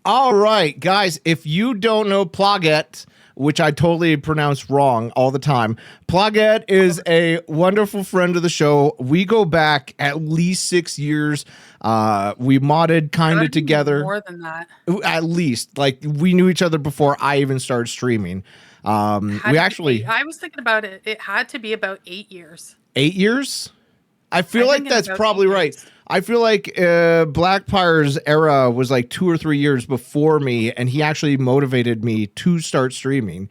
All right, guys, if you don't know Plogette, which I totally pronounce wrong all the time, Plogette is a wonderful friend of the show. We go back at least 6 years. We modded kind of together. More than that. At least. Like, we knew each other before I even started streaming. We actually... I was thinking about it. It had to be about 8 years. 8 years? I feel like that's probably right. I feel like Blackpire's era was like 2 or 3 years before me, and he actually motivated me to start streaming.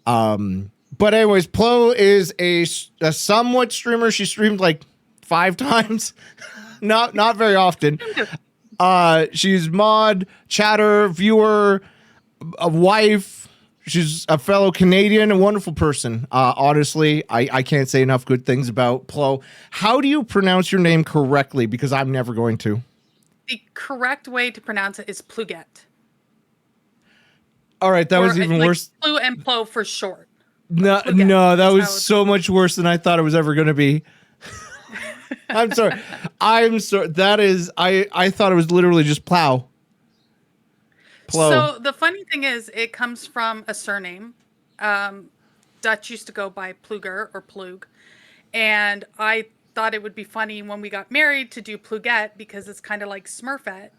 But anyways, Plo is a somewhat streamer. She streamed like 5 times, not very often. She's mod, chatter, viewer, a wife. She's a fellow Canadian, a wonderful person. Honestly, I can't say enough good things about Plo. How do you pronounce your name correctly? Because I'm never going to. The correct way to pronounce it is Plogette. All right, that was even worse. Plu and Plo for short. No, that was so much worse than I thought it was ever going to be. I'm sorry. That is, I thought it was literally just plow. Plo. So the funny thing is, it comes from a surname. Dutch used to go by Pluger or Plug, and I thought it would be funny when we got married to do Plogette because it's kind of like Smurfette,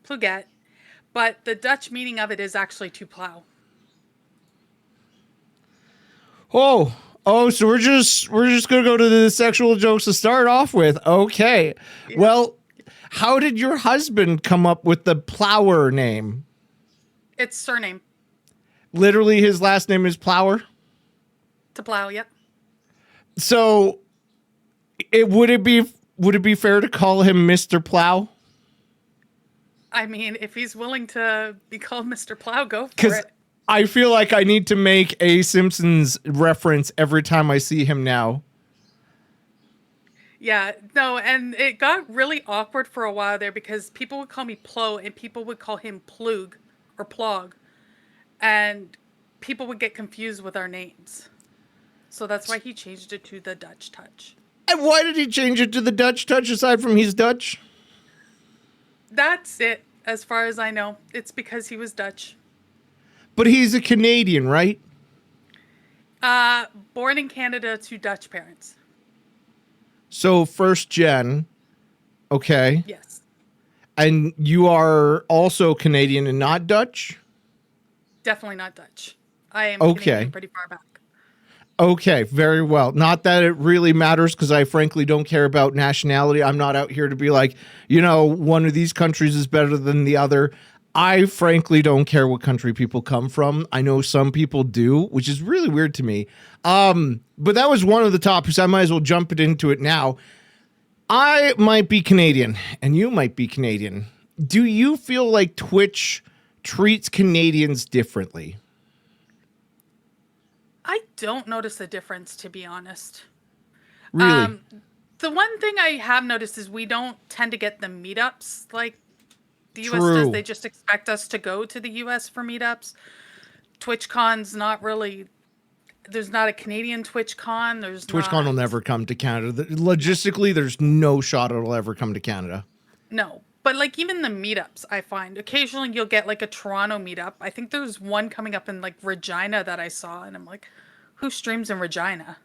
Plogette, but the Dutch meaning of it is actually to plow. Oh, so we're just gonna go to the sexual jokes to start off with. Okay, yeah. Well, how did your husband come up with the Plower name? It's surname. Literally, his last name is Plower? To plow, yep. So, would it be fair to call him Mr. Plow? I mean, if he's willing to be called Mr. Plow, go for it. I feel like I need to make a Simpsons reference every time I see him now. Yeah, no, and it got really awkward for a while there because people would call me Plo and people would call him Plug or Plog, and people would get confused with our names. So that's why he changed it to the Dutch Touch. And why did he change it to the Dutch Touch aside from he's Dutch? That's it, as far as I know. It's because he was Dutch. But he's a Canadian, right? Born in Canada to Dutch parents. So first gen, okay. Yes. And you are also Canadian and not Dutch? Definitely not Dutch. I am Canadian pretty far back. Okay, very well. Not that it really matters because I frankly don't care about nationality. I'm not out here to be like, one of these countries is better than the other. I frankly don't care what country people come from. I know some people do, which is really weird to me. But that was one of the topics. I might as well jump into it now. I might be Canadian, and you might be Canadian. Do you feel like Twitch treats Canadians differently? I don't notice a difference, to be honest. Really? The one thing I have noticed is we don't tend to get the meetups like the US does. They just expect us to go to the US for meetups. TwitchCon's not really... There's not a Canadian TwitchCon. TwitchCon will never come to Canada. Logistically, there's no shot it'll ever come to Canada. No. But like even the meetups, I find occasionally you'll get like a Toronto meetup. I think there's one coming up in like Regina that I saw, and I'm like, who streams in Regina?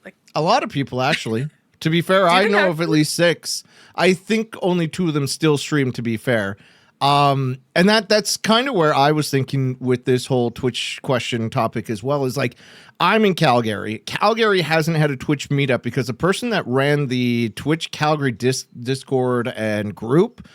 Like a lot of people, actually. To be fair, I know of at least 6. I think only 2 of them still stream, to be fair. And that's kind of where I was thinking with this whole Twitch question topic as well, is like, I'm in Calgary. Calgary hasn't had a Twitch meetup because the person that ran the Twitch Calgary Discord and group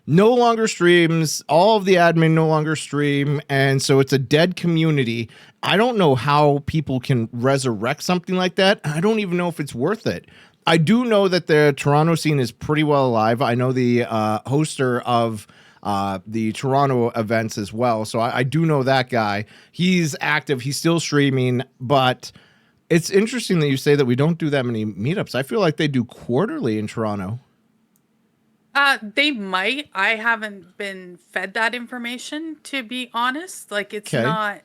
no longer streams. All of the admin no longer stream. And so it's a dead community. I don't know how people can resurrect something like that. I don't even know if it's worth it. I do know that the Toronto scene is pretty well alive. I know the hoster of the Toronto events as well. So I do know that guy. He's active. He's still streaming. But it's interesting that you say that we don't do that many meetups. I feel like they do quarterly in Toronto. They might. I haven't been fed that information, to be honest. Like, it's not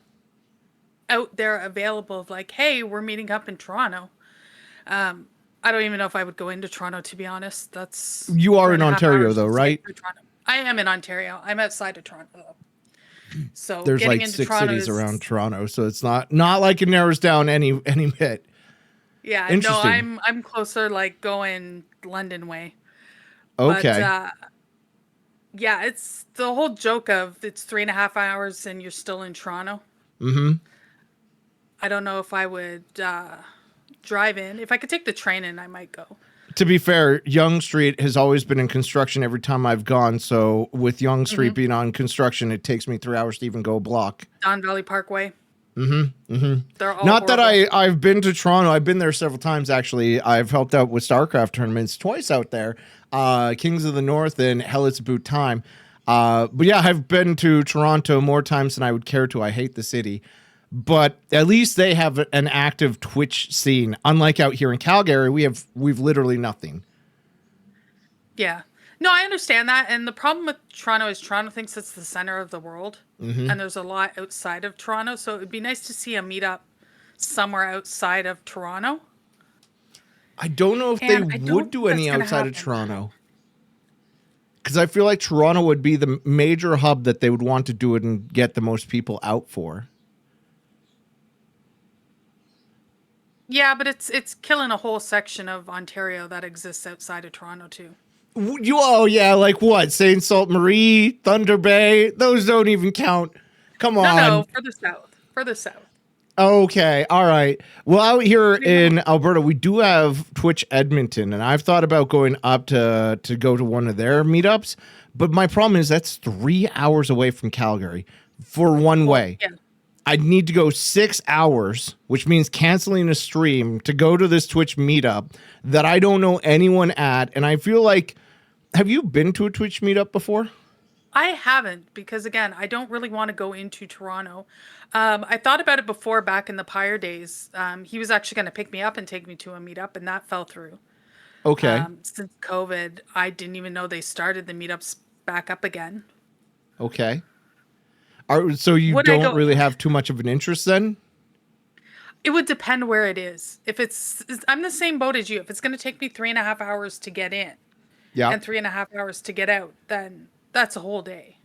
out there available of like, hey, we're meeting up in Toronto. I don't even know if I would go into Toronto, to be honest. You are in Ontario, though, right? I am in Ontario. I'm outside of Toronto, though. So There's getting like into 6 Toronto cities around is, Toronto, so it's not like it narrows down any bit. yeah, no, Interesting. I'm closer, like going London way. But Okay. yeah, it's the whole joke of it's 3.5 hours and you're still in Toronto. Mm-hmm. I don't know if I would drive in. If I could take the train in, I might go. To be fair, Yonge Street has always been in construction every time I've gone. So with Yonge Street Hmm. being on construction, it takes me 3 hours to even go a block. Don Valley Parkway. Mm-hmm. Mm-hmm. They're all Not that horrible. I've been to Toronto. I've been there several times actually. I've helped out with StarCraft tournaments twice out there. Kings of the North and Hell It's About Time. But yeah, I've been to Toronto more times than I would care to. I hate the city. But at least they have an active Twitch scene. Unlike out here in Calgary, we've literally nothing. Yeah. No, I understand that. And the problem with Toronto is Toronto thinks it's the center of the world. Mm-hmm. And there's a lot outside of Toronto. So it would be nice to see a meetup somewhere outside of Toronto. I don't know if they And I would don't do think that's any going to outside of happen. Toronto. Because I feel like Toronto would be the major hub that they would want to do it and get the most people out for. Yeah, but it's killing a whole section of Ontario that exists outside of Toronto too. Oh yeah, like what? Saint Sault Marie, Thunder Bay, those don't even count. Come No, on. no, further south. Further south. Okay, all right. Well, out here You know. in Alberta, we do have Twitch Edmonton, and I've thought about going up to go to one of their meetups. But my problem is that's 3 hours away from Calgary for one way. Yeah. I'd need to go 6 hours, which means canceling a stream to go to this Twitch meetup that I don't know anyone at. And I feel like, have you been to a Twitch meetup before? I haven't because again, I don't really want to go into Toronto. I thought about it before back in the Pyre days. He was actually going to pick me up and take me to a meetup, and that fell through. Okay. Since COVID, I didn't even know they started the meetups back up again. Okay. So you Would I don't go? really have too much of an interest then? It would depend where it is. If I'm the same boat as you. If it's going to take me 3.5 hours to get in Yeah. and 3.5 hours to get out, then that's a whole day.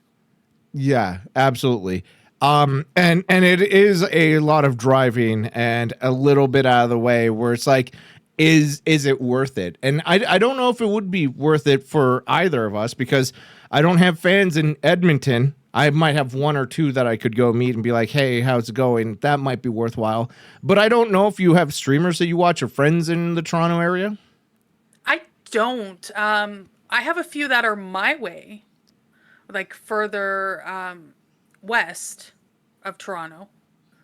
Yeah, absolutely. And it is a lot of driving and a little bit out of the way where it's like, is it worth it? And I don't know if it would be worth it for either of us because I don't have fans in Edmonton. I might have one or two that I could go meet and be like, hey, how's it going? That might be worthwhile. But I don't know if you have streamers that you watch or friends in the Toronto area. I don't. I have a few that are my way, like further west of Toronto,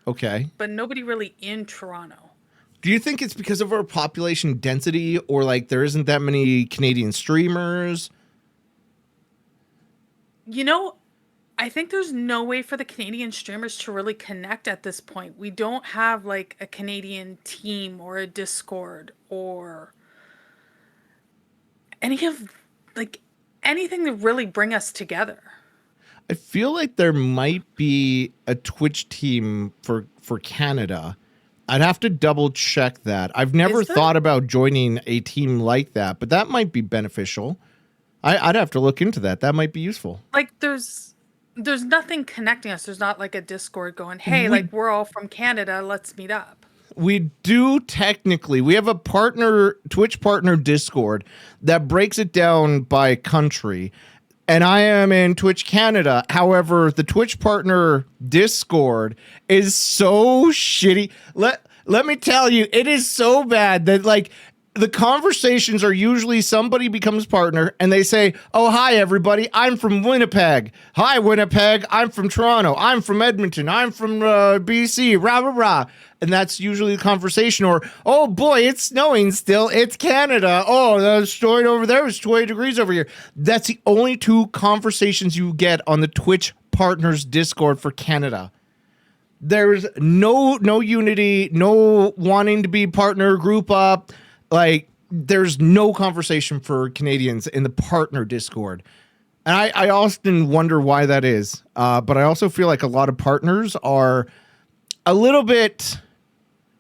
Okay. but nobody really in Toronto. Do you think it's because of our population density or like there isn't that many Canadian streamers? You know, I think there's no way for the Canadian streamers to really connect at this point. We don't have like a Canadian team or a Discord or any of like anything to really bring us together. I feel like there might be a Twitch team for Canada. I'd have to double check that. I've never Is there? thought about joining a team like that, but that might be beneficial. I'd have to look into that. That might be useful. Like there's nothing connecting us. There's not like a Discord going, "Hey, We like we're all from Canada, let's meet up." we do technically. We have a partner Twitch partner Discord that breaks it down by country. And I am in Twitch Canada. However, the Twitch partner Discord is so shitty. Let me tell you, it is so bad that like the conversations are usually somebody becomes partner and they say, "Oh, hi everybody. I'm from Winnipeg. Hi Winnipeg. I'm from Toronto. I'm from Edmonton. I'm from BC. Rah rah rah." And that's usually the conversation. Or, "Oh boy, it's snowing still. It's Canada. Oh, the story over there was 20 degrees over here." That's the only two conversations you get on the Twitch partners Discord for Canada. There's no unity, no wanting to be partner, group up. Like, there's no conversation for Canadians in the partner Discord. And I often wonder why that is. But I also feel like a lot of partners are a little bit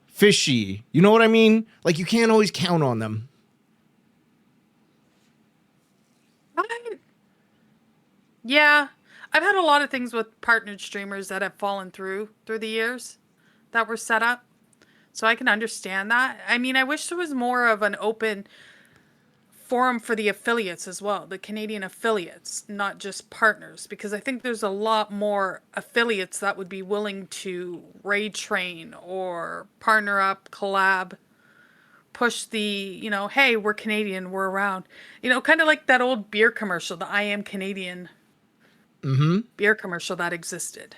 fishy. You know what I mean? Like, you can't always count on them. I Yeah. I've had a lot of things with partnered streamers that have fallen through the years that were set up. So I can understand that. I mean, I wish there was more of an open forum for the affiliates as well, the Canadian affiliates, not just partners, because I think there's a lot more affiliates that would be willing to raid train or partner up, collab, push the, hey, we're Canadian, we're around. Kind of like that old beer commercial, the I Am Canadian beer commercial that existed.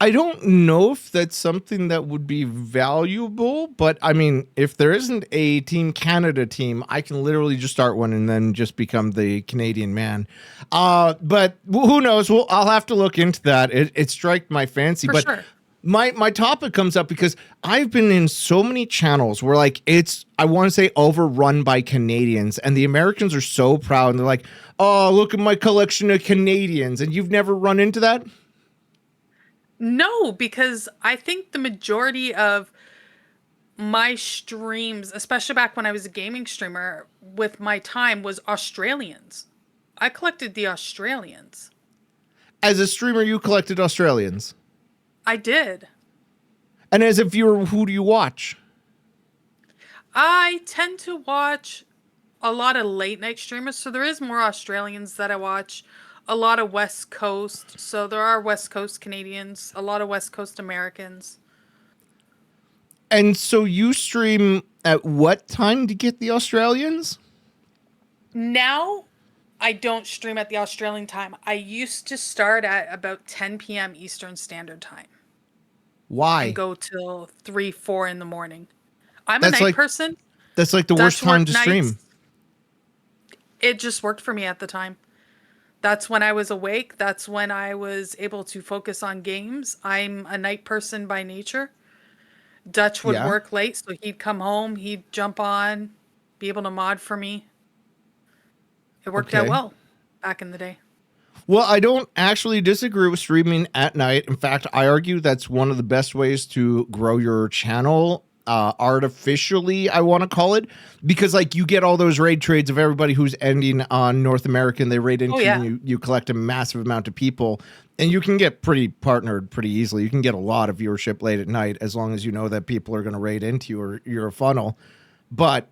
I don't know if that's something that would be valuable, but I mean, if there isn't a Team Canada team, I can literally just start one and then just become the Canadian man. But who knows? Well, I'll have to look into that. It struck my fancy, For but sure. my topic comes up because I've been in so many channels where like it's I want to say overrun by Canadians, and the Americans are so proud and they're like, "Oh, look at my collection of Canadians," and you've never run into that. No, because I think the majority of my streams, especially back when I was a gaming streamer, with my time was Australians. I collected the Australians. As a streamer, you collected Australians. I did. And as a viewer, who do you watch? I tend to watch a lot of late night streamers, so there is more Australians that I watch. A lot of West Coast, so there are West Coast Canadians, a lot of West Coast Americans. And so you stream at what time to get the Australians? Now, I don't stream at the Australian time. I used to start at about 10 p.m. Eastern Standard Time and Why? go till 3, 4 in the morning. I'm a That's night like person. that's like the worst Dutch time work to nights. stream. It just worked for me at the time. That's when I was awake. That's when I was able to focus on games. I'm a night person by nature. Dutch would Yeah. work late, so he'd come home, he'd jump on, be able to mod for me. It worked out Okay. well back in the day. Well, I don't actually disagree with streaming at night. In fact, I argue that's one of the best ways to grow your channel artificially, I want to call it, because like you get all those raid trades of everybody who's ending on North America and they raid Oh into you, yeah. and you collect a massive amount of people, and you can get pretty partnered pretty easily. You can get a lot of viewership late at night as long as you know that people are going to raid into you or you're a funnel. But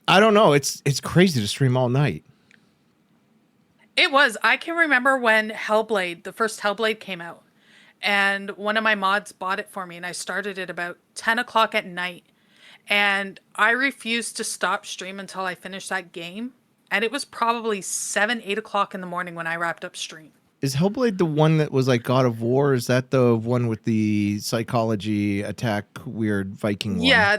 I don't know. It's crazy to stream all night. It was. I can remember when Hellblade, the first Hellblade came out, and one of my mods bought it for me, and I started it about 10 o'clock at night. And I refused to stop stream until I finished that game. And it was probably 7, 8 o'clock in the morning when I wrapped up stream. Is Hellblade the one that was like God of War? Is that the one with the psychology attack weird Viking one? Yeah,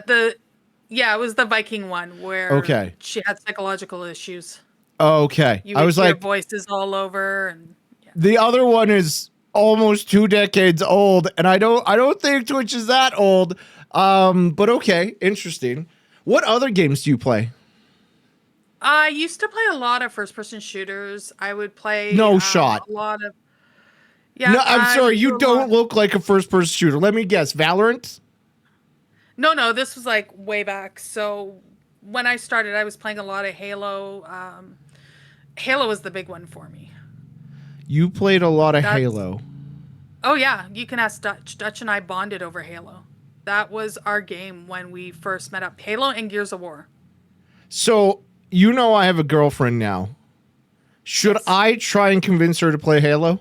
it was the Viking one where Okay. she had psychological issues. Okay. You I would was hear like, voices all over, and yeah. the other one is almost 2 decades old, and I don't think Twitch is that old. But okay, interesting. What other games do you play? I used to play a lot of first person shooters. I would play No shot. a lot of No, yeah, I'm I sorry, would do you a lot. don't look like a first person shooter. Let me guess. Valorant? No, this was like way back. So when I started, I was playing a lot of Halo. Halo was the big one for me. You played a lot of That's Halo. Oh yeah, you can ask Dutch. Dutch and I bonded over Halo. That was our game when we first met up. Halo and Gears of War. So, you know I have a girlfriend now. Should Yes. I try and convince her to play Halo?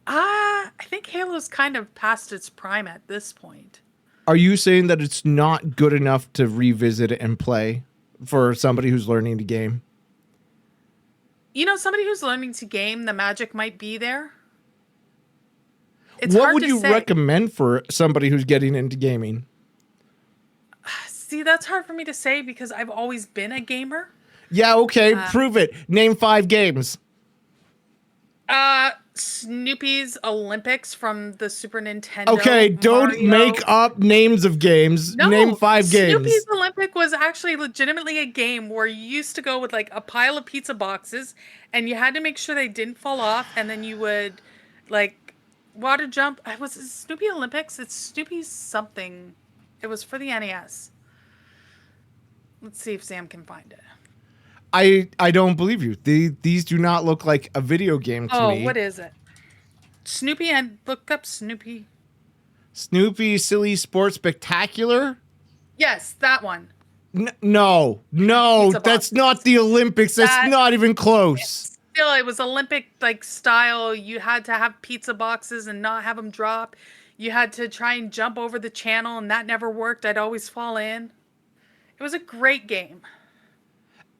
I think Halo's kind of past its prime at this point. Are you saying that it's not good enough to revisit it and play for somebody who's learning the game? Somebody who's learning to game, the magic might be there. It's What hard would to you say. recommend for somebody who's getting into gaming? See, that's hard for me to say because I've always been a gamer. Yeah, okay, prove it. Name 5 games. Snoopy's Olympics from the Super Nintendo. Okay, don't Mario. make up names of games. No, Name 5 games. Snoopy's Olympic was actually legitimately a game where you used to go with like a pile of pizza boxes and you had to make sure they didn't fall off, and then you would like water jump. Was it Snoopy Olympics? It's Snoopy's something. It was for the NES. Let's see if Sam can find it. I don't believe you. These do not look like a video game to Oh, me. what is it? Snoopy, and look up Snoopy. Snoopy Silly Sports Spectacular? Yes, that one. No, Pizza that's box. not the Olympics. That's That not even close. still, it was Olympic like style. You had to have pizza boxes and not have them drop. You had to try and jump over the channel, and that never worked. I'd always fall in. It was a great game.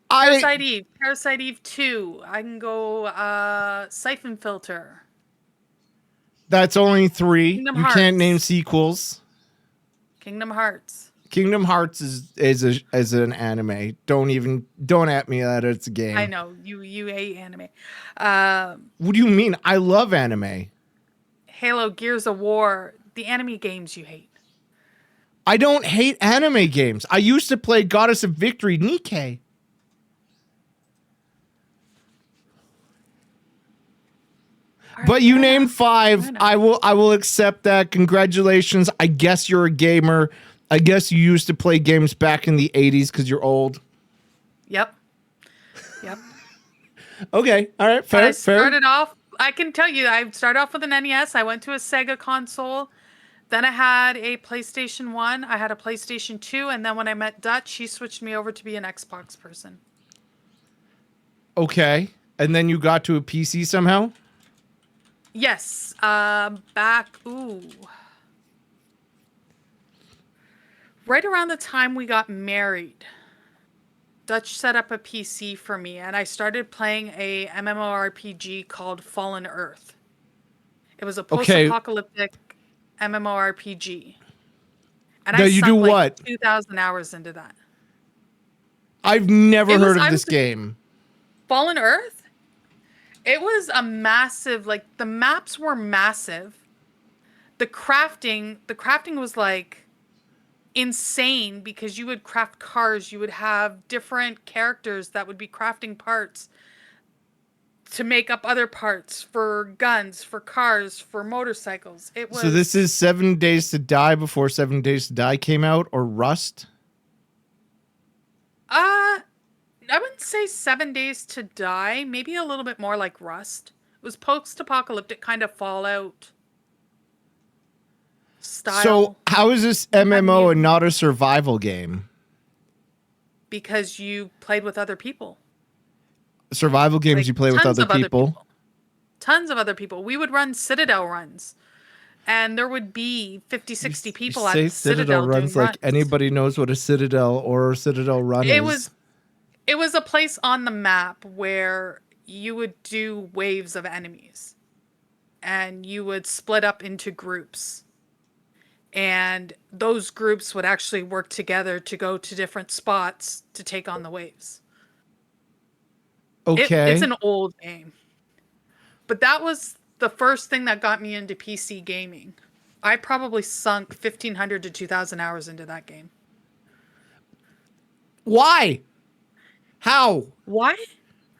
Parasite Eve 2. I can go Siphon Filter. That's only 3. Kingdom You can't name Hearts. sequels. Kingdom Hearts. Kingdom Hearts is an anime. Don't at me that it's a game. I know you hate anime. What do you mean? I love anime. Halo, Gears of War, the anime games you hate. I don't hate anime games. I used to play Goddess of Victory, Nikkei. But you named 5. I will accept that. Congratulations. I guess you're a gamer. I guess you used to play games back in the 80s because you're old. Yep. Okay. All right. Fair. I can tell you, I started off with an NES. I went to a Sega console. Then I had a PlayStation 1. I had a PlayStation 2. And then when I met Dutch, he switched me over to be an Xbox person. Okay. And then you got to a PC somehow? Yes. Right around the time we got married, Dutch set up a PC for me, and I started playing a MMORPG called Fallen Earth. It was a post-apocalyptic MMORPG. And now I you sunk do like what? 2,000 hours into that. I've never heard of this game. Fallen Earth? It was a massive, like, the maps were massive. The crafting was like insane because you would craft cars. You would have different characters that would be crafting parts to make up other parts for guns, for cars, for motorcycles. It was. So this is 7 Days to Die before 7 Days to Die came out, or Rust? I wouldn't say 7 Days to Die. Maybe a little bit more like Rust. It was post-apocalyptic kind of Fallout style. So how is this MMO and not a survival game? Because you played with other people. Survival games Like, you play with other people? Tons of other people. We would run Citadel runs. And there would be 50, 60 people at the Citadel runs doing like anybody knows what a Citadel or a Citadel run is. It was a place on the map where you would do waves of enemies. And you would split up into groups. And those groups would actually work together to go to different spots to take on the waves. Okay. It's an old game. But that was the first thing that got me into PC gaming. I probably sunk 1,500 to 2,000 hours into that game. Why? How? Why?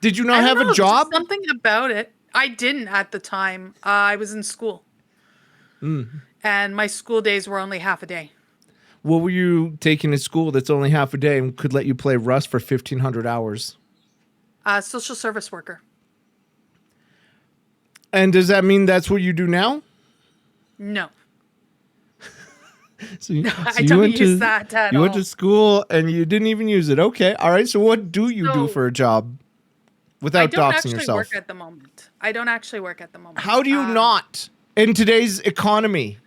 Did you not have a job? Just something about it. I didn't at the time. I was in school. And my school days were only half a day. What were you taking at school that's only half a day and could let you play Rust for 1,500 hours? Social service worker. And does that mean that's what you do now? No. I don't use that at all. You went to school and you didn't even use it. Okay. All right. So what do you do for a job without doxing yourself? I don't actually work at the moment. I don't actually work at the moment. How do you not? In today's economy?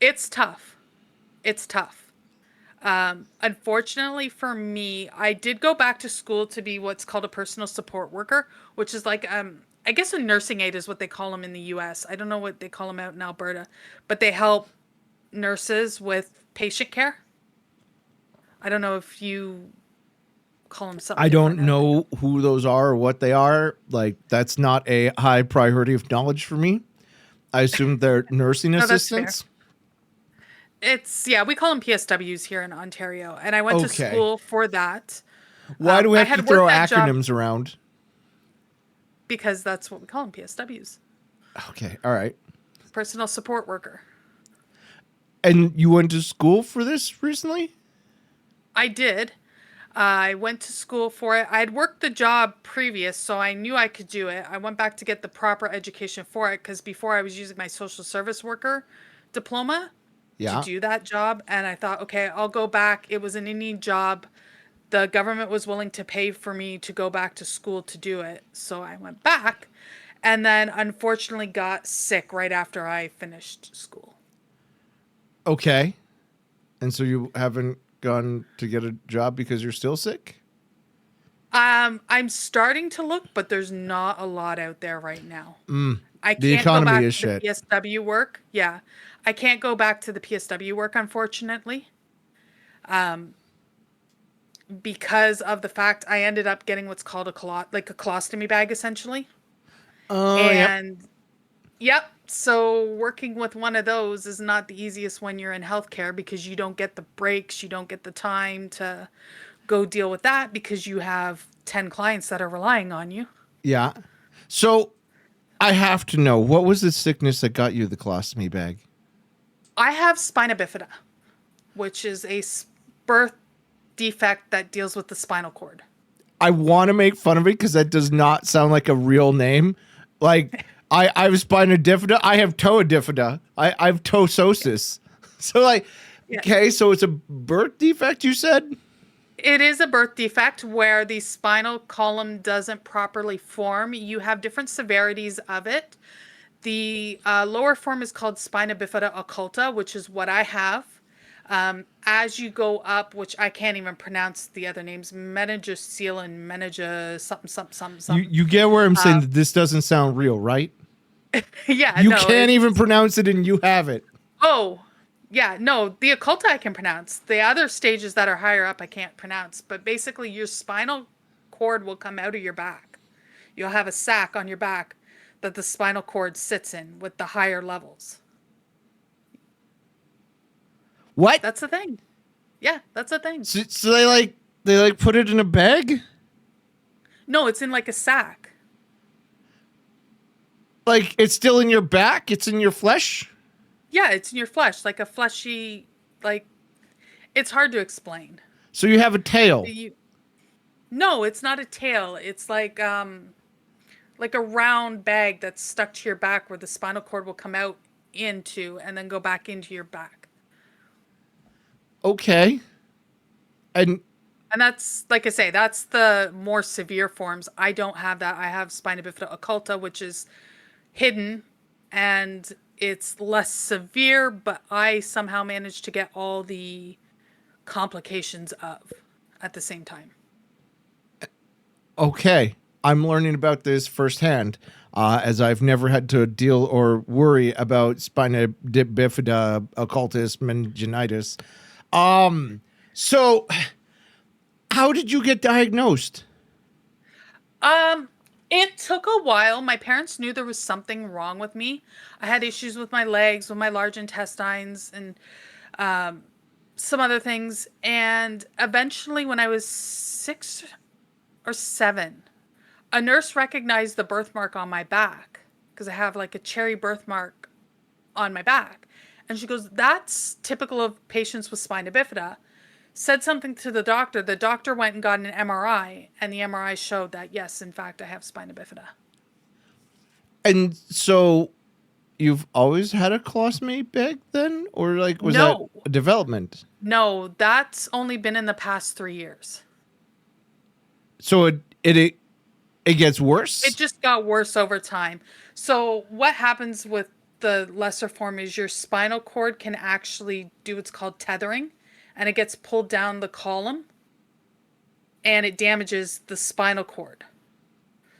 It's tough. It's tough. Unfortunately for me, I did go back to school to be what's called a personal support worker, which is like, I guess a nursing aide is what they call them in the US. I don't know what they call them out in Alberta, but they help nurses with patient care. I don't know if you call them something. I don't know who those are or what they are. Like, that's not a high priority of knowledge for me. I assume they're nursing assistants. We call them PSWs here in Ontario, and I went to school for that. Why do we have to throw acronyms around? Because that's what we call them, PSWs. Okay, all right. Personal support worker. And you went to school for this recently? I did. I went to school for it. I had worked the job previous, so I knew I could do it. I went back to get the proper education for it because before I was using my social service worker diploma to Yeah. do that job. And I thought, okay, I'll go back. It was an Indian job. The government was willing to pay for me to go back to school to do it. So I went back and then unfortunately got sick right after I finished school. Okay. And so you haven't gone to get a job because you're still sick? I'm starting to look, but there's not a lot out there right now. I The can't go economy back is to the shit. PSW work. Yeah. I can't go back to the PSW work, unfortunately, because of the fact I ended up getting what's called like a colostomy bag, essentially. Oh, yep. And yep. So working with one of those is not the easiest when you're in healthcare because you don't get the breaks, you don't get the time to go deal with that because you have 10 clients that are relying on you. Yeah. So I have to know, what was the sickness that got you the colostomy bag? I have spina bifida, which is a birth defect that deals with the spinal cord. I want to make fun of it because that does not sound like a real name. Like, I have spina bifida. I have toe bifida. I have tososis. So, like, Yeah. okay, so it's a birth defect, you said? It is a birth defect where the spinal column doesn't properly form. You have different severities of it. The lower form is called spina bifida occulta, which is what I have. As you go up, which I can't even pronounce the other names, meningocele and meninge something, something, something, something. You get where I'm saying that this doesn't sound real, right? Yeah, You no. can't even pronounce it and you have it. Oh, yeah, no, the occulta I can pronounce. The other stages that are higher up I can't pronounce. But basically, your spinal cord will come out of your back. You'll have a sac on your back that the spinal cord sits in with the higher levels. What? That's the thing. Yeah, that's the thing. So they put it in a bag? No, it's in like a sack. Like it's still in your back? It's in your flesh? Yeah, it's in your flesh, like a fleshy, like, it's hard to explain. So you have a tail. No, it's not a tail. It's like a round bag that's stuck to your back where the spinal cord will come out into and then go back into your back. Okay. And that's, like I say, that's the more severe forms. I don't have that. I have spina bifida occulta, which is hidden and it's less severe, but I somehow managed to get all the complications of at the same time. okay, I'm learning about this firsthand, as I've never had to deal or worry about spina bifida occultus meningitis. So how did you get diagnosed? It took a while. My parents knew there was something wrong with me. I had issues with my legs, with my large intestines, and some other things. And eventually, when I was 6 or 7, a nurse recognized the birthmark on my back because I have like a cherry birthmark on my back. And she goes, "That's typical of patients with spina bifida." Said something to the doctor. The doctor went and got an MRI, and the MRI showed that, yes, in fact, I have spina bifida. And so you've always had a colostomy bag then? Or like was that No, a development? no, that's only been in the past 3 years. So it gets worse? It just got worse over time. So what happens with the lesser form is your spinal cord can actually do what's called tethering, and it gets pulled down the column, and it damages the spinal cord.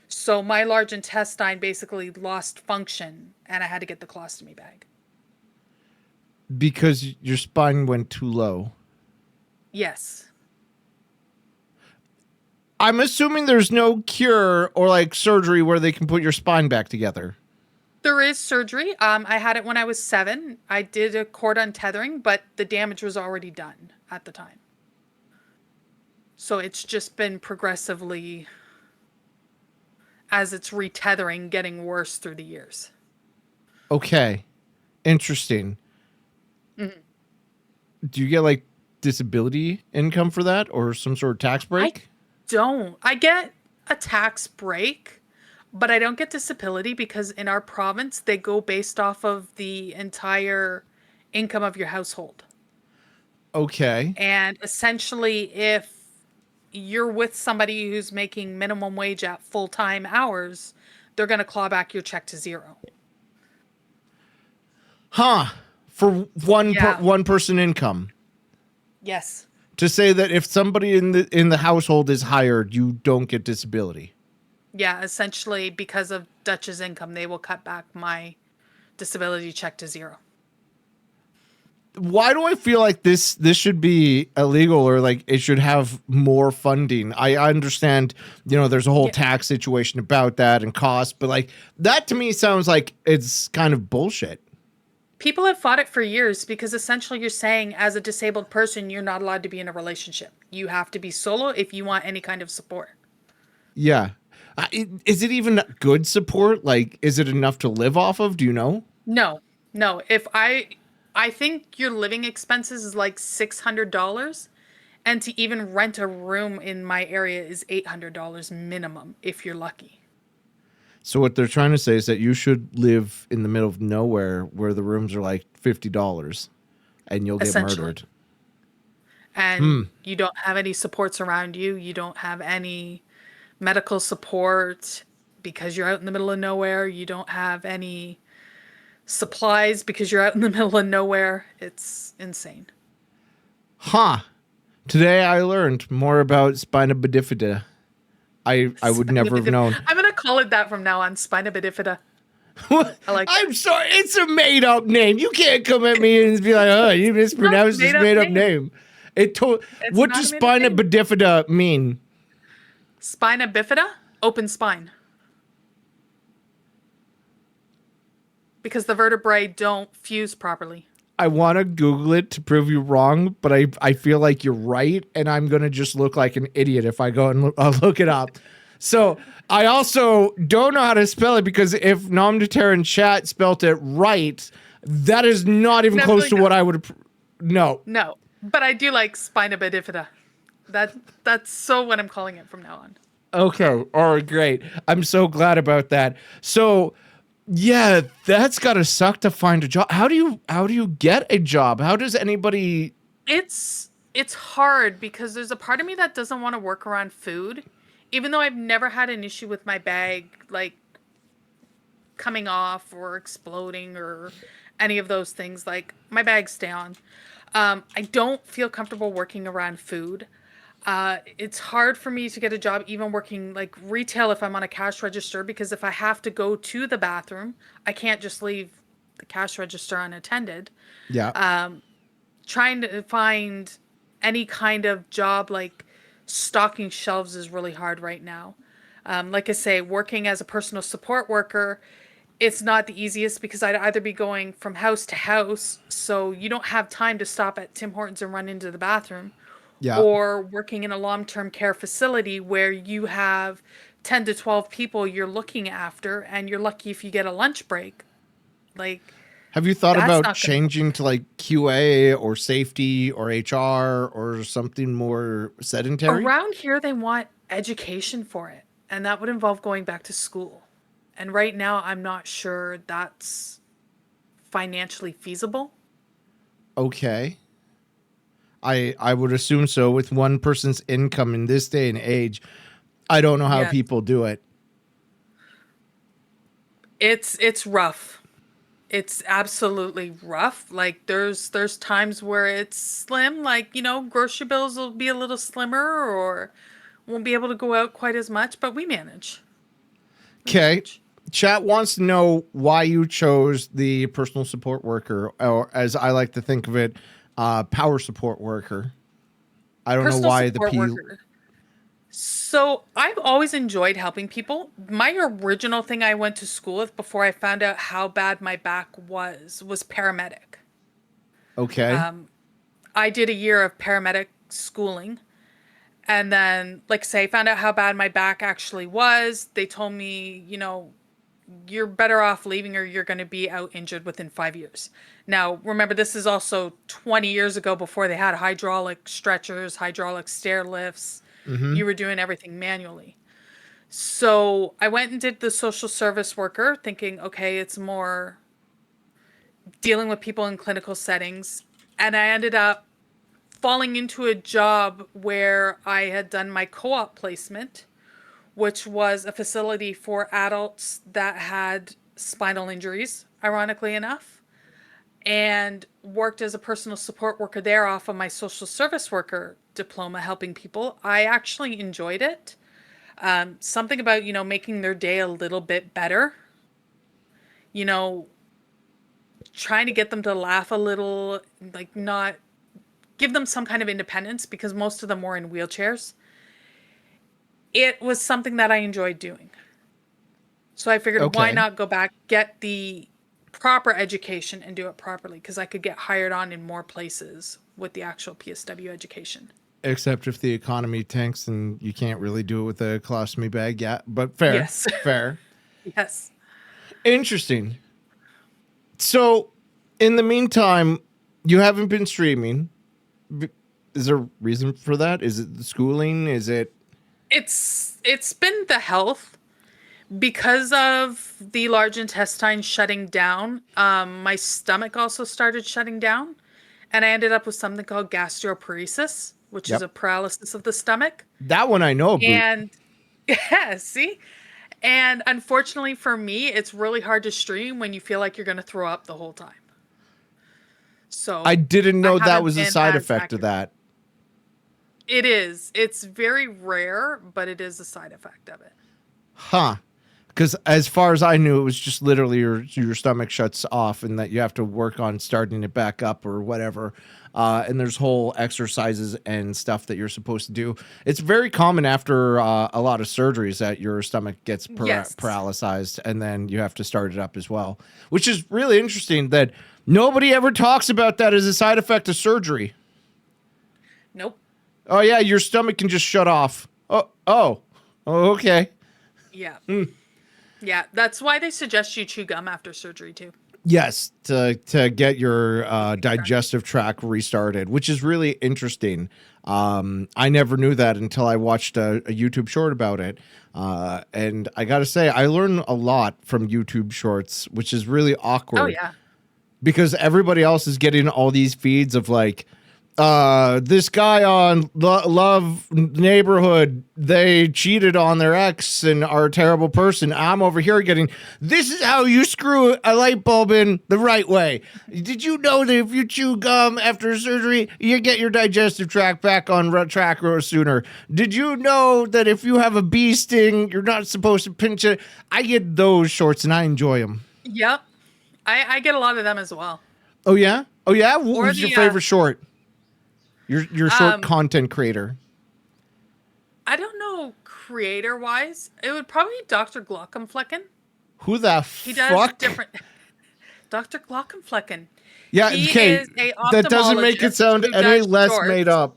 So my large intestine basically lost function, and I had to get the colostomy bag. Because your spine went too low. Yes. I'm assuming there's no cure or like surgery where they can put your spine back together. There is surgery. I had it when I was 7. I did a cord untethering, but the damage was already done at the time. So it's just been progressively, as it's retethering, getting worse through the years. Okay. Interesting. Mm-hmm. Do you get like disability income for that or some sort of tax I break? don't. I get a tax break, but I don't get disability because in our province, they go based off of the entire income of your household. Okay. And essentially, if you're with somebody who's making minimum wage at full-time hours, they're going to claw back your check to zero. Huh. For Yeah. one person income. Yes. To say that if somebody in the household is hired, you don't get disability. Yeah, essentially because of Dutch's income, they will cut back my disability check to zero. Why do I feel like this should be illegal or like it should have more funding? I understand, there's a whole Yeah. tax situation about that and cost, but like that to me sounds like it's kind of bullshit. People have fought it for years because essentially you're saying as a disabled person, you're not allowed to be in a relationship. You have to be solo if you want any kind of support. Yeah. Is it even good support? Like, is it enough to live off of? Do you know? No, no. I think your living expenses is like $600, and to even rent a room in my area is $800 minimum if you're lucky. So what they're trying to say is that you should live in the middle of nowhere where the rooms are like $50 and you'll get Essentially. murdered. And you don't have any supports around you. You don't have any medical support because you're out in the middle of nowhere. You don't have any supplies because you're out in the middle of nowhere. It's insane. Huh. Today I learned more about spina bifida. I would never have known. I'm gonna call it that from now on. Spina bifida. I like I'm that. sorry. It's a made up name. You can't come at me and be like, oh, you mispronounced this made up name. It's What not does a made-up spina name. bifida mean? Spina bifida, open spine. Because the vertebrae don't fuse properly. I want to Google it to prove you wrong, but I feel like you're right, and I'm going to just look like an idiot if I go and look it up. So I also don't know how to spell it because if Nomdeter in chat spelt it right, that is not even close to what I would. No. No, but I do like spina bifida. That's so what I'm calling it from now on. Okay. All right. Great. I'm so glad about that. So. Yeah, that's gotta suck to find a job. How do you get a job? How does anybody? It's hard because there's a part of me that doesn't want to work around food, even though I've never had an issue with my bag like coming off or exploding or any of those things. Like my bags stay on. I don't feel comfortable working around food. It's hard for me to get a job even working like retail if I'm on a cash register because if I have to go to the bathroom, I can't just leave the cash register unattended. Yeah. Trying to find any kind of job like stocking shelves is really hard right now. Like I say, working as a personal support worker, it's not the easiest because I'd either be going from house to house, so you don't have time to stop at Tim Hortons and run into the bathroom, Yeah. or working in a long-term care facility where you have 10 to 12 people you're looking after and you're lucky if you get a lunch break. Like, Have you thought that's about not gonna changing to like QA or safety or HR or something more sedentary? around here they want education for it, and that would involve going back to school. And right now I'm not sure that's financially feasible. Okay. I would assume so with one person's income in this day and age. I don't know how Yeah. people do it. It's rough. It's absolutely rough. Like there's times where it's slim, like, grocery bills will be a little slimmer or won't be able to go out quite as much, but we manage. Okay. Chat wants to know why you chose the personal support worker, or as I like to think of it, power support worker. I don't know why the P. Worker. So I've always enjoyed helping people. My original thing I went to school with before I found out how bad my back was paramedic. Okay. I did a year of paramedic schooling. And then, like I say, I found out how bad my back actually was. They told me, you're better off leaving or you're going to be out injured within 5 years. Now, remember, this is also 20 years ago before they had hydraulic stretchers, hydraulic stair lifts. Mm-hmm. You were doing everything manually. So I went and did the social service worker thinking, okay, it's more dealing with people in clinical settings. And I ended up falling into a job where I had done my co-op placement, which was a facility for adults that had spinal injuries, ironically enough, and worked as a personal support worker there off of my social service worker diploma, helping people. I actually enjoyed it. Something about, making their day a little bit better, you know, trying to get them to laugh a little, like not give them some kind of independence because most of them were in wheelchairs. It was something that I enjoyed doing. So I figured, why Okay. not go back, get the proper education and do it properly? Because I could get hired on in more places with the actual PSW education. Except if the economy tanks and you can't really do it with a colostomy bag. Yeah, but fair. Yes. Fair. Yes. Interesting. So, in the meantime, you haven't been streaming. Is there a reason for that? Is it the schooling? Is it... It's been the health because of the large intestine shutting down. My stomach also started shutting down, and I ended up with something called gastroparesis, which is Yep. a paralysis of the stomach. That one I know about. And yeah, see? And unfortunately for me, it's really hard to stream when you feel like you're going to throw up the whole time. So I didn't know that haven't was a been side as effect of active. that. It is. It's very rare, but it is a side effect of it. Huh. Because as far as I knew, it was just literally your stomach shuts off and that you have to work on starting it back up or whatever. And there's whole exercises and stuff that you're supposed to do. It's very common after a lot of surgeries that your stomach gets Yes. paralyzed and then you have to start it up as well, which is really interesting that nobody ever talks about that as a side effect of surgery. Nope. Oh, yeah, your stomach can just shut off. Oh, okay. Yeah. Yeah, that's why they suggest you chew gum after surgery too. Yes, to get your digestive tract restarted, which is really interesting. I never knew that until I watched a YouTube short about it. And I got to say, I learned a lot from YouTube shorts, which is really awkward. Oh yeah. Because everybody else is getting all these feeds of like, this guy on Love Neighborhood, they cheated on their ex and are a terrible person. I'm over here getting, this is how you screw a light bulb in the right way. Did you know that if you chew gum after surgery, you get your digestive tract back on track sooner? Did you know that if you have a bee sting, you're not supposed to pinch it? I get those shorts and I enjoy them. Yep. I get a lot of them as well. Oh, yeah? Oh, yeah? What was your the, favorite short? Your short content creator. I don't know creator wise. It would probably be Dr. Glockenflecken. Who the He does fuck? different. Dr. Glockenflecken. Yeah, He okay. is a That doesn't make it ophthalmologist sound who any does less shorts. made up.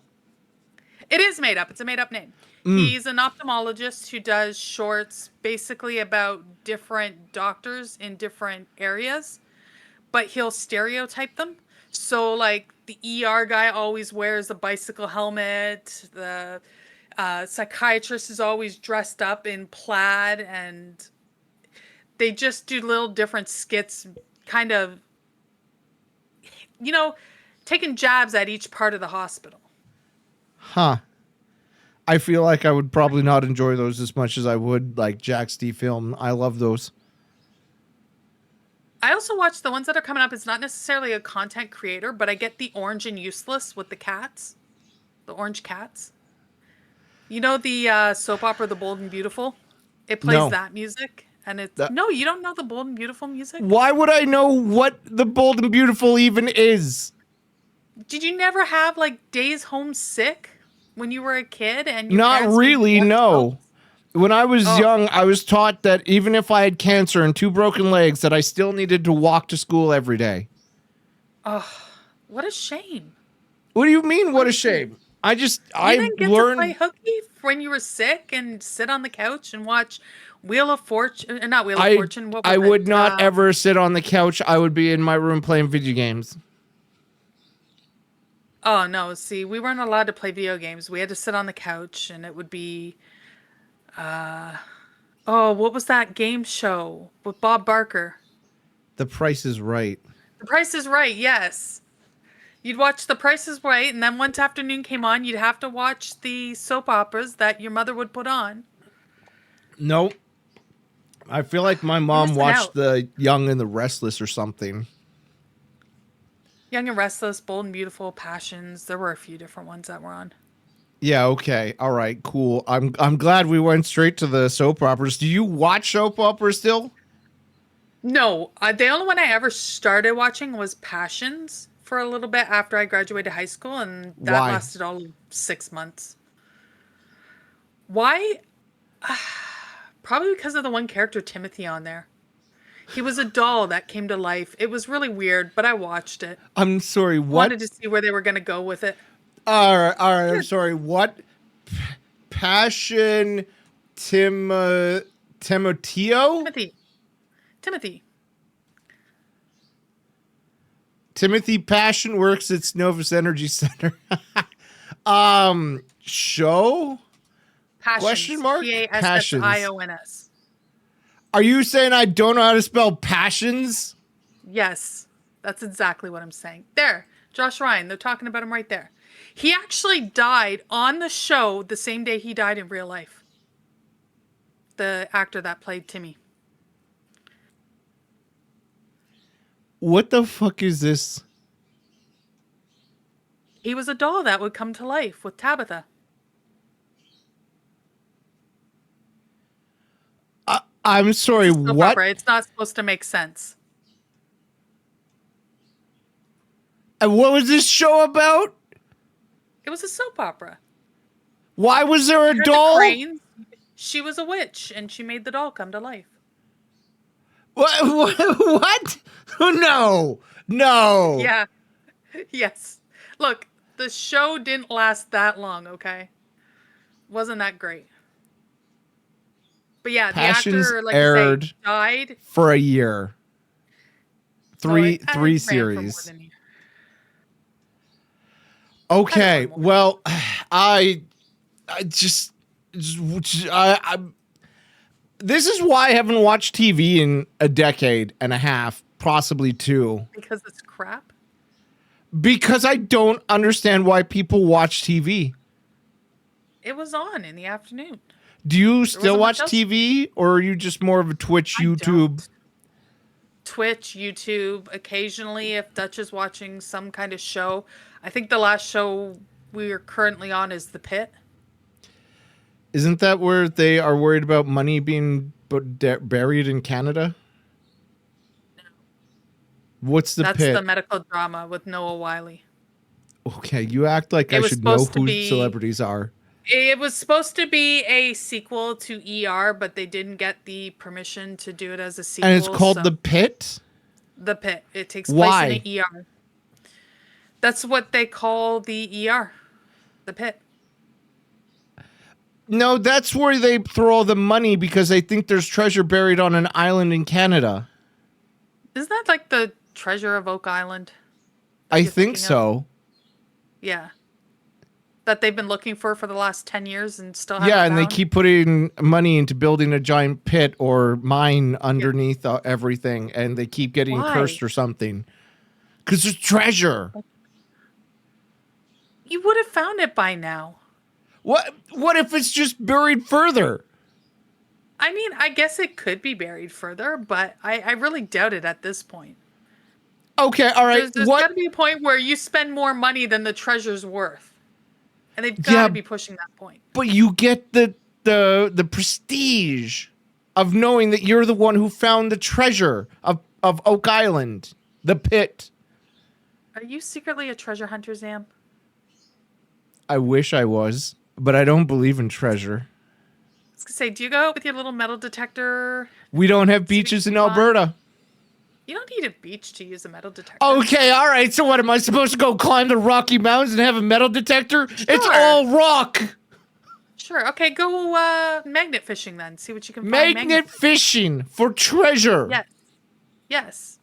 It is made up. It's a made up name. He's an ophthalmologist who does shorts basically about different doctors in different areas, but he'll stereotype them. So, like, the ER guy always wears a bicycle helmet. The psychiatrist is always dressed up in plaid, and they just do little different skits, kind of, taking jabs at each part of the hospital. Huh. I feel like I would probably not enjoy those as much as I would like Jack's D film. I love those. I also watch the ones that are coming up. It's not necessarily a content creator, but I get the Orange and Useless with the cats, the orange cats. You know the soap opera, The Bold and Beautiful? It plays No. that music, and it's no, you don't know the Bold and Beautiful music? Why would I know what the Bold and Beautiful even is? Did you never have like days homesick when you were a kid? And your Not parents made you really, watch no. those? When I was young, I was taught that even if I had cancer and 2 broken legs, that I still needed to walk to school every day. Oh, what a shame! What do you mean? What a shame! You didn't get to play hooky when you were sick and sit on the couch and watch Wheel of Fortune, not Wheel of I Fortune. What was I it? would not ever sit on the couch. I would be in my room playing video games. Oh no! See, we weren't allowed to play video games. We had to sit on the couch, and it would be, oh, what was that game show with Bob Barker? The Price is Right. The Price is Right. Yes, you'd watch The Price is Right, and then once afternoon came on, you'd have to watch the soap operas that your mother would put on. Nope. I feel like my mom missing watched out. The Young and the Restless or something. Young and Restless, Bold and Beautiful, Passions. There were a few different ones that were on. Yeah, okay. All right, cool. I'm glad we went straight to the soap operas. Do you watch soap operas still? No, the only one I ever started watching was Passions for a little bit after I graduated high school, and that Why? lasted all of 6 months. Why? Probably because of the one character, Timothy, on there. He was a doll that came to life. It was really weird, but I watched it. I'm sorry, what? Wanted to see where they were going to go with it. All right, I'm sorry. What? Passion Timoteo? Timothy. Timothy Passion works at Novus Energy Center. Show? Passions. Question mark? Passions. Are you saying I don't know how to spell passions? Yes, that's exactly what I'm saying. There, Josh Ryan, they're talking about him right there. He actually died on the show the same day he died in real life. The actor that played Timmy. What the fuck is this? He was a doll that would come to life with Tabitha. I'm sorry, It's a soap what? opera. It's not supposed to make sense. And what was this show about? It was a soap opera. Why was there a Heard the doll? cranes. She was a witch, and she made the doll come to life. What? No. Yeah. Yes. Look, the show didn't last that long, okay? Wasn't that great. But yeah, Passions the actor, like aired I say, died for a year. Three ran for more series. than a year. Okay, more. well, I this is why I haven't watched TV in a decade and a half, possibly two. Because it's crap? Because I don't understand why people watch TV. It was on in the afternoon. Do you still watch much else. TV, or are you just more of a Twitch, I YouTube? don't. Twitch, YouTube, occasionally if Dutch is watching some kind of show. I think the last show we are currently on is The Pit. Isn't that where they are worried about money being buried in Canada? What's The That's Pit? the medical drama with Noah Wiley. Okay, you act like It I was should know supposed to who be- celebrities are. It was supposed to be a sequel to ER, but they didn't get the permission to do it as a sequel. And it's called so- The Pit? The Pit. It takes Why? place in an ER. That's what they call the ER. The Pit. No, that's where they throw all the money because they think there's treasure buried on an island in Canada. Isn't that like the Treasure of Oak Island? I you're think thinking of? so. Yeah. That they've been looking for the last 10 years and still haven't Yeah, and they found? keep putting money into building a giant pit or mine underneath everything, and they keep getting Why? cursed or something. Because there's treasure. You would have found it by now. What if it's just buried further? I mean, I guess it could be buried further, but I really doubt it at this point. Okay, all right. There's got to be a point where you spend more money than the treasure's worth. And they've got Yeah, to be pushing that point. But you get the prestige of knowing that you're the one who found the treasure of Oak Island, the pit. Are you secretly a treasure hunter, Zam? I wish I was, but I don't believe in treasure. I was going to say, do you go out with your little metal detector? We don't have beaches in fun. Alberta. You don't need a beach to use a metal detector. Okay, all right. So what, am I supposed to go climb the Rocky Mountains and have a metal detector? It's Sure. all rock. Sure. Okay, go magnet fishing then. See what you can find. Magnet fishing for treasure. Yes. Yes.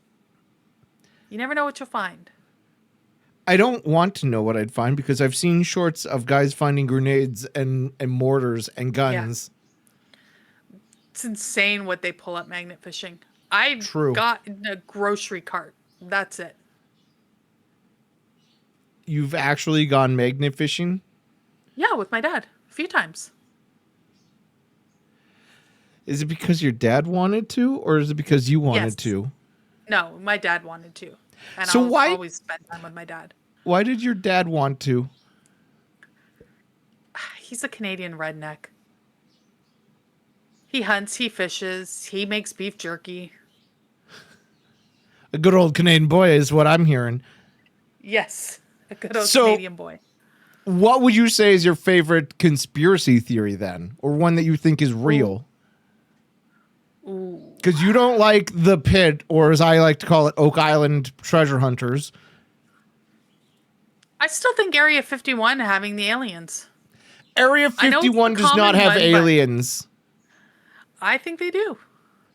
You never know what you'll find. I don't want to know what I'd find because I've seen shorts of guys finding grenades and mortars and guns. Yeah. It's insane what they pull up magnet fishing. I've True. got a grocery cart. That's it. You've actually gone magnet fishing? Yeah, with my dad. A few times. Is it because your dad wanted to, or is it because you wanted to? No, my dad wanted to. And So I'll always spend time with my dad. Why did your dad want to? He's a Canadian redneck. He hunts, he fishes, he makes beef jerky. A good old Canadian boy is what I'm hearing. Yes, a good old Canadian boy. What would you say is your favorite conspiracy theory then? Or one that you think is real? Because you don't like the pit, or as I like to call it, Oak Island treasure hunters. I still think Area 51 having the aliens. Area 51 does not have aliens. I think they do.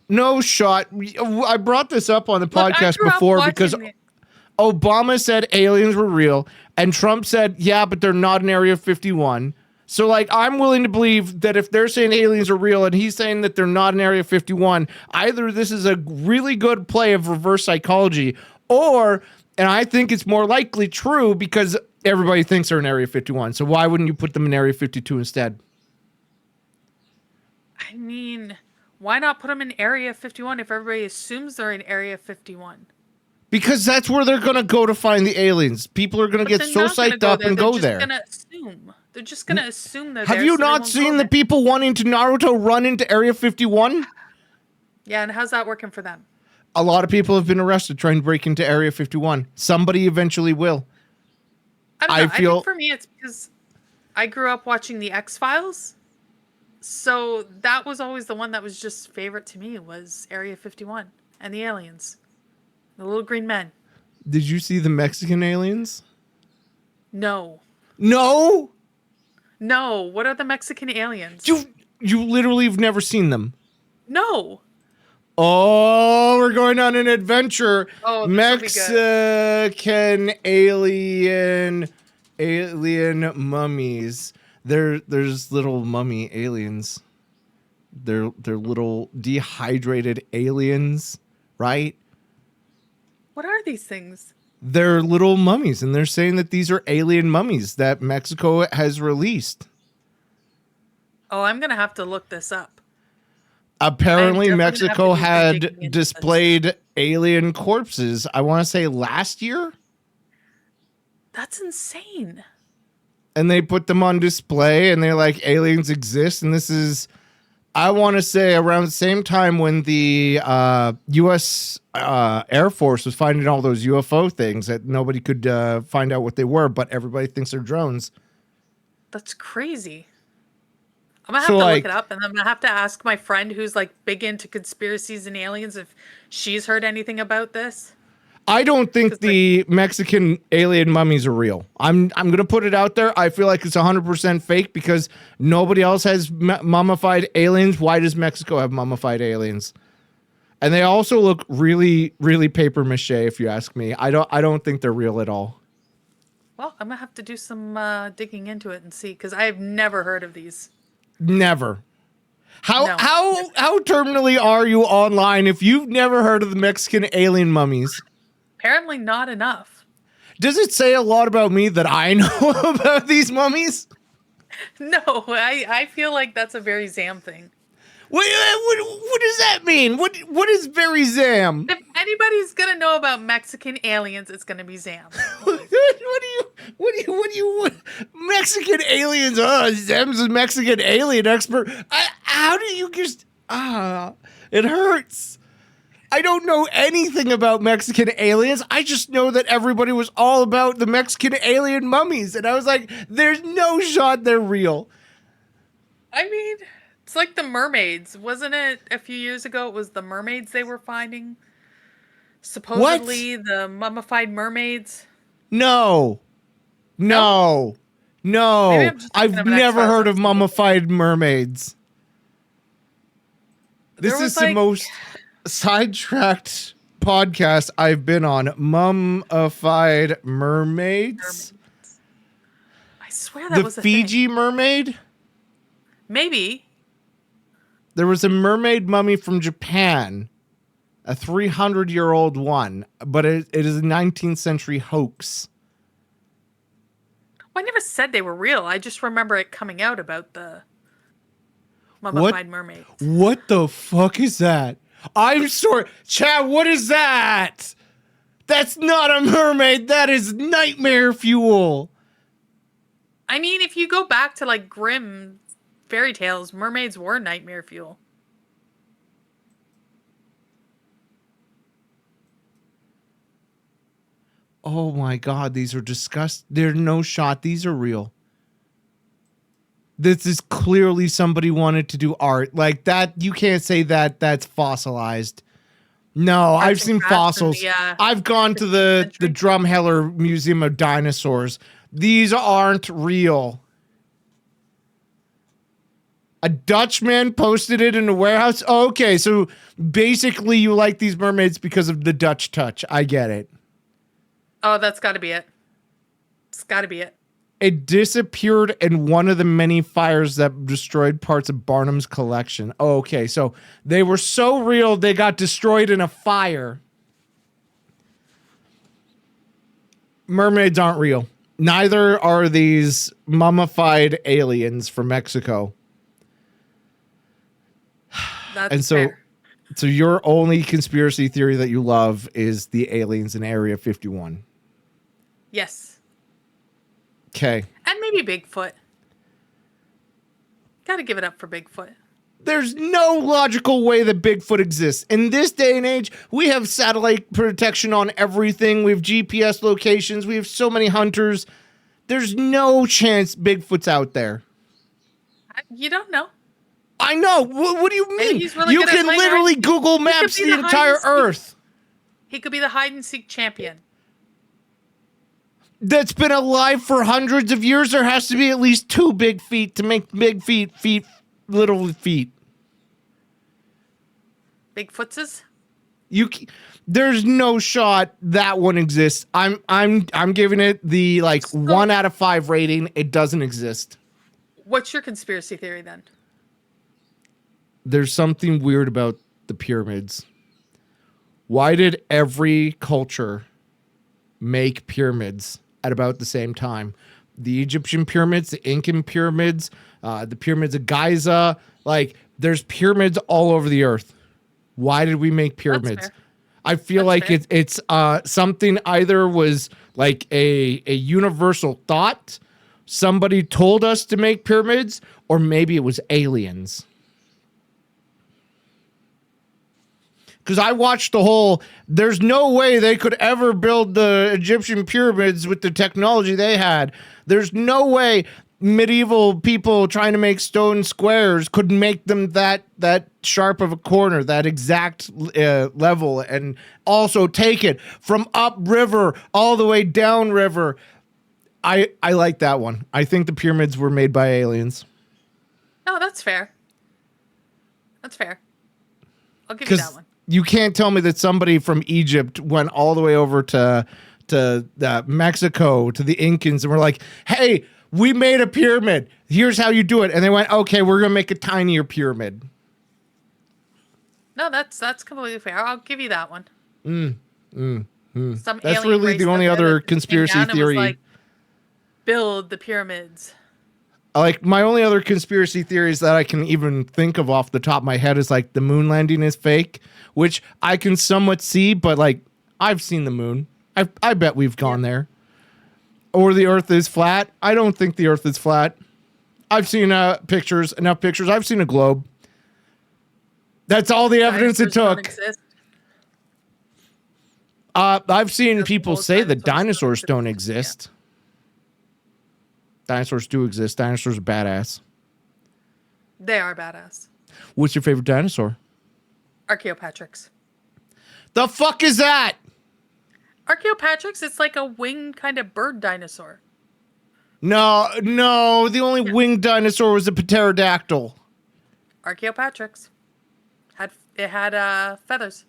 No shot. I brought this up on the podcast before because Obama said aliens were real and Trump said, yeah, but they're not in Area 51. So, like, I'm willing to believe that if they're saying aliens are real and he's saying that they're not in Area 51, either this is a really good play of reverse psychology or, and I think it's more likely true because everybody thinks they're in Area 51. So why wouldn't you put them in Area 52 instead? I mean, why not put them in Area 51 if everybody assumes they're in Area 51? Because that's where they're going to go to find the aliens. People are going to get so psyched up and go there. They're just going to assume they're there. Have you not seen the people wanting to Naruto run into Area 51? Yeah, and how's that working for them? A lot of people have been arrested trying to break into Area 51. Somebody eventually will. I think for me, it's because I grew up watching the X-Files. So that was always the one that was just favorite to me was Area 51 and the aliens. The little green men. Did you see the Mexican aliens? No. No? No. What are the Mexican aliens? You literally have never seen them. No. Oh, we're going on an adventure. Oh, Mexican alien mummies. There's little mummy aliens. They're little dehydrated aliens, right? What are these things? They're little mummies, and they're saying that these are alien mummies that Mexico has released. Oh, I'm going to have to look this up. Apparently, Mexico had displayed alien corpses, I want to say last year. That's insane. And they put them on display, and they're like, aliens exist, and this is... I want to say around the same time when the U.S. Air Force was finding all those UFO things that nobody could find out what they were, but everybody thinks they're drones. That's crazy. I'm going to have to look it up, and I'm going to have to ask my friend who's like big into conspiracies and aliens if she's heard anything about this. I don't think the Mexican alien mummies are real. I'm going to put it out there. I feel like it's 100% fake because nobody else has mummified aliens. Why does Mexico have mummified aliens? And they also look really, really paper mache, if you ask me. I don't think they're real at all. Well, I'm going to have to do some digging into it and see because I have never heard of these. Never. How terminally are you online if you've never heard of the Mexican alien mummies? Apparently not enough. Does it say a lot about me that I know about these mummies? No, I feel like that's a very Zam thing. What does that mean? What is very Zam? If anybody's gonna know about Mexican aliens, it's gonna be Zam. What do you Mexican aliens? Oh, Zam's a Mexican alien expert. How do you just it hurts. I don't know anything about Mexican aliens. I just know that everybody was all about the Mexican alien mummies. And I was like, there's no shot they're real. I mean, it's like the mermaids. Wasn't it a few years ago? It was the mermaids they were finding. Supposedly the mummified mermaids. No. No, I'm just thinking I've of an never X-Files heard of episode. mummified mermaids. This There is was, the most sidetracked podcast I've been on. Mummified mermaids. mermaids. I swear that The was a Fiji thing. mermaid? Maybe. There was a mermaid mummy from Japan, a 300-year-old one, but it is a 19th century hoax. Well, I never said they were real. I just remember it coming out about the mummified mermaids. What the fuck is that? I'm sorry. Chad, what is that? That's not a mermaid. That is nightmare fuel. I mean, if you go back to like Grimm fairy tales, mermaids were nightmare fuel. Oh my god, these are disgusting. They're no shot. These are real. This is clearly somebody wanted to do art. Like that, you can't say that that's fossilized. No, I've seen fossils. I've gone to the Drumheller Museum of Dinosaurs. These aren't real. A Dutchman posted it in a warehouse. Oh, okay, so basically you like these mermaids because of the Dutch touch. I get it. Oh, that's got to be it. It's got to be it. It disappeared in one of the many fires that destroyed parts of Barnum's collection. Oh, okay, so they were so real they got destroyed in a fire. Mermaids aren't real. Neither are these mummified aliens from Mexico. That's fair. So your only conspiracy theory that you love is the aliens in Area 51. Yes. Okay. And maybe Bigfoot. Gotta give it up for Bigfoot. There's no logical way that Bigfoot exists. In this day and age, we have satellite protection on everything. We have GPS locations. We have so many hunters. There's no chance Bigfoot's out there. You don't know. I know. What do you mean? He's really You good at can playing literally hide- Google Maps be the the hide entire and seek. Earth. He could be the hide and seek champion. That's been alive for hundreds of years. There has to be at least two big feet to make big feet, little feet. Bigfootses? There's no shot that one exists. I'm giving it the 1 out of 5 rating. It doesn't exist. What's your conspiracy theory then? There's something weird about the pyramids. Why did every culture make pyramids at about the same time? The Egyptian pyramids, the Incan pyramids, the pyramids of Giza. There's pyramids all over the earth. Why did we make pyramids? I feel like it's something either was like a universal thought. Somebody told us to make pyramids, or maybe it was aliens. Because I watched the whole, there's no way they could ever build the Egyptian pyramids with the technology they had. There's no way medieval people trying to make stone squares could make them that sharp of a corner, that exact level, and also take it from upriver all the way downriver. I like that one. I think the pyramids were made by aliens. No, that's fair. That's fair. I'll give you that one. You can't tell me that somebody from Egypt went all the way over to Mexico, to the Incans, and were like, hey, we made a pyramid. Here's how you do it. And they went, okay, we're going to make a tinier pyramid. No, that's completely fair. I'll give you that one. That's really the only other conspiracy theory. Build the pyramids. My only other conspiracy theories that I can even think of off the top of my head is the moon landing is fake, which I can somewhat see, but I've seen the moon. I bet we've gone there. Or the earth is flat. I don't think the earth is flat. I've seen enough pictures. I've seen a globe. That's all the evidence it took. I've seen people say that dinosaurs don't exist. Dinosaurs do exist. Dinosaurs are badass. They are badass. What's your favorite dinosaur? Archaeopteryx. The fuck is that? Archaeopteryx, it's like a winged kind of bird dinosaur. No. The only winged dinosaur was a pterodactyl. Archaeopteryx. It had feathers.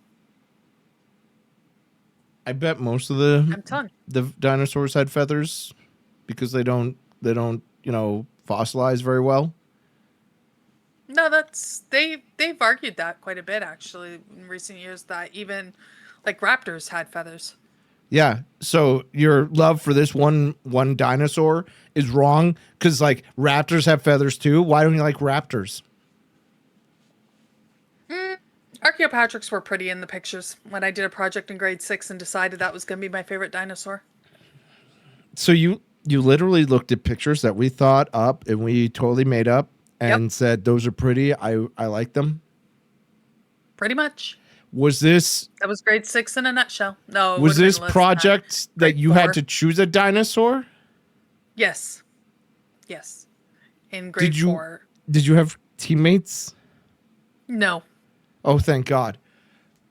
I bet most of I'm telling the dinosaurs had feathers because they don't fossilize very well. you. No, they've argued that quite a bit actually in recent years, that even like raptors had feathers. Yeah. So your love for this one dinosaur is wrong because like raptors have feathers too. Why don't you like raptors? Archaeopteryx were pretty in the pictures when I did a project in grade 6 and decided that was going to be my favorite dinosaur. So you literally looked at pictures that we thought up and we totally made up and said those are pretty. I like them. Pretty much. Was this That was grade 6 in a nutshell. No, it was would've been this less than project that Grade you had 4. to choose a dinosaur? Yes. In grade 4. Did you have teammates? No. Oh, thank God.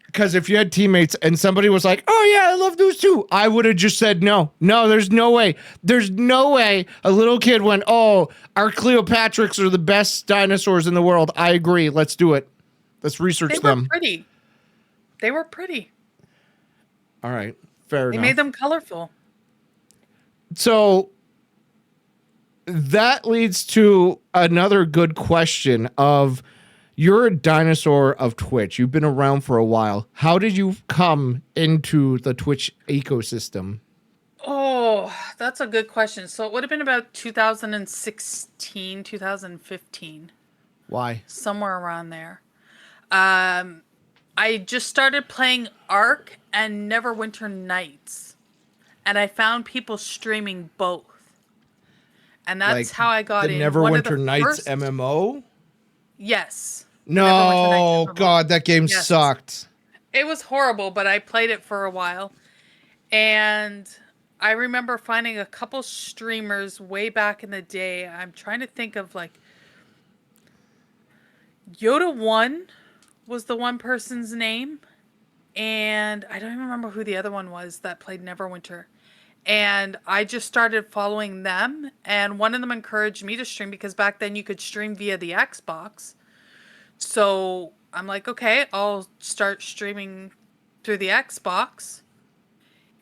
Because if you had teammates and somebody was like, oh, yeah, I love those too, I would have just said no. No, there's no way. There's no way a little kid went, oh, our Cleopatrix are the best dinosaurs in the world. I agree. Let's do it. Let's research them. They were pretty. All right. Fair enough. They made them colorful. So that leads to another good question of, you're a dinosaur of Twitch. You've been around for a while. How did you come into the Twitch ecosystem? Oh, that's a good question. So it would have been about 2016, 2015. Why? Somewhere around there. I just started playing Ark and Neverwinter Nights. And I found people streaming both. And that's Like how I got the in. Neverwinter Nights MMO? Yes. No, God, that game sucked. It was horrible, but I played it for a while. And I remember finding a couple streamers way back in the day. I'm trying to think of like Yoda1 was the one person's name. And I don't even remember who the other one was that played Neverwinter. And I just started following them. And one of them encouraged me to stream because back then you could stream via the Xbox. So I'm like, okay, I'll start streaming through the Xbox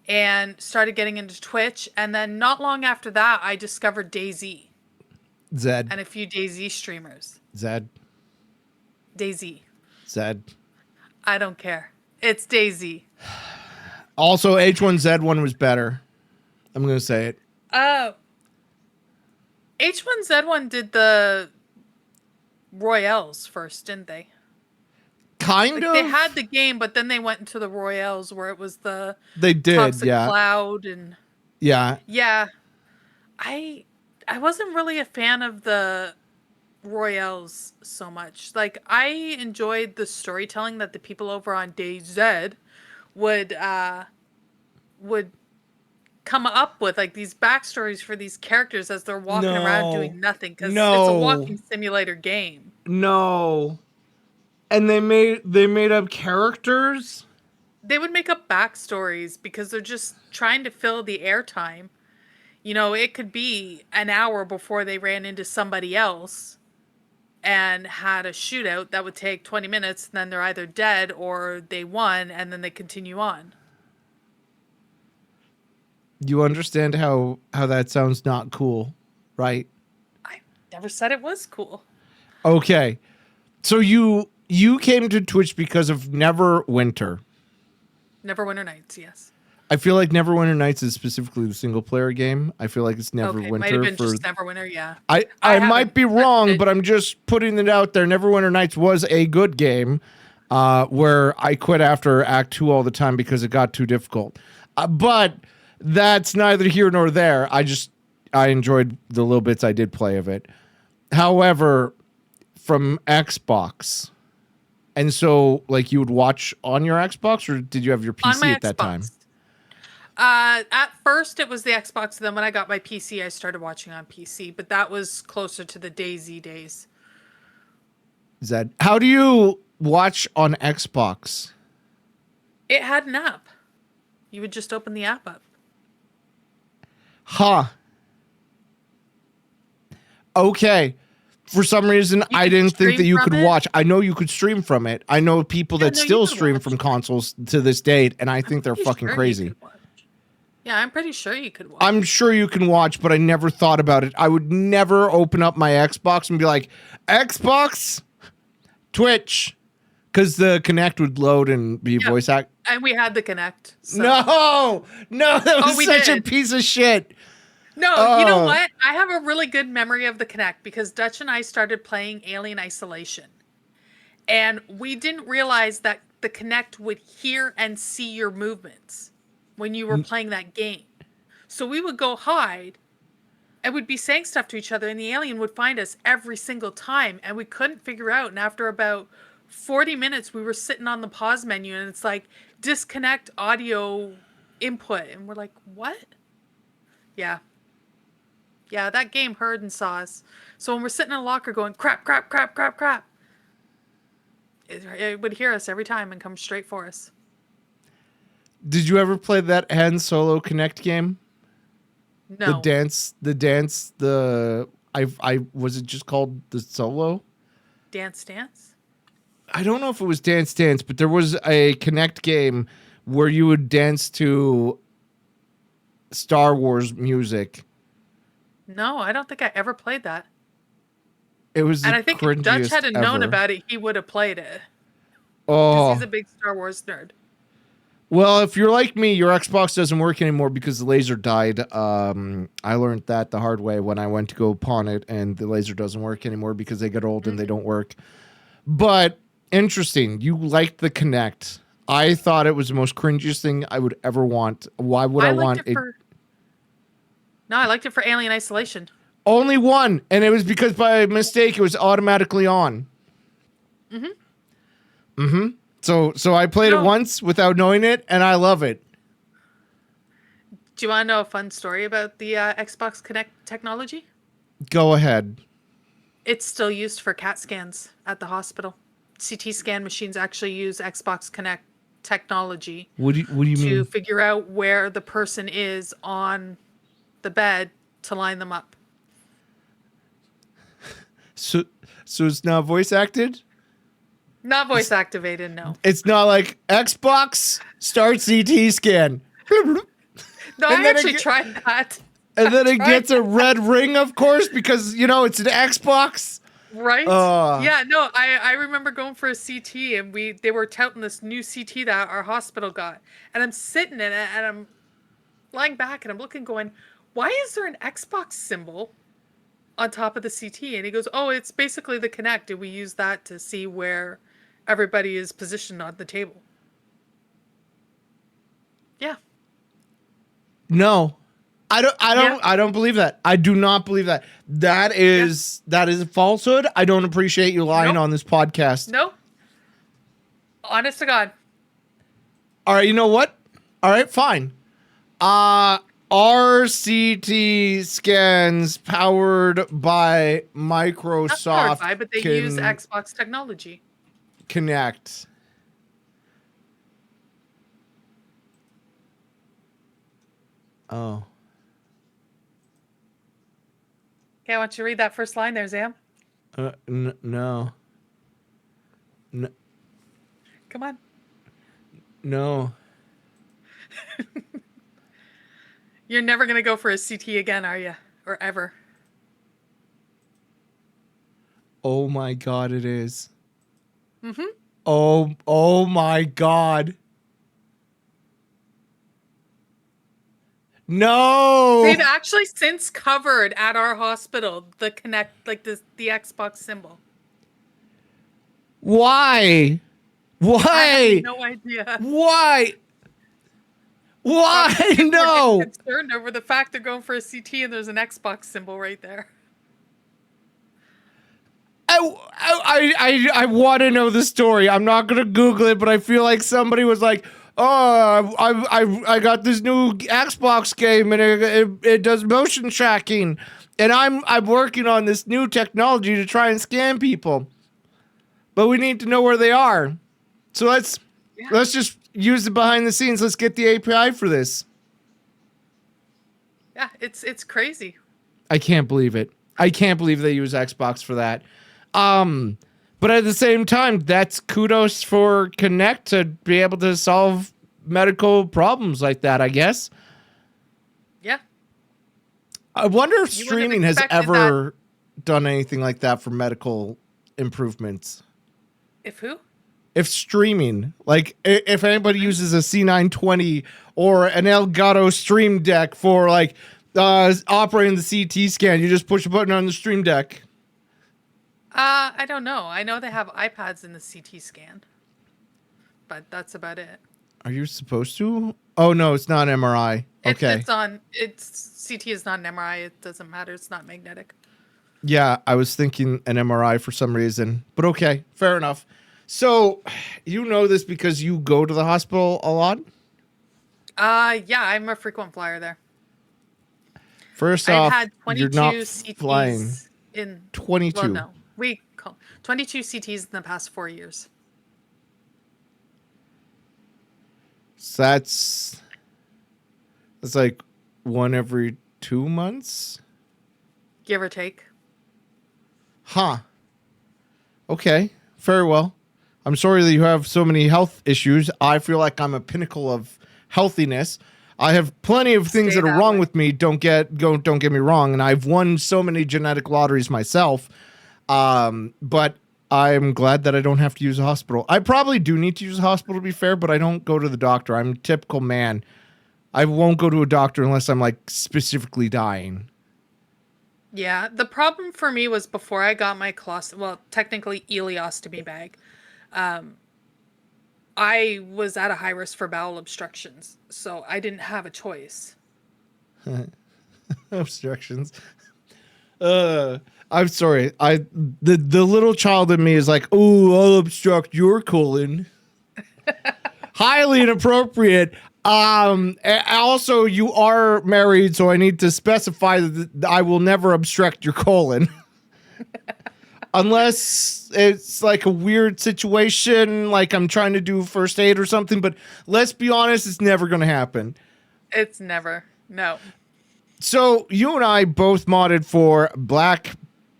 and started getting into Twitch. And then not long after that, I discovered DayZ. Zed. And a few DayZ streamers. Zed. DayZ. Zed. I don't care. It's DayZ. Also, H1Z1 was better. I'm going to say it. H1Z1 did the Royales first, didn't they? Kind of. They had the game, but then they went into the Royales where it was the Toxic Cloud and yeah. I wasn't really a fan of the Royales so much. Like I enjoyed the storytelling that the people over on DayZ would come up with, like these backstories for these characters as they're walking around doing nothing because it's a walking simulator game. No. And they made up characters? They would make up backstories because they're just trying to fill the airtime. You know, it could be an hour before they ran into somebody else and had a shootout that would take 20 minutes, and then they're either dead or they won, and then they continue on. You understand how that sounds not cool, right? I never said it was cool. Okay. So you came to Twitch because of Neverwinter. Neverwinter Nights, yes. I feel like Neverwinter Nights is specifically the single player game. I feel like it's Neverwinter. Might have been just Neverwinter, yeah. I might be wrong, but I'm just putting it out there. Neverwinter Nights was a good game where I quit after Act 2 all the time because it got too difficult. But that's neither here nor there. I enjoyed the little bits I did play of it. However, from Xbox, and so like you would watch on your Xbox, or did you have your PC at that time? At first it was the Xbox. Then when I got my PC, I started watching on PC. But that was closer to the DayZ days. Zed, how do you watch on Xbox? It had an app. You would just open the app up. Huh. Okay. For some reason, I could didn't think that stream you from could it? watch. I know you could stream from it. I know people Yeah, that no, you still could stream watch from it. consoles to this date, and I think they're Pretty fucking sure you crazy. could watch. Yeah, I'm pretty sure you could watch. I'm sure you can watch, but I never thought about it. I would never open up my Xbox and be like, Xbox, Twitch, because the Kinect would load and be voice act. And we had the Kinect. So. No, that was we such a did. piece of shit. No, you know what? I have a really good memory of the Kinect because Dutch and I started playing Alien Isolation. And we didn't realize that the Kinect would hear and see your movements when you were playing that game. So we would go hide and we'd be saying stuff to each other, and the alien would find us every single time, and we couldn't figure out. And after about 40 minutes, we were sitting on the pause menu, and it's like, disconnect audio input. And we're like, what? Yeah. Yeah, that game heard and saw us. So when we're sitting in a locker going, crap, crap, crap, crap, crap, it would hear us every time and come straight for us. Did you ever play that Han Solo Kinect game? No. I was it just called the Solo? Dance Dance? I don't know if it was Dance Dance, but there was a Kinect game where you would dance to Star Wars music. No, I don't think I ever played that. It was, and I think if Dutch hadn't known about it, he would have played it. Oh, because he's a big Star Wars nerd. Well, if you're like me, your Xbox doesn't work anymore because the laser died. I learned that the hard way when I went to go pawn it, and the laser doesn't work anymore because they get old and they don't work. But interesting, you liked the Kinect. I thought it was the most cringiest thing I would ever want. Why would I want it? No, I liked it for Alien Isolation. Only one, and it was because by mistake it was automatically on. So I played it once without knowing it, and I love it. Do you want to know a fun story about the Xbox Kinect technology? Go ahead. It's still used for CAT scans at the hospital. CT scan machines actually use Xbox Kinect technology. What do you mean? To figure out where the person is on the bed to line them up. So it's not voice acted? Not voice activated, no. It's not like Xbox start CT scan. No, I actually tried that. And then it gets a red ring, of course, because, you know, it's an Xbox. Right? Yeah, no, I remember going for a CT, and they were touting this new CT that our hospital got. And I'm sitting in it, and I'm lying back, and I'm looking going, why is there an Xbox symbol on top of the CT? And he goes, oh, it's basically the Kinect, and we use that to see where everybody is positioned on the table. Yeah. No. I don't believe that. I do not believe that. That is a falsehood. I don't appreciate you lying on this podcast. No. Honest to God. All right, you know what? All right, fine. RCT scans powered by Microsoft. Not powered by, but they use Xbox technology. Kinect. Oh. Okay, I want you to read that first line there, Zam. No. Come on. No. You're never going to go for a CT again, are you? Or ever? Oh my God, it is. Oh my God. No. They've actually since covered at our hospital the Kinect, like the Xbox symbol. Why? I have no idea. Why? No. I'm concerned over the fact they're going for a CT and there's an Xbox symbol right there. I want to know the story. I'm not gonna Google it, but I feel like somebody was like, "Oh, I got this new Xbox game and it does motion tracking, and I'm working on this new technology to try and scam people, but we need to know where they are. So let's just use the behind the scenes. Let's get the API for this." Yeah, it's crazy. I can't believe it. I can't believe they use Xbox for that. But at the same time, that's kudos for Connect to be able to solve medical problems like that, I guess. Yeah. I wonder if You wouldn't have streaming has expected ever done anything like that for medical improvements. If who? If streaming, like if anybody uses a C920 or an Elgato Stream Deck for like operating the CT scan, you just push a button on the Stream Deck. I don't know. I know they have iPads in the CT scan, but that's about it. Are you supposed to? Oh no, it's not MRI. Okay. It's CT is not an MRI. It doesn't matter. It's not magnetic. Yeah, I was thinking an MRI for some reason, but okay, fair enough. So, you know this because you go to the hospital a lot? Yeah, I'm a frequent flyer there. First I've off, had 22 you're not CTs flying. in 22. Well, no, we call 22 CTs in the past 4 years. So that's like one every 2 months? Give or take. Huh. Okay, very well. I'm sorry that you have so many health issues. I feel like I'm a pinnacle of healthiness. I have plenty of things that are wrong with me. Don't get me wrong, and I've won so many genetic lotteries myself. But I'm glad that I don't have to use a hospital. I probably do need to use a hospital to be fair, but I don't go to the doctor. I'm a typical man. I won't go to a doctor unless I'm like specifically dying. Yeah, the problem for me was before I got my technically ileostomy bag. I was at a high risk for bowel obstructions, so I didn't have a choice. Obstructions. I'm sorry. The little child in me is like, oh, I'll obstruct your colon. Highly inappropriate. Also, you are married, so I need to specify that I will never obstruct your colon. Unless it's like a weird situation, like I'm trying to do first aid or something, but let's be honest, it's never going to happen. It's never. No. So you and I both modded for Black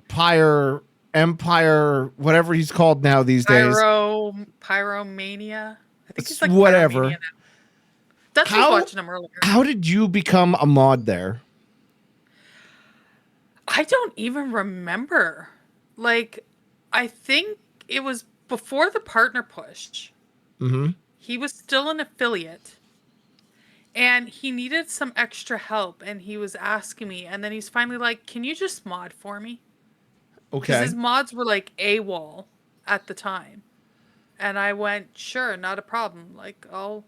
Pyre Empire, whatever he's called now these days. Pyromania. I think he's like whatever. Pyromania now. Dutch was watching him earlier. How did you become a mod there? I don't even remember. Like, I think it was before the partner push. Mm-hmm. He was still an affiliate. And he needed some extra help. And he was asking me. And then he's finally like, can you just mod for me? Okay. Because his mods were like AWOL at the time. And I went, sure, not a problem. Like, I'll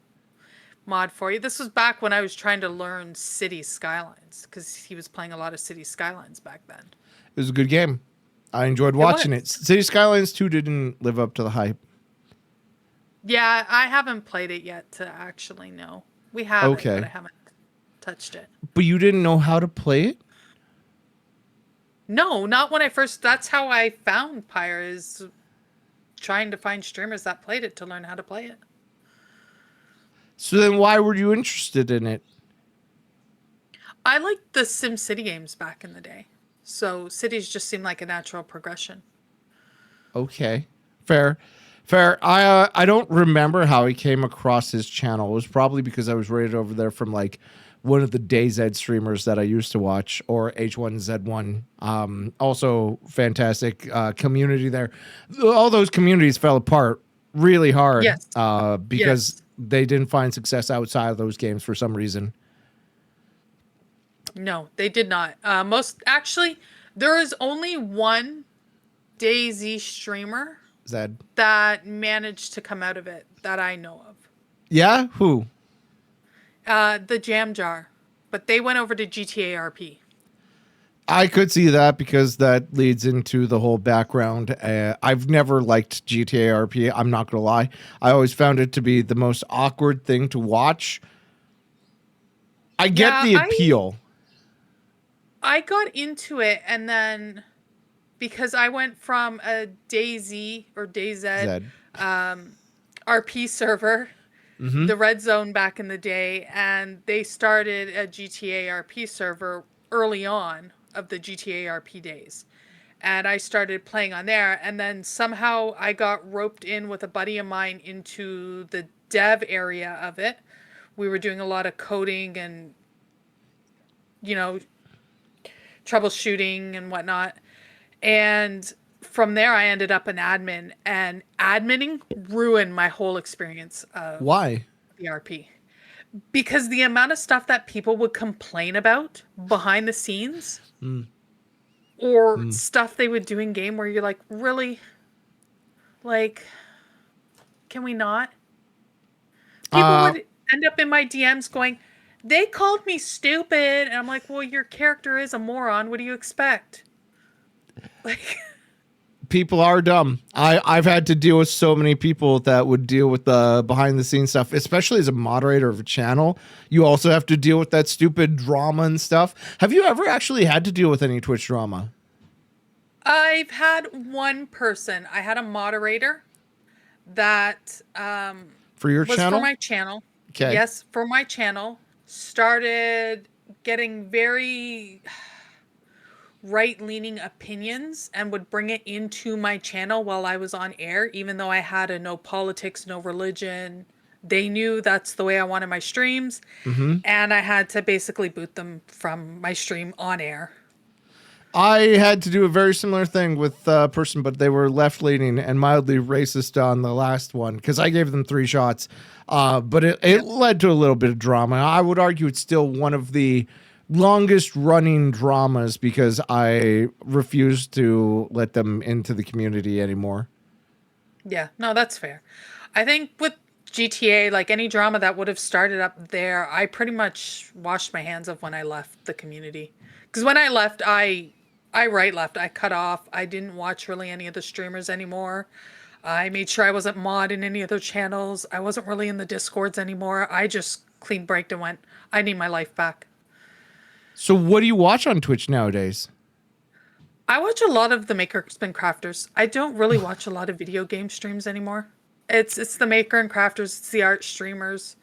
mod for you. This was back when I was trying to learn City Skylines. Because he was playing a lot of City Skylines back then. It was a good game. I enjoyed watching it. City Skylines 2 didn't live up to the hype. Yeah, I haven't played it yet to actually know. We have it, but I haven't touched it. But you didn't know how to play it? No, not when I first... That's how I found Pyre, is trying to find streamers that played it to learn how to play it. So then why were you interested in it? I liked the SimCity games back in the day. So cities just seemed like a natural progression. Okay. Fair. I don't remember how he came across his channel. It was probably because I was rated over there from like one of the DayZ streamers that I used to watch, or H1Z1. Also fantastic community there. All those communities fell apart really hard. Yes. Because they didn't find success outside of those games for some reason. No, they did not. Actually, there is only one DayZ streamer Zed that managed to come out of it that I know of. Yeah? Who? The Jam Jar. But they went over to GTA RP. I could see that because that leads into the whole background. I've never liked GTA RP. I'm not going to lie. I always found it to be the most awkward thing to watch. I get the appeal. I got into it, and then because I went from a DayZ or DayZ RP server, the Red Zone back in the day, and they started a GTA RP server early on of the GTA RP days. And I started playing on there. And then somehow I got roped in with a buddy of mine into the dev area of it. We were doing a lot of coding and, you know, troubleshooting and whatnot. And from there, I ended up an admin, and adminning ruined my whole experience of Why? the RP. Because the amount of stuff that people would complain about behind the scenes or stuff they would do in game where you're like, really? Like, can we not? People would end up in my DMs going, they called me stupid. And I'm like, well, your character is a moron. What do you expect? Like, People are dumb. I've had to deal with so many people that would deal with the behind the scenes stuff, especially as a moderator of a channel. You also have to deal with that stupid drama and stuff. Have you ever actually had to deal with any Twitch drama? I've had one person. I had a moderator that For your was channel? for my channel. Okay. Yes, for my channel. Started getting very right-leaning opinions and would bring it into my channel while I was on air, even though I had a no politics, no religion. They knew that's the way I wanted my streams, and I had to basically boot them from my stream on air. I had to do a very similar thing with a person, but they were left-leaning and mildly racist on the last one because I gave them 3 shots. But it led to a little bit of drama. I would argue it's still one of the longest running dramas because I refuse to let them into the community anymore. Yeah, no, that's fair. I think with GTA, like any drama that would have started up there, I pretty much washed my hands of when I left the community. Because when I left, I left. I cut off. I didn't watch really any of the streamers anymore. I made sure I wasn't mod in any of their channels. I wasn't really in the Discords anymore. I just clean braked and went, I need my life back. So what do you watch on Twitch nowadays? I watch a lot of the Makers and Crafters. I don't really watch a lot of video game streams anymore. It's the Maker and Crafters, it's the art streamers.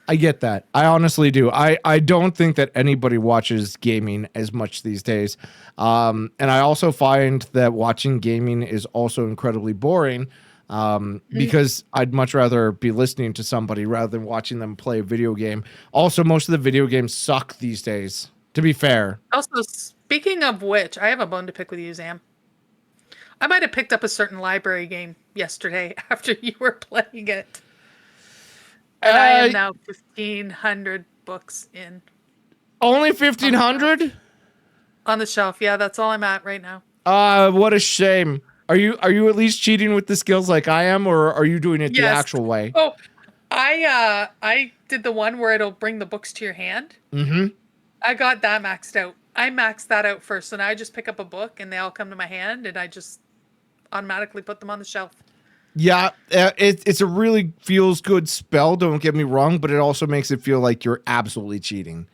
I get that. I honestly do. I don't think that anybody watches gaming as much these days. And I also find that watching gaming is also incredibly boring because I'd much rather be listening to somebody rather than watching them play a video game. Also, most of the video games suck these days, to be fair. Also, speaking of which, I have a bone to pick with you, Zam. I might have picked up a certain library game yesterday after you were playing it. And I am now 1,500 books in. Only 1,500? On the shelf. Yeah, that's all I'm at right now. What a shame. Are you at least cheating with the skills like I am, or are you doing it the actual way? Oh, I did the one where it'll bring the books to your hand. I got that maxed out. I maxed that out first, so now I just pick up a book and they all come to my hand, and I just automatically put them on the shelf. Yeah, it's a really feels good spell, don't get me wrong, but it also makes it feel like you're absolutely cheating.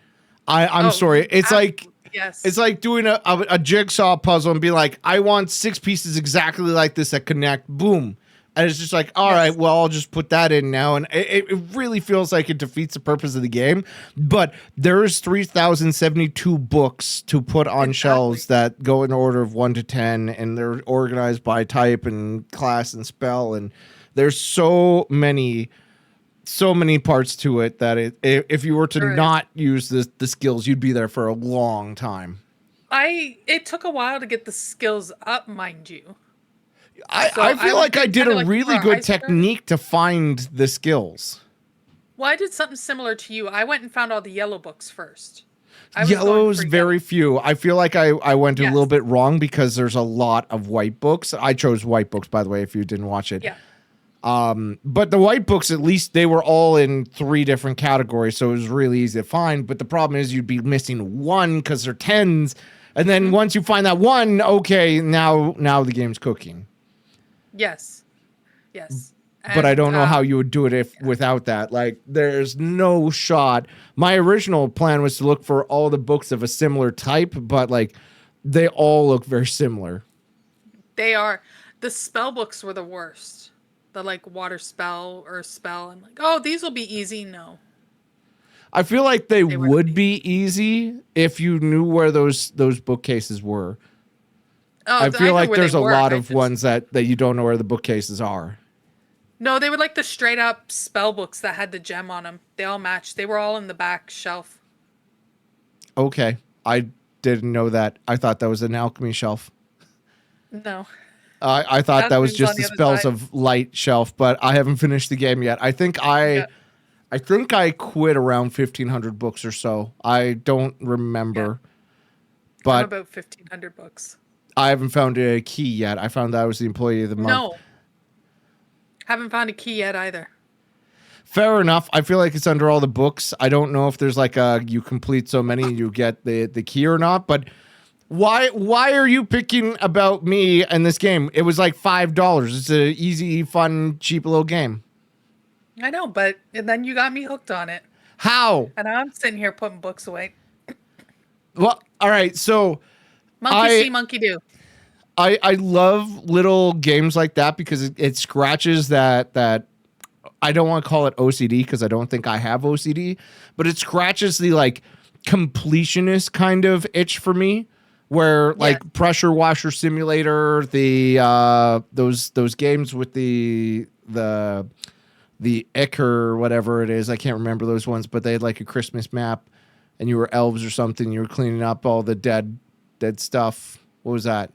I'm sorry. It's like it's like doing a jigsaw puzzle and be like, I want 6 pieces exactly like this that connect, boom. And it's just like, all right, well, I'll just put that in now. And it really feels like it defeats the purpose of the game. But there's 3,072 books to put on shelves that go in order of 1 to 10. And they're organized by type and class and spell. And there's so many parts to it that if you were to not use the skills, you'd be there for a long time. It took a while to get the skills up, mind you. I feel like I did a really good technique to find the skills. Well, I did something similar to you. I went and found all the yellow books first. Yellow's very few. I feel like I went a little bit wrong because there's a lot of white books. I chose white books, by the way, if you didn't watch it. Yeah. But the white books, at least they were all in 3 different categories, so it was really easy to find. But the problem is you'd be missing 1 because they're 10s. And then once you find that 1, okay, now the game's cooking. Yes. But I don't know how you would do it without that. Like, there's no shot. My original plan was to look for all the books of a similar type, but like they all look very similar. They are. The spell books were the worst. The like water spell or spell. I'm like, oh, these will be easy. No. I feel like they were would not be easy if you knew where those bookcases were. Oh, I I feel know like where there's they a were. lot of ones that you don't know where the bookcases are. No, they were like the straight up spell books that had the gem on them. They all matched. They were all in the back shelf. Okay. I didn't know that. I thought that was an alchemy shelf. No, I thought that was alchemy's on just the the other spells side. of light shelf, but I haven't finished the game yet. Yeah, I think I quit around 1,500 books or so. I don't yeah. remember, I'm but about 1,500 books. I haven't found a key yet. I found that I was the employee of the month. No, haven't found a key yet either. Fair enough. I feel like it's under all the books. I don't know if there's like a you complete so many and you get the key or not, but why are you picking about me and this game? It was like $5. It's an easy, fun, cheap little game. I know, but and then you got me hooked on it, How? and I'm sitting here putting books away. Well, all right. So Monkey see, monkey do. I love little games like that because it scratches that I don't want to call it OCD because I don't think I have OCD, but it scratches the like completionist kind of itch for me where like Pressure Washer Simulator, the those games with the Ick or whatever it is, I can't remember those ones, but they had like a Christmas map and you were elves or something, you were cleaning up all the dead stuff. What was that?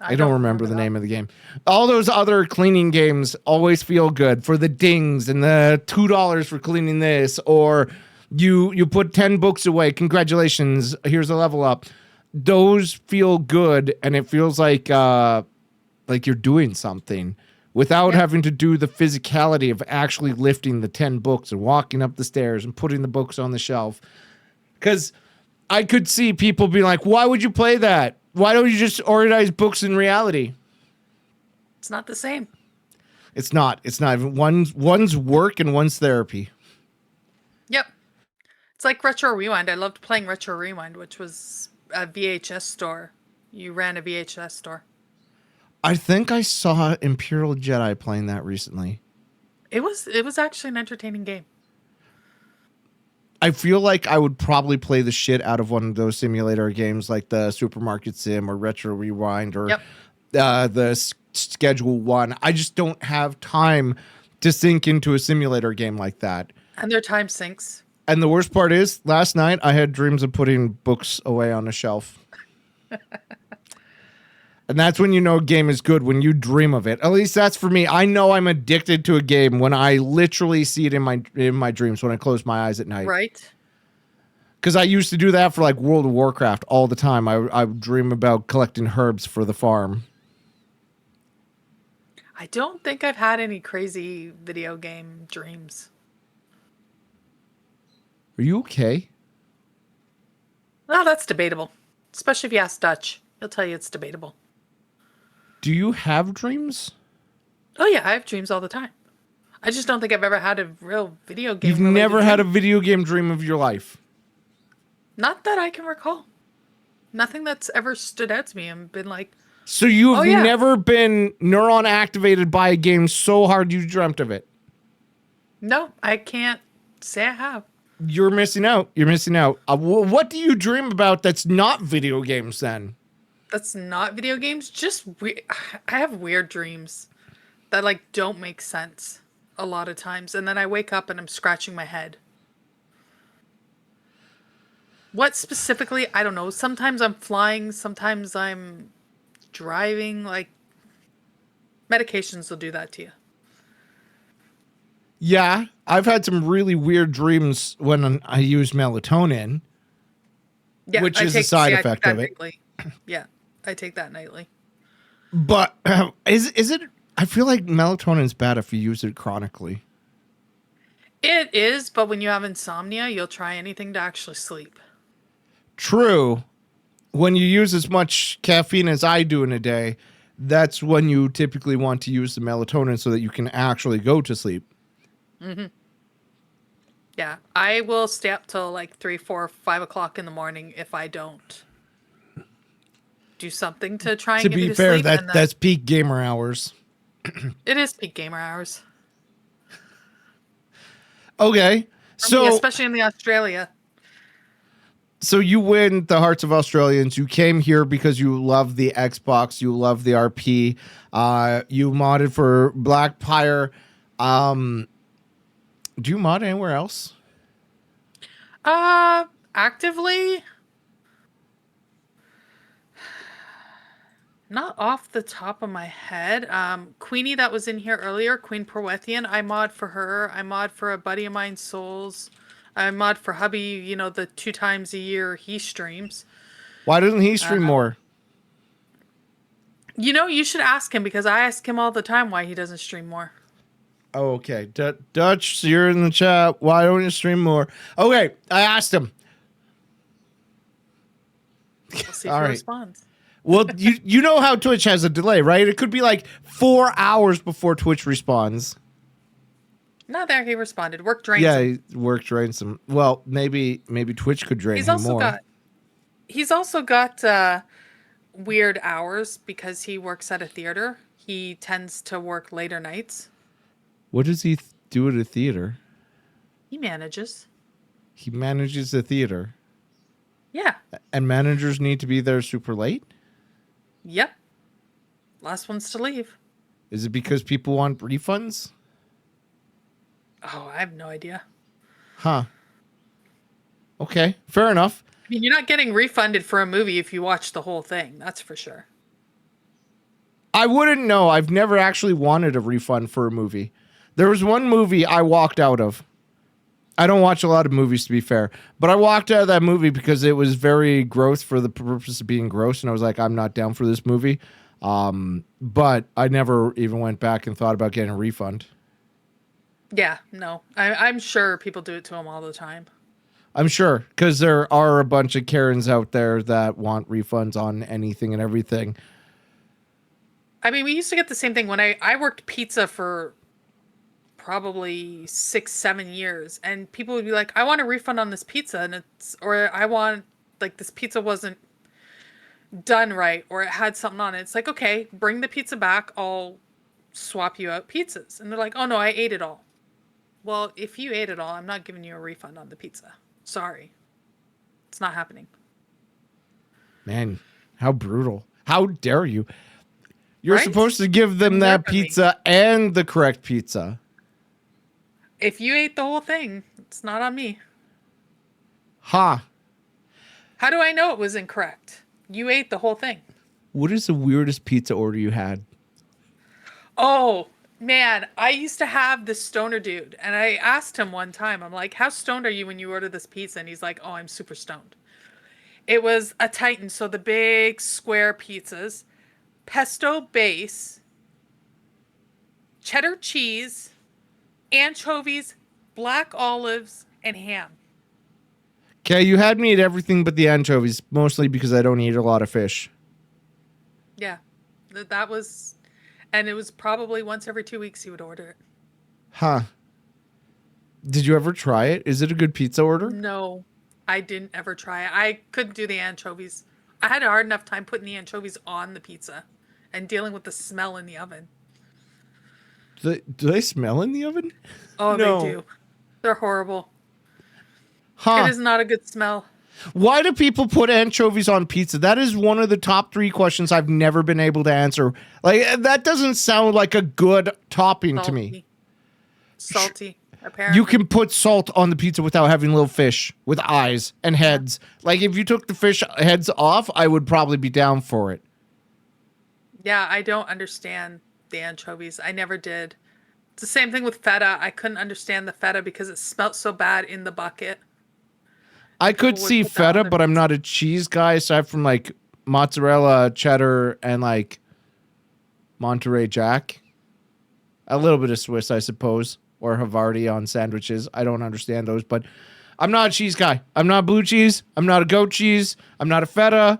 I don't remember the name of the game. All those other cleaning games always feel good for the dings and the $2 for cleaning this, or you put 10 books away. Congratulations, here's a level up. Those feel good, and it feels like you're doing something without having to do the physicality of actually lifting the 10 books and walking up the stairs and putting the books on the shelf. Because I could see people being like, why would you play that? Why don't you just organize books in reality? It's not the same. It's not. It's not. One's work and one's therapy. Yep. It's like Retro Rewind. I loved playing Retro Rewind, which was a VHS store. You ran a VHS store. I think I saw Imperial Jedi playing that recently. It was actually an entertaining game. I feel like I would probably play the shit out of one of those simulator games like the Supermarket Sim or Retro Rewind or the Schedule 1. I just don't have time to sink into a simulator game like that. And their time sinks. And the worst part is, last night I had dreams of putting books away on a shelf. And that's when you know a game is good, when you dream of it. At least that's for me. I know I'm addicted to a game when I literally see it in my dreams when I close my eyes at night. Right. Because I used to do that for like World of Warcraft all the time. I would dream about collecting herbs for the farm. I don't think I've had any crazy video game dreams. Are you okay? Well, that's debatable. Especially if you ask Dutch. He'll tell you it's debatable. Do you have dreams? Oh, yeah, I have dreams all the time. I just don't think I've ever had a real video game. You've never had a video game dream of your life? Not that I can recall. Nothing that's ever stood out to me and been like... So you've never been neuron activated by a game so hard you dreamt of it? No, I can't say I have. You're missing out. You're missing out. What do you dream about that's not video games then? That's not video games. Just I have weird dreams that like don't make sense a lot of times, and then I wake up and I'm scratching my head. What specifically? I don't know. Sometimes I'm flying. Sometimes I'm driving. Like medications will do that to you. Yeah, I've had some really weird dreams when I use melatonin, which is a side effect of it. Yeah, I take that nightly. But is it? I feel like melatonin is bad if you use it chronically. It is, but when you have insomnia, you'll try anything to actually sleep. True. When you use as much caffeine as I do in a day, that's when you typically want to use the melatonin so that you can actually go to sleep. Mm-hmm. Yeah, I will stay up till like 3, 4, 5 o'clock in the morning if I don't do something to try and to get me be to fair, sleep. that's peak gamer hours. It is peak gamer hours. Okay, So, especially in the Australia. so you win the hearts of Australians. You came here because you love the Xbox. You love the RP. You modded for Black Pyre. Do you mod anywhere else? Actively, not off the top of my head. Queenie that was in here earlier, Queen Proethian, I mod for her. I mod for a buddy of mine, Souls. I mod for hubby, you know, the 2 times a year he streams. Why doesn't he stream more? You know, you should ask him because I ask him all the time why he doesn't stream more. Oh, okay. Dutch, you're in the chat. Why don't you stream more? Okay, I asked him. We'll see if he responds. Well, you know how Twitch has a delay, right? It could be like 4 hours before Twitch responds. No, there he responded. Work drains him. Yeah, work drains him. Well, maybe Twitch could drain him more. He's also got weird hours because he works at a theater. He tends to work later nights. What does he do at a theater? He manages. He manages a theater. Yeah. And managers need to be there super late? Yep. Last ones to leave. Is it because people want refunds? Oh, I have no idea. Huh. Okay, fair enough. I mean, you're not getting refunded for a movie if you watch the whole thing. That's for sure. I wouldn't know. I've never actually wanted a refund for a movie. There was one movie I walked out of. I don't watch a lot of movies, to be fair. But I walked out of that movie because it was very gross for the purpose of being gross. And I was like, I'm not down for this movie. But I never even went back and thought about getting a refund. Yeah, no. I'm sure people do it to him all the time. I'm sure. Because there are a bunch of Karens out there that want refunds on anything and everything. I mean, we used to get the same thing when I worked pizza for probably 6-7 years, and people would be like, I want a refund on this pizza, and or I want, like, this pizza wasn't done right, or it had something on it. It's like, okay, bring the pizza back, I'll swap you out pizzas. And they're like, oh no, I ate it all. Well, if you ate it all, I'm not giving you a refund on the pizza. Sorry. It's not happening. Man, how brutal. How dare you? You're right? supposed to give them that pizza and the correct pizza. If you ate the whole thing, it's not on me. Ha. How do I know it was incorrect? You ate the whole thing. What is the weirdest pizza order you had? Oh, man. I used to have this stoner dude, and I asked him one time, I'm like, how stoned are you when you order this pizza? And he's like, oh, I'm super stoned. It was a Titan, so the big square pizzas, pesto base, cheddar cheese, anchovies, black olives, and ham. Okay, you had me eat everything but the anchovies, mostly because I don't eat a lot of fish. Yeah, that was, and it was probably once every 2 weeks he would order it. Huh. Did you ever try it? Is it a good pizza order? No, I didn't ever try it. I couldn't do the anchovies. I had a hard enough time putting the anchovies on the pizza and dealing with the smell in the oven. Do they smell in the oven? Oh, no. They do. They're horrible. Huh. It is not a good smell. Why do people put anchovies on pizza? That is one of the top 3 questions I've never been able to answer. Like, that doesn't sound like a good topping to me. Salty, apparently. You can put salt on the pizza without having little fish with eyes and heads. Like, if you took the fish heads off, I would probably be down for it. Yeah, I don't understand the anchovies. I never did. It's the same thing with feta. I couldn't understand the feta because it smelled so bad in the bucket. I could see feta, but I'm not a cheese guy, aside from like mozzarella, cheddar, and like Monterey Jack. A little bit of Swiss, I suppose, or Havarti on sandwiches. I don't understand those, but I'm not a cheese guy. I'm not blue cheese. I'm not a goat cheese. I'm not a feta.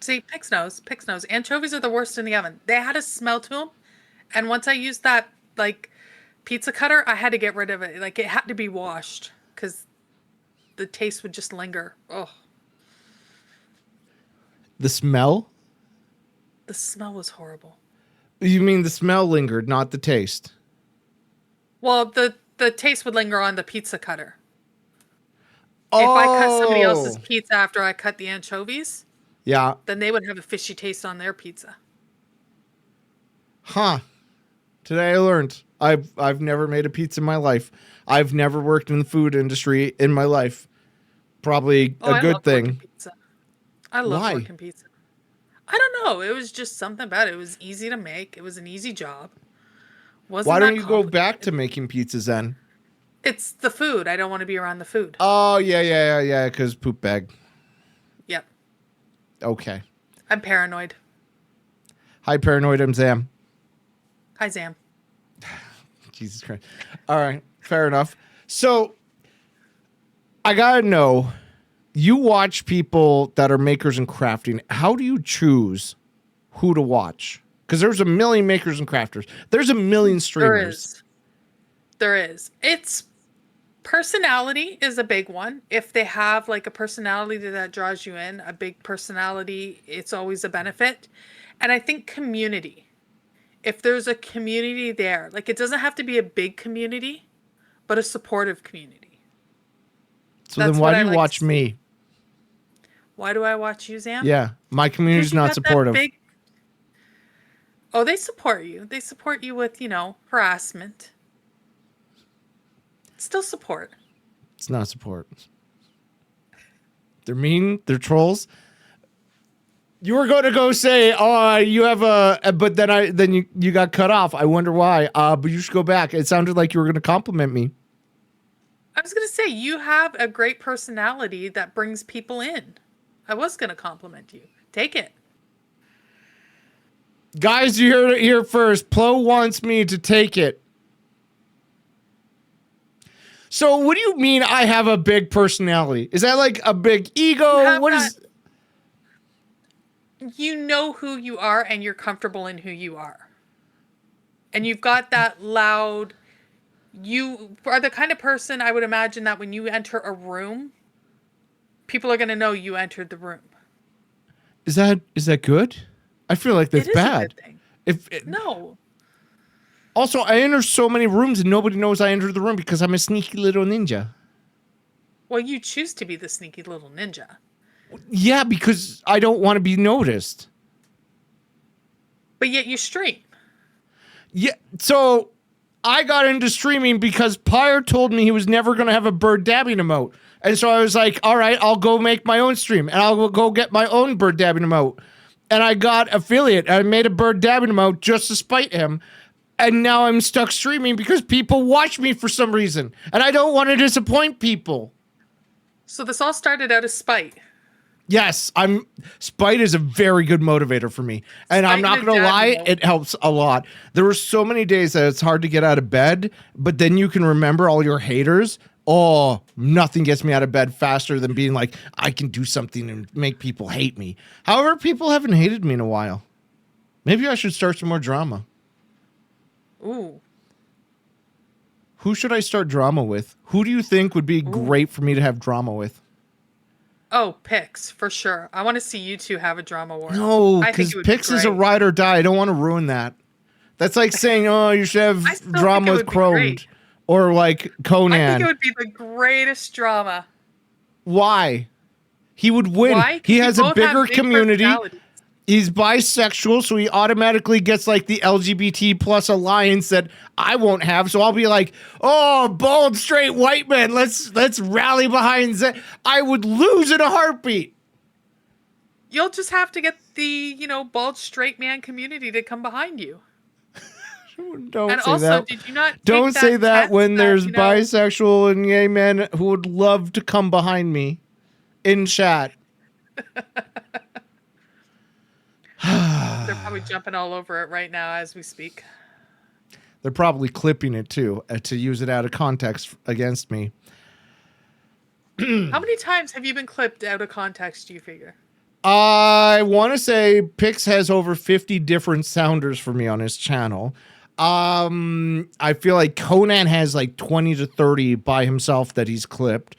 See, pig's nose. Anchovies are the worst in the oven. They had a smell to them, and once I used that like pizza cutter, I had to get rid of it. Like, it had to be washed because the taste would just linger. Oh, the smell? The smell was horrible. You mean the smell lingered, not the taste? Well, the taste would linger on the pizza cutter. If I cut somebody else's pizza after I cut the anchovies, yeah. then they would have a fishy taste on their pizza. Huh. Today I learned. I've never made a pizza in my life. I've never worked in the food industry in my life. Probably a good thing. Pizza. I love working pizza. I don't know. It was just something about it. It was easy to make. It was an easy job. Why don't you go back to making pizzas then? It's the food. I don't want to be around the food. Oh, yeah, because poop bag. Yep. Okay. I'm paranoid. Hi, paranoid. I'm Zam. Hi, Zam. Jesus Christ. All right. Fair enough. So, I got to know, you watch people that are makers and crafting. How do you choose who to watch? Because there's a million makers and crafters. There's a million streamers. There is. It's personality is a big one. If they have like a personality that draws you in, a big personality, it's always a benefit. And I think community. If there's a community there, like it doesn't have to be a big community, but a supportive community. So then why do you watch me? Why do I watch you, Zam? Yeah, my community's not supportive. Oh, they support you. They support you with, harassment. It's still support. It's not support. They're mean. They're trolls. You were going to go say, "Oh, you have but then you got cut off. I wonder why." But you should go back. It sounded like you were going to compliment me. I was going to say you have a great personality that brings people in. I was going to compliment you. Take it. Guys, you heard it here first. Plo wants me to take it. So what do you mean I have a big personality? Is that like a big ego? What is... You know who you are and you're comfortable in who you are. And you've got that loud... You are the kind of person I would imagine that when you enter a room, people are going to know you entered the room. Is that good? I feel like that's bad. A good thing. No. Also, I enter so many rooms and nobody knows I entered the room because I'm a sneaky little ninja. Well, you choose to be the sneaky little ninja. Yeah, because I don't want to be noticed. But yet you stream. Yeah, so I got into streaming because Pyre told me he was never going to have a bird dabbing emote. And so I was like, all right, I'll go make my own stream. And I'll go get my own bird dabbing emote. And I got affiliate. I made a bird dabbing emote just to spite him. And now I'm stuck streaming because people watch me for some reason. And I don't want to disappoint people. So this all started out as spite. Yes, spite is a very good motivator for me. And I'm not going to lie, it helps a lot. There were so many days that it's hard to get out of bed, but then you can remember all your haters. Oh, nothing gets me out of bed faster than being like, I can do something and make people hate me. However, people haven't hated me in a while. Maybe I should start some more drama. Ooh. Who should I start drama with? Who do you think would be great for me to have drama with? Oh, Pix, for sure. I want to see you two have a drama war. No, because Pix is a ride or die. I don't want to ruin that. That's like saying, oh, you should have drama with Chromed or like Conan. I think it would be the greatest drama. Why? He would win. Why? He has a bigger community. He's bisexual, so he automatically gets like the LGBT plus alliance that I won't have. So I'll be like, oh, bald, straight white man. Let's rally behind Zed. I would lose in a heartbeat. You'll just have to get the, bald, straight man community to come behind you. Did you not Don't say that when there's bisexual and gay men who would love to come behind me in chat. They're probably jumping all over it right now as we speak. They're probably clipping it too to use it out of context against me. How many times have you been clipped out of context, do you figure? I want to say Pix has over 50 different sounders for me on his channel. I feel like Conan has like 20 to 30 by himself that he's clipped.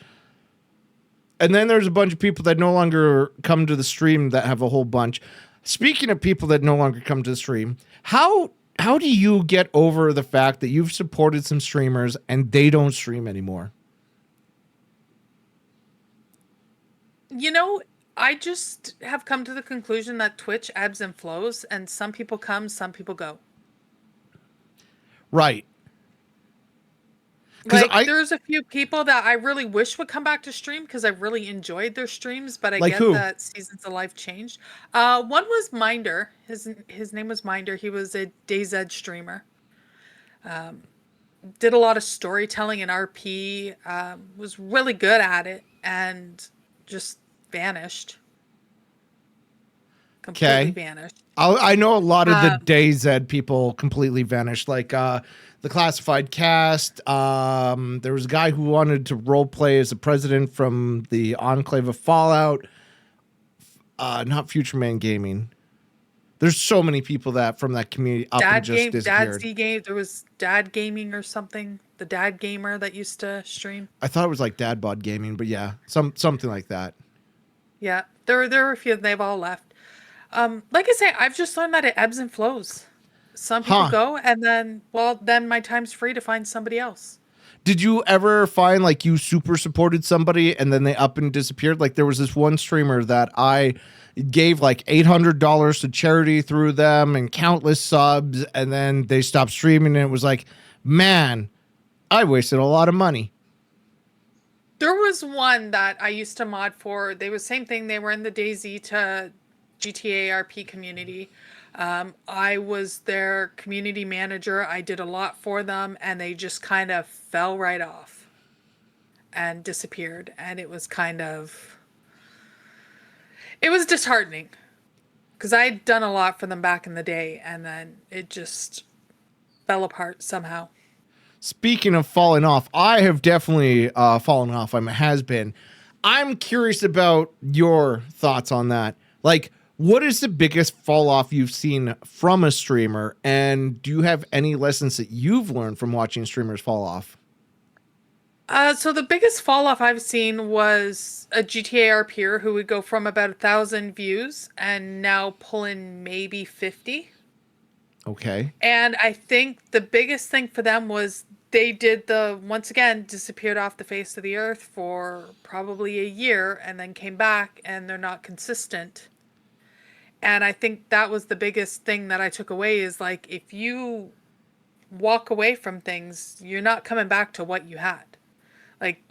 And then there's a bunch of people that no longer come to the stream that have a whole bunch. Speaking of people that no longer come to the stream, how how do you get over the fact that you've supported some streamers and they don't stream anymore? You know, I just have come to the conclusion that Twitch ebbs and flows, and some people come, some people go. Right. Like, there's a few people that I really wish would come back to stream because I really enjoyed their streams, but I like get who? that seasons of life changed. One was Minder. His name was Minder. He was a DayZ streamer. Did a lot of storytelling in RP. Was really good at it, and just vanished. Completely vanished. I know a lot of the DayZ people completely vanished. Like the Classified Cast. There was a guy who wanted to role play as the president from the Enclave of Fallout. Not Future Man Gaming. There's so many people that from that community up and just disappeared. Dad Z Game. There was Dad Gaming or something. The Dad Gamer that used to stream. I thought it was like Dad Bod Gaming, but yeah, something like that. Yeah, there were a few. They've all left. Like I say, I've just learned that it ebbs and flows. Some people go, and then my time's free to find somebody else. Did you ever find like you super supported somebody and then they up and disappeared? Like there was this one streamer that I gave like $800 to charity through them and countless subs, and then they stopped streaming, and it was like, man, I wasted a lot of money. There was one that I used to mod for. They was same thing. They were in the DayZ to GTA RP community. I was their community manager. I did a lot for them, and they just kind of fell right off and disappeared. And it was it was disheartening because I had done a lot for them back in the day, and then it just fell apart somehow. Speaking of falling off, I have definitely fallen off. I'm a has-been. I'm curious about your thoughts on that. Like, what is the biggest fall off you've seen from a streamer? And do you have any lessons that you've learned from watching streamers fall off? So the biggest fall off I've seen was a GTA RPer who would go from about 1,000 views and now pull in maybe 50. Okay. And I think the biggest thing for them was they did once again, disappeared off the face of the earth for probably a year and then came back, and they're not consistent. And I think that was the biggest thing that I took away is like, if you walk away from things, you're not coming back to what you had. Like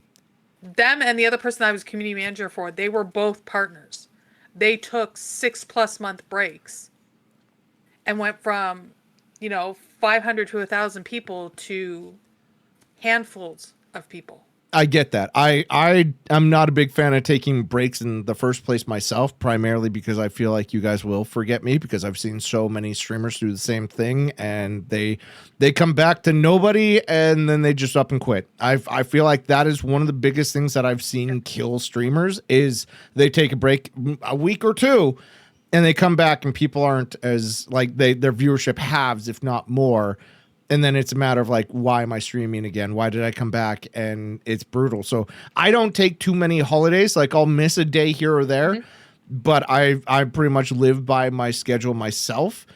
them and the other person I was community manager for, they were both partners. They took 6+ month breaks and went from, 500 to 1,000 people to handfuls of people. I get that. I am not a big fan of taking breaks in the first place myself, primarily because I feel like you guys will forget me, because I've seen so many streamers do the same thing and they come back to nobody and then they just up and quit. I feel like that is one of the biggest things that I've seen kill streamers is they take a break a week or two and they come back and people aren't as like their viewership halves, if not more. And then it's a matter of like, why am I streaming again? Why did I come back? And it's brutal. So I don't take too many holidays. Like I'll miss a day here or there, but I pretty much live by my schedule myself.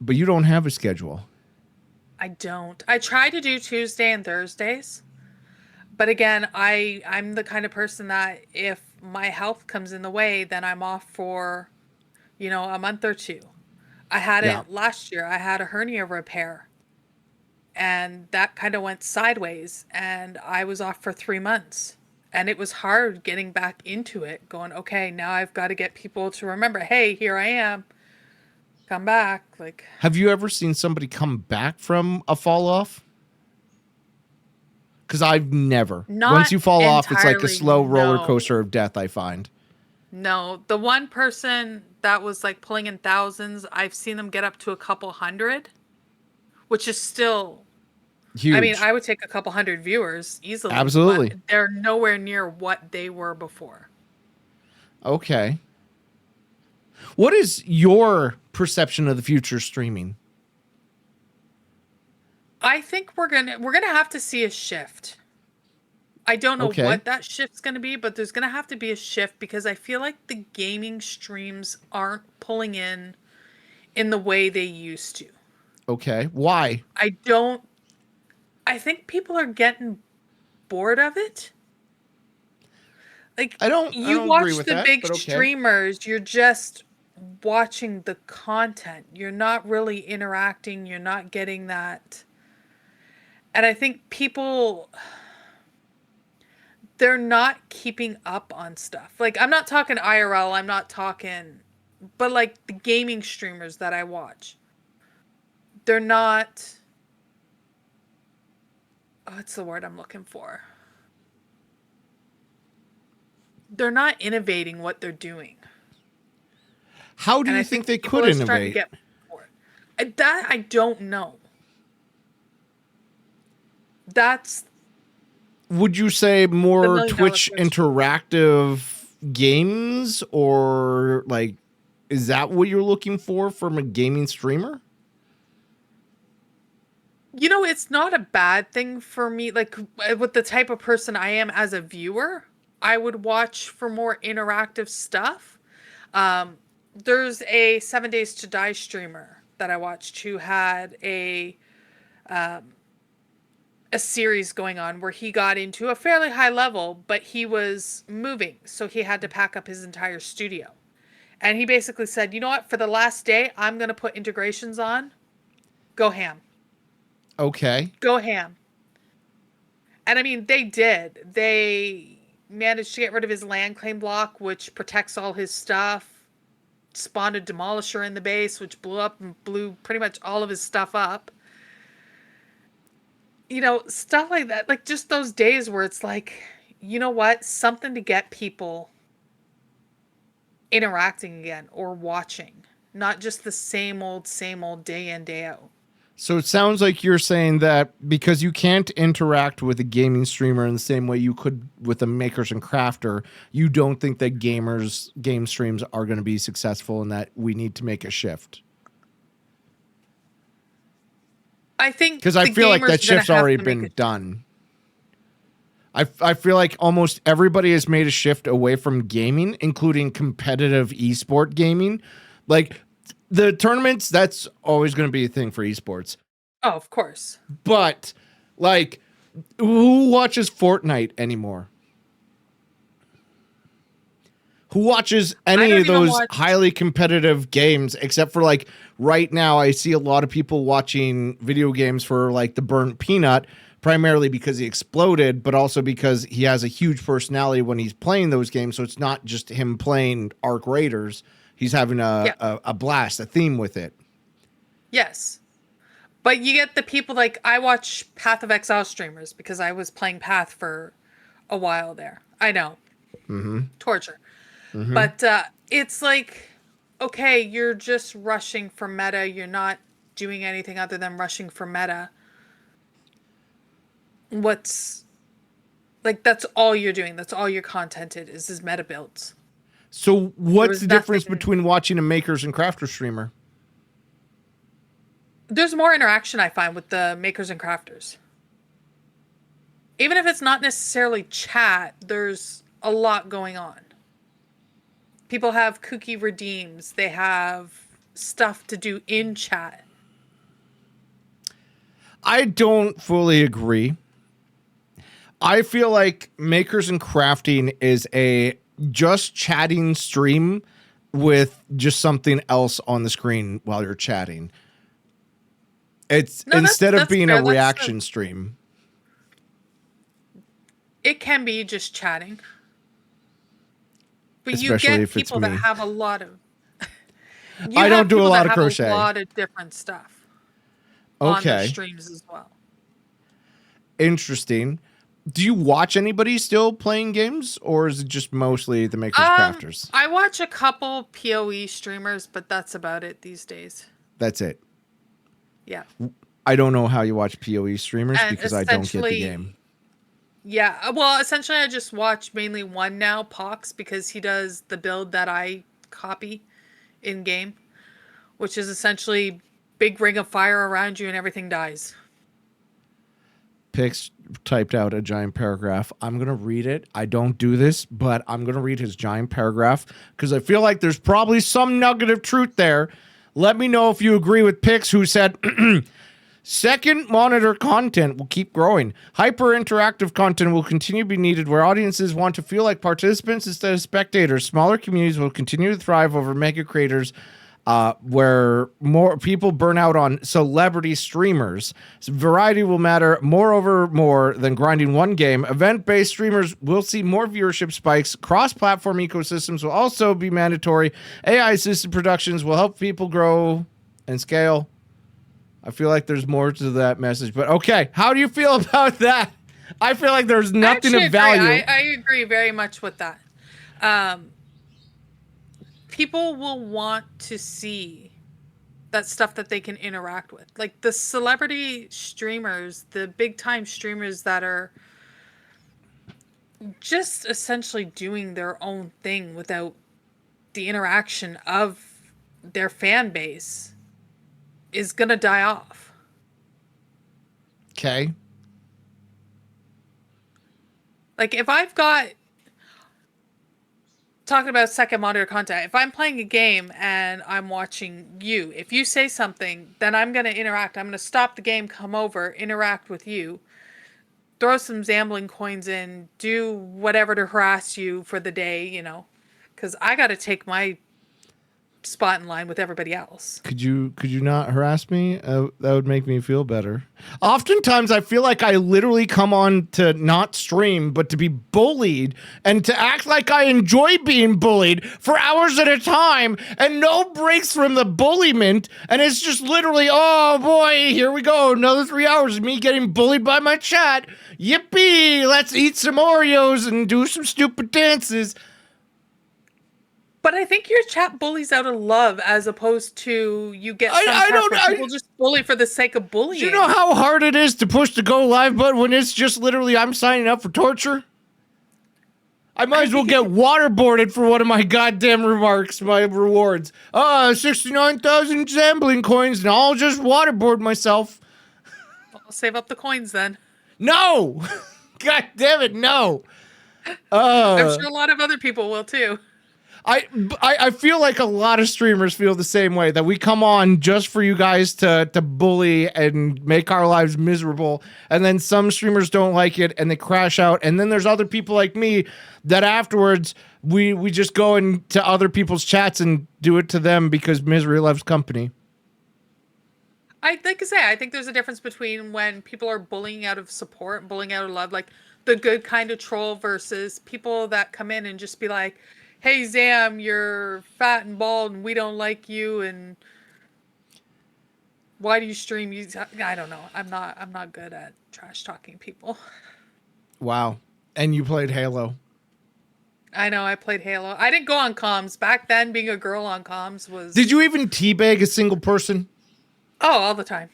But you don't have a schedule. I don't. I try to do Tuesday and Thursdays. But again, I'm the kind of person that if my health comes in the way, then I'm off for, a month or two. I had it last year. I had a hernia repair. And that kind of went sideways, and I was off for 3 months. And it was hard getting back into it, going, okay, now I've got to get people to remember, hey, here I am. Come back. Like, have you ever seen somebody come back from a fall off? Because I've never. Once you fall off, it's like a slow roller coaster of death, I find. No, the one person that was like pulling in thousands, I've seen them get up to a couple hundred, which is still huge. I mean, I would take a couple hundred viewers easily. Absolutely. But they're nowhere near what they were before. Okay. What is your perception of the future streaming? I think we're gonna have to see a shift. I don't know what that shift's gonna be, but there's gonna have to be a shift because I feel like the gaming streams aren't pulling in the way they used to. Okay. Why? I think people are getting bored of it. Like, I don't you agree watch with the that, big but okay. streamers, you're just watching the content. You're not really interacting, you're not getting that. And I think people, they're not keeping up on stuff. Like, I'm not talking IRL, I'm not talking, but like the gaming streamers that I watch, they're not, what's the word I'm looking for? They're not innovating what they're doing. How do And you I think think they people could are starting to innovate? get bored. That I don't know. That's Would you say the more $1,000,000 Twitch question. interactive games, or like, is that what you're looking for from a gaming streamer? You know, it's not a bad thing for me. Like, with the type of person I am as a viewer, I would watch for more interactive stuff. Um, there's a 7 Days to Die streamer that I watched who had a series going on where he got into a fairly high level, but he was moving, so he had to pack up his entire studio. And he basically said, "You know what? For the last day, I'm going to put integrations on. Go ham. Okay. Go ham." And I mean, they did. They managed to get rid of his land claim block, which protects all his stuff. Spawned a demolisher in the base, which blew up and blew pretty much all of his stuff up. You know, stuff like that. Like, just those days where it's like, you know what? Something to get people interacting again or watching. Not just the same old day in, day out. So it sounds like you're saying that because you can't interact with a gaming streamer in the same way you could with a makers and crafter, you don't think that game streams are going to be successful and that we need to make a shift. I think Because I the feel like gamers that are gonna shift's have already to make been it. done. I feel like almost everybody has made a shift away from gaming, including competitive esport gaming. Like the tournaments, that's always going to be a thing for esports. Oh, of course. But like, who watches Fortnite anymore? Who watches I any don't of even those watch. highly competitive games except for like right now I see a lot of people watching video games for like the Burnt Peanut, primarily because he exploded, but also because he has a huge personality when he's playing those games. So it's not just him playing Arc Raiders. He's having Yeah. a blast, a theme with it. Yes. But you get the people like I watch Path of Exile streamers because I was playing Path for a while there. I know. Mm-hmm. Torture. Mm-hmm. But it's like, okay, you're just rushing for meta. You're not doing anything other than rushing for meta. What's like that's all you're doing. That's all your content is meta builds. So There what's was the difference nothing. between watching a makers and crafter streamer? There's more interaction I find with the makers and crafters. Even if it's not necessarily chat, there's a lot going on. People have kooky redeems. They have stuff to do in chat. I don't fully agree. I feel like makers and crafting is a just chatting stream with just something else on the screen while you're chatting. It's No, instead of that's being fair. a reaction stream. It can be just chatting. But you Especially get if it's people that me. have a lot of I don't do a people lot that of have crochet. a lot of different stuff on their Okay. streams as well. Interesting. Do you watch anybody still playing games, or is it just mostly the makers crafters? I watch a couple PoE streamers, but that's about it these days. That's it. Yeah. I don't know how you watch PoE streamers And because I don't get the essentially, game. yeah. Well, essentially, I just watch mainly one now, Pox, because he does the build that I copy in game, which is essentially big ring of fire around you and everything dies. Pix typed out a giant paragraph. I'm going to read it. I don't do this, but I'm going to read his giant paragraph because I feel like there's probably some nugget of truth there. Let me know if you agree with Pix, who said, second monitor content will keep growing. Hyper interactive content will continue to be needed where audiences want to feel like participants instead of spectators. Smaller communities will continue to thrive over mega creators, where more people burn out on celebrity streamers. So variety will matter more than grinding one game. Event-based streamers will see more viewership spikes. Cross-platform ecosystems will also be mandatory. AI-assisted productions will help people grow and scale. I feel like there's more to that message, but okay. How do you feel about that? I feel like there's nothing of value. I agree very much with that. People will want to see that stuff that they can interact with. Like the celebrity streamers, the big time streamers that are just essentially doing their own thing without the interaction of their fan base is going to die off. Okay. Like if I've got, talking about second monitor content, if I'm playing a game and I'm watching you, if you say something, then I'm going to interact. I'm going to stop the game, come over, interact with you, throw some Zambling coins in, do whatever to harass you for the day, you know, because I got to take my spot in line with everybody else. Could you not harass me? That would make me feel better. Oftentimes I feel like I literally come on to not stream, but to be bullied and to act like I enjoy being bullied for hours at a time and no breaks from the bullyment. And it's just literally, oh boy, here we go. Another 3 hours of me getting bullied by my chat. Yippee, let's eat some Oreos and do some stupid dances. But I think your chat bullies out of love as opposed to you get some people just bully for the sake of bullying. Do you know how hard it is to push the go live button when it's just literally I'm signing up for torture? I might as well get waterboarded for one of my goddamn remarks, my rewards. 69,000 Zambling coins and I'll just waterboard myself. I'll save up the coins then. No! God damn it, no. I'm sure a lot of other people will too. I feel like a lot of streamers feel the same way, that we come on just for you guys to bully and make our lives miserable. And then some streamers don't like it and they crash out. And then there's other people like me that afterwards we just go into other people's chats and do it to them because misery loves company. I think there's a difference between when people are bullying out of support, bullying out of love, like the good kind of troll versus people that come in and just be like, hey Zam, you're fat and bald and we don't like you and why do you stream? I don't know. I'm not good at trash talking people. Wow. And you played Halo. I know, I played Halo. I didn't go on comms. Back then, being a girl on comms was... Did you even teabag a single person? Oh, all the time.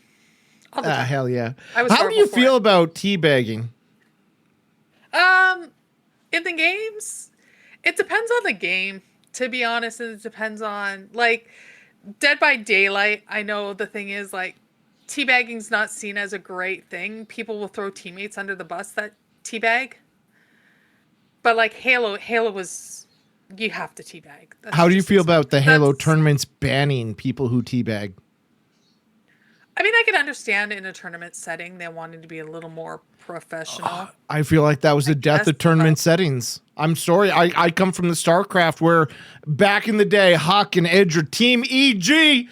All the time. Hell yeah. How do you feel about teabagging? In the games... It depends on the game, to be honest, and it depends on, like, Dead by Daylight, I know the thing is, like, teabagging's not seen as a great thing. People will throw teammates under the bus that teabag. But, like, Halo was, you have to teabag. How do you feel about the Halo tournaments banning people who teabag? I mean, I can understand in a tournament setting, they wanted to be a little more professional. I feel like that was the death of tournament settings. I'm sorry. I come from the StarCraft where back in the day, Huck and Edge or Team EG,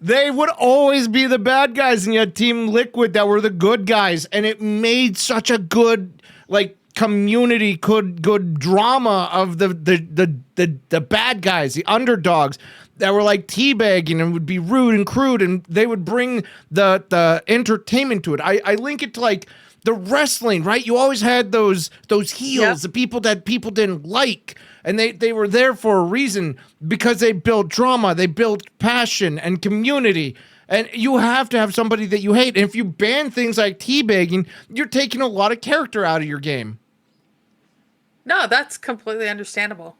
they would always be the bad guys, and you had Team Liquid that were the good guys, and it made such a good, like, community, good drama of the bad guys, the underdogs that were like teabagging and would be rude and crude, and they would bring the entertainment to it. I link it to like the wrestling, right? You always had those heels, the people that people didn't like, and they were there for a reason because they built drama, they built passion and community. And you have to have somebody that you hate. And if you ban things like teabagging, you're taking a lot of character out of your game. No, that's completely understandable.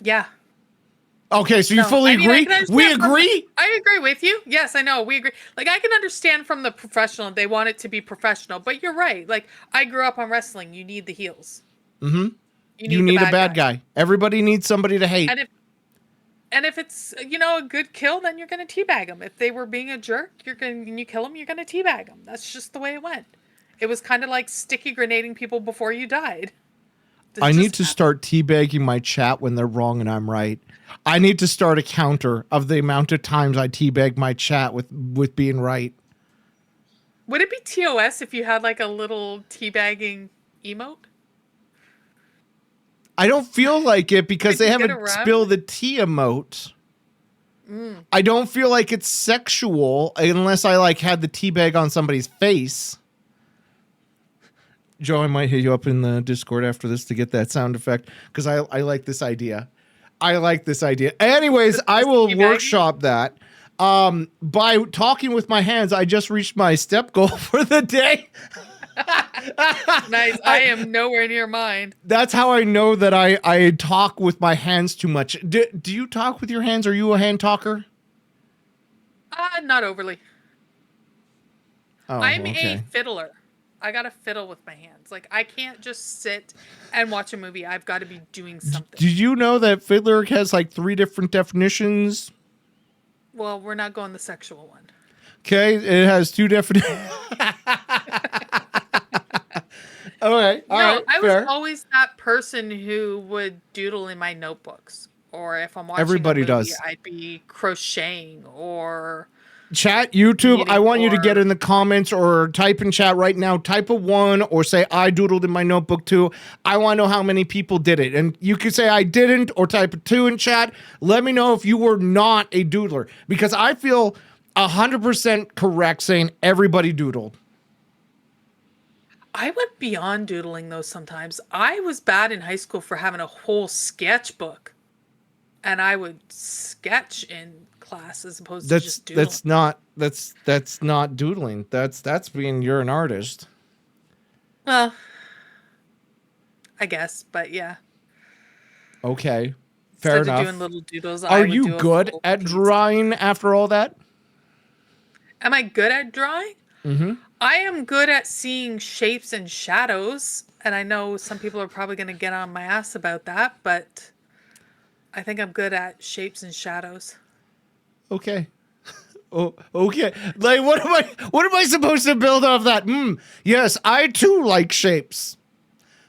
Yeah. Okay, so you fully agree? We agree? I agree with you. Yes, I know. We agree. Like, I can understand from the professional, they want it to be professional. But you're right. Like, I grew up on wrestling. You need the heels. Mm-hmm. You need a bad guy. Everybody needs somebody to hate. And And if it's, a good kill, then you're going to teabag them. If they were being a jerk, and you kill them, you're going to teabag them. That's just the way it went. It was kind of like sticky grenading people before you died. I need to start teabagging my chat when they're wrong and I'm right. I need to start a counter of the amount of times I teabag my chat with being right. Would it be TOS if you had like a little teabagging emote? I don't feel like it because they have a spill the tea emote. I don't feel like it's sexual unless I like had the tea bag on somebody's face. Joe, I might hit you up in the Discord after this to get that sound effect because I like this idea. I like this idea. Anyways, I will workshop that. By talking with my hands, I just reached my step goal for the day. Nice. I am nowhere near mine. That's how I know that I talk with my hands too much. Do you talk with your hands? Are you a hand talker? Not overly. Oh, I'm a fiddler. I gotta fiddle with my hands. Like, I can't just sit and watch a movie. I've got to be doing something. Did you know that fiddler has like 3 different definitions? Well, we're not going the sexual one. Okay, it has 2 definitions. All right. I was always that person who would doodle in my notebooks, or if I'm watching everybody a movie, does. I'd be crocheting or chat YouTube. I want you to get in the comments or type in chat right now. Type a 1 or say I doodled in my notebook too. I want to know how many people did it, and you can say I didn't or type a 2 in chat. Let me know if you were not a doodler because I feel 100% correct saying everybody doodled. I went beyond doodling though sometimes. I was bad in high school for having a whole sketchbook. And I would sketch in class as opposed to just doodling. That's not doodling. That's being you're an artist. Well, I guess, but yeah. Okay. Fair Instead enough. of doing little doodles, Are you good at drawing after all that? Am I good at drawing? Mm-hmm. I am good at seeing shapes and shadows, and I know some people are probably going to get on my ass about that, but I think I'm good at shapes and shadows. Okay. Oh, okay. Like, what am I supposed to build off that? Yes, I too like shapes.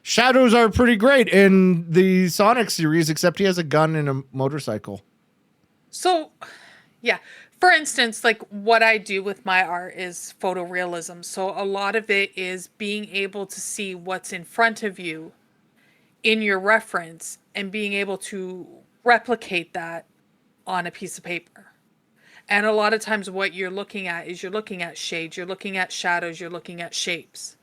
Shadows are pretty great in the Sonic series, except he has a gun and a motorcycle. So, yeah. For instance, like what I do with my art is photorealism. So a lot of it is being able to see what's in front of you in your reference and being able to replicate that on a piece of paper. And a lot of times what you're looking at is you're looking at shades, you're looking at shadows, you're looking at shapes.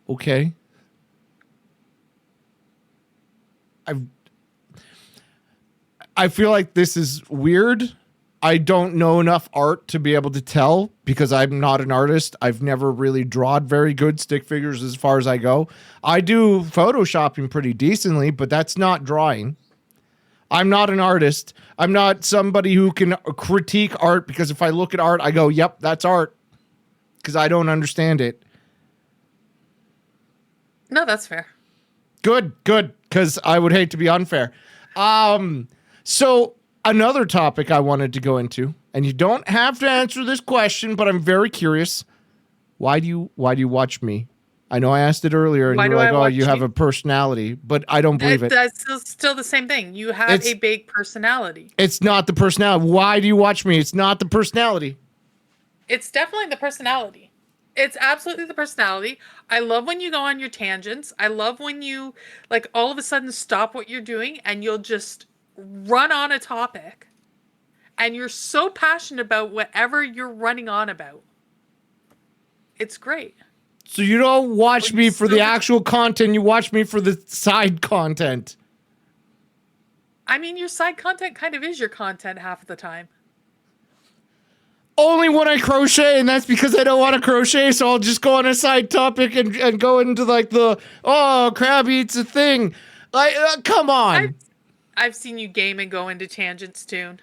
Okay. I feel like this is weird. I don't know enough art to be able to tell because I'm not an artist. I've never really drawn very good stick figures as far as I go. I do photoshopping pretty decently, but that's not drawing. I'm not an artist. I'm not somebody who can critique art because if I look at art, I go, yep, that's art because I don't understand it. No, that's fair. Good, because I would hate to be unfair. So another topic I wanted to go into, and you don't have to answer this question, but I'm very curious. Why do you watch me? I know I asked it earlier, and you're like, "Oh, you have a personality," but I don't believe it. That's still the same thing. You have a big personality. It's not the personality. Why do you watch me? It's not the personality. It's definitely the personality. It's absolutely the personality. I love when you go on your tangents. I love when you, like, all of a sudden stop what you're doing and you'll just run on a topic. And you're so passionate about whatever you're running on about. It's great. So you don't watch me for the actual content. You watch me for the side content. I mean, your side content kind of is your content half of the time. Only when I crochet, and that's because I don't want to crochet, so I'll just go on a side topic and go into like the, oh, crab eats a thing. Like, come on. I've seen you game and go into tangents, too.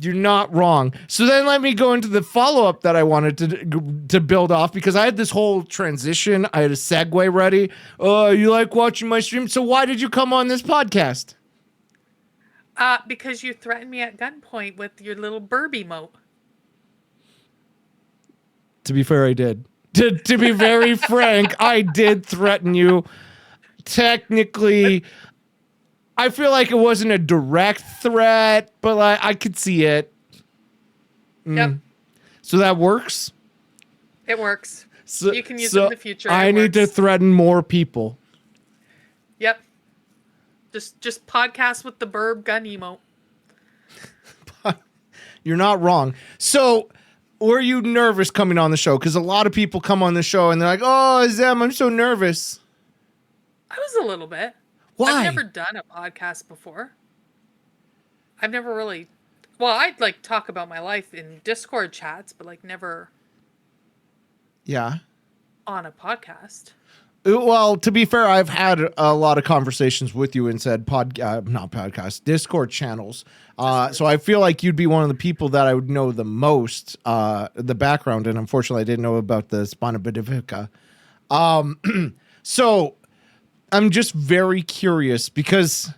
You're not wrong. So then let me go into the follow-up that I wanted to build off, because I had this whole transition. I had a segue ready. Oh, you like watching my stream? So why did you come on this podcast? Because you threatened me at gunpoint with your little burb emote. To be fair, I did. To be very frank, I did threaten you. Technically, I feel like it wasn't a direct threat, but like I could see it. Yep. So that works? It works. So, you can use it in the future. I need to threaten more people. Yep. Just podcast with the burb gun emote. You're not wrong. So were you nervous coming on the show? Because a lot of people come on the show and they're like, oh, Zem, I'm so nervous. I was a little bit. Why? I've never done a podcast before. I've never really... Well, I'd like talk about my life in Discord chats, but like never... Yeah. On a podcast. Well, to be fair, I've had a lot of conversations with you in said Discord channels. So I feel like you'd be one of the people that I would know the most, the background, and unfortunately I didn't know about the spina bifida. So I'm just very curious, because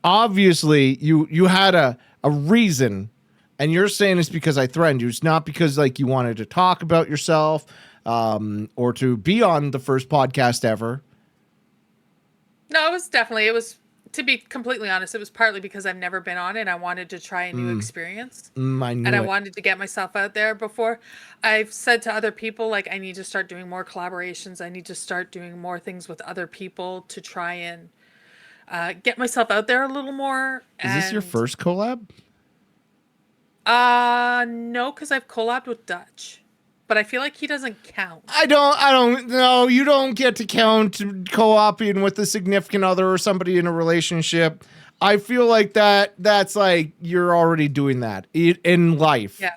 obviously you had a reason, and you're saying it's because I threatened you. It's not because like you wanted to talk about yourself, or to be on the first podcast ever. No, it was, to be completely honest, it was partly because I've never been on it. I wanted to try a new experience. I wanted to get myself out there before. I've said to other people, like, I need to start doing more collaborations. I need to start doing more things with other people to try and get myself out there a little more. Is this your first collab? No, because I've collabed with Dutch. But I feel like he doesn't count. I don't know. You don't get to count co-oping with a significant other or somebody in a relationship. I feel like that's like you're already doing that in life. Yeah.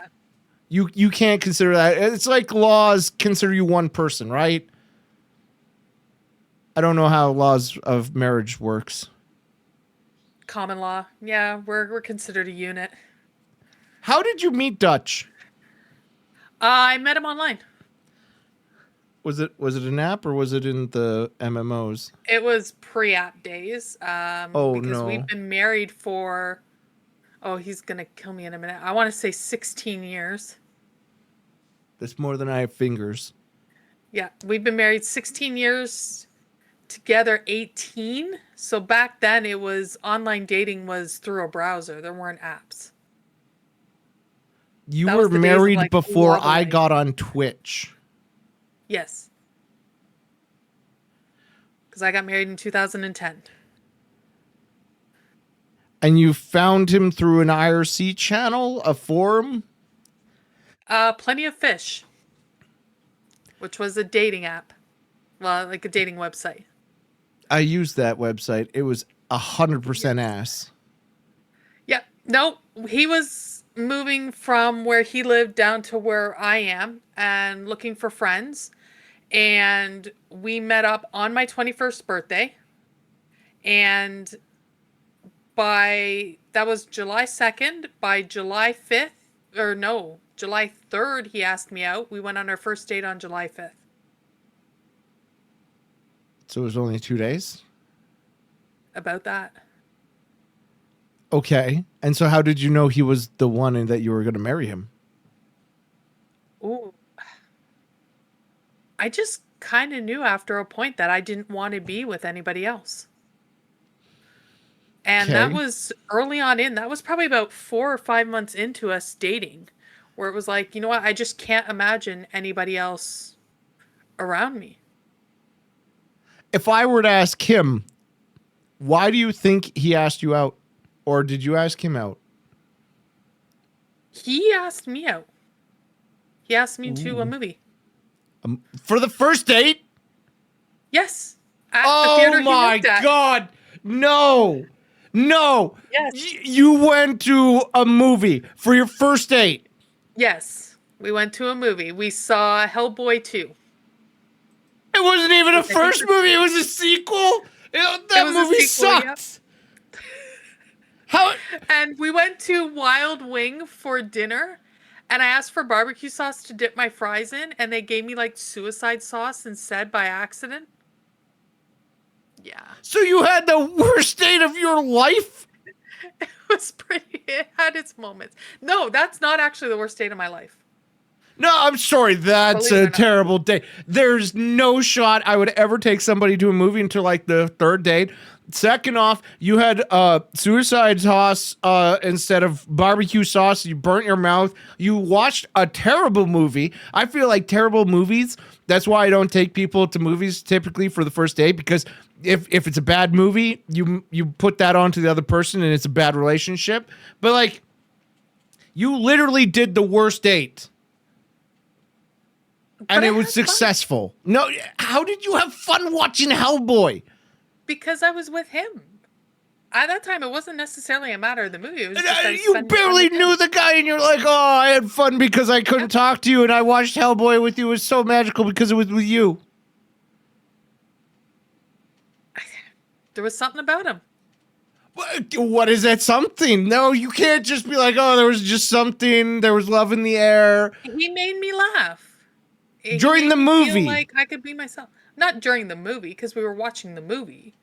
You can't consider that. It's like laws consider you one person, right? I don't know how laws of marriage works. Common law. Yeah, we're considered a unit. How did you meet Dutch? I met him online. Was it an app or was it in the MMOs? It was pre-app days. Because we've been married for, he's gonna kill me in a minute. I want to say 16 years. That's more than I have fingers. Yeah, we've been married 16 years, together 18. So back then it was online dating was through a browser. There weren't apps. You were married before I got on Twitch. Yes. Because I got married in 2010. And you found him through an IRC channel, a forum? Plenty of Fish, which was a dating app. Well, like a dating website. I used that website. It was 100% ass. Yeah. No, he was moving from where he lived down to where I am and looking for friends. And we met up on my 21st birthday. And that was July 2nd. By July 5th, July 3rd, he asked me out. We went on our first date on July 5th. So it was only 2 days? About that. Okay. And so how did you know he was the one and that you were going to marry him? Ooh. I just kind of knew after a point that I didn't want to be with anybody else. And that was early on that was probably about 4 or 5 months into us dating, where it was like, you know what? I just can't imagine anybody else around me. If I were to ask him, why do you think he asked you out? Or did you ask him out? He asked me out. He asked me to a movie. For the first date? Yes. At the theater he worked at. Oh my God. No. Yes. You went to a movie for your first date. Yes. We went to a movie. We saw Hellboy 2. It wasn't even a first movie. It was a sequel. That movie sucked. How? And we went to Wild Wing for dinner, and I asked for barbecue sauce to dip my fries in, and they gave me like suicide sauce instead by accident. Yeah. So you had the worst date of your life? It was pretty, it had its moments. No, that's not actually the worst date of my life. No, I'm sorry. That's Believe it a or not. terrible date. There's no shot I would ever take somebody to a movie until like the third date. Second off, you had suicide sauce instead of barbecue sauce. You burnt your mouth. You watched a terrible movie. I feel like terrible movies. That's why I don't take people to movies typically for the first date, because if it's a bad movie, you put that onto the other person and it's a bad relationship. But like, you literally did the worst date. And But I it was had fun successful. No, how did you have fun watching Hellboy? because I was with him. At that time, it wasn't necessarily a matter of the movie. It was just I was You spending time barely with him. knew the guy, and you're like, oh, I had fun because I couldn't talk to you, and I watched Hellboy with you. It was so magical because it was with you. There was something about him. What is that something? No, you can't just be like, oh, there was just something. There was love in the air. He made me laugh. He During made the me feel movie. like I could be myself. Not during the movie, because we were watching the movie.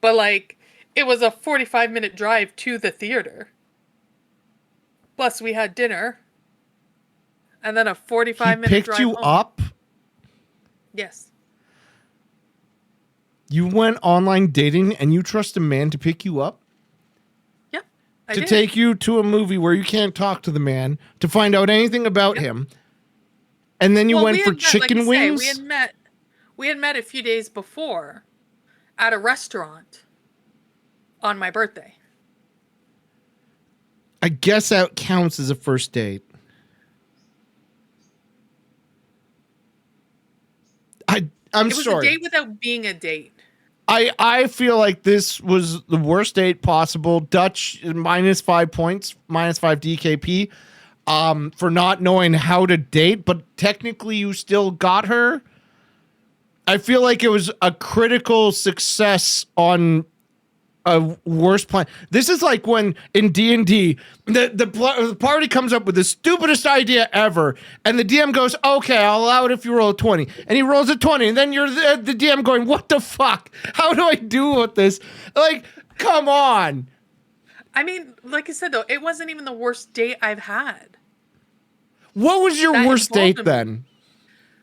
But like, it was a 45-minute drive to the theater. Plus, we had dinner. And then a He 45-minute picked drive you home. up. Yes. You went online dating, and you trust a man to pick you up? Yep. I To did. take you to a movie where you can't talk to the man, to find out anything about him. And then you Well, went we for had met, like chicken you say, wings? we had met a few days before at a restaurant on my birthday. I guess that counts as a first date. I'm It was sorry. a date without being a date. I feel like this was the worst date possible. Dutch -5 points, -5 DKP, for not knowing how to date, but technically you still got her. I feel like it was a critical success on a worst plan. This is like when in D&D, the party comes up with the stupidest idea ever, and the DM goes, okay, I'll allow it if you roll a 20. And he rolls a 20, and then you're the DM going, what the fuck? How do I do with this? Like, come on. I mean, like I said, though, it wasn't even the worst date I've had. What was your That worst involved date him. then?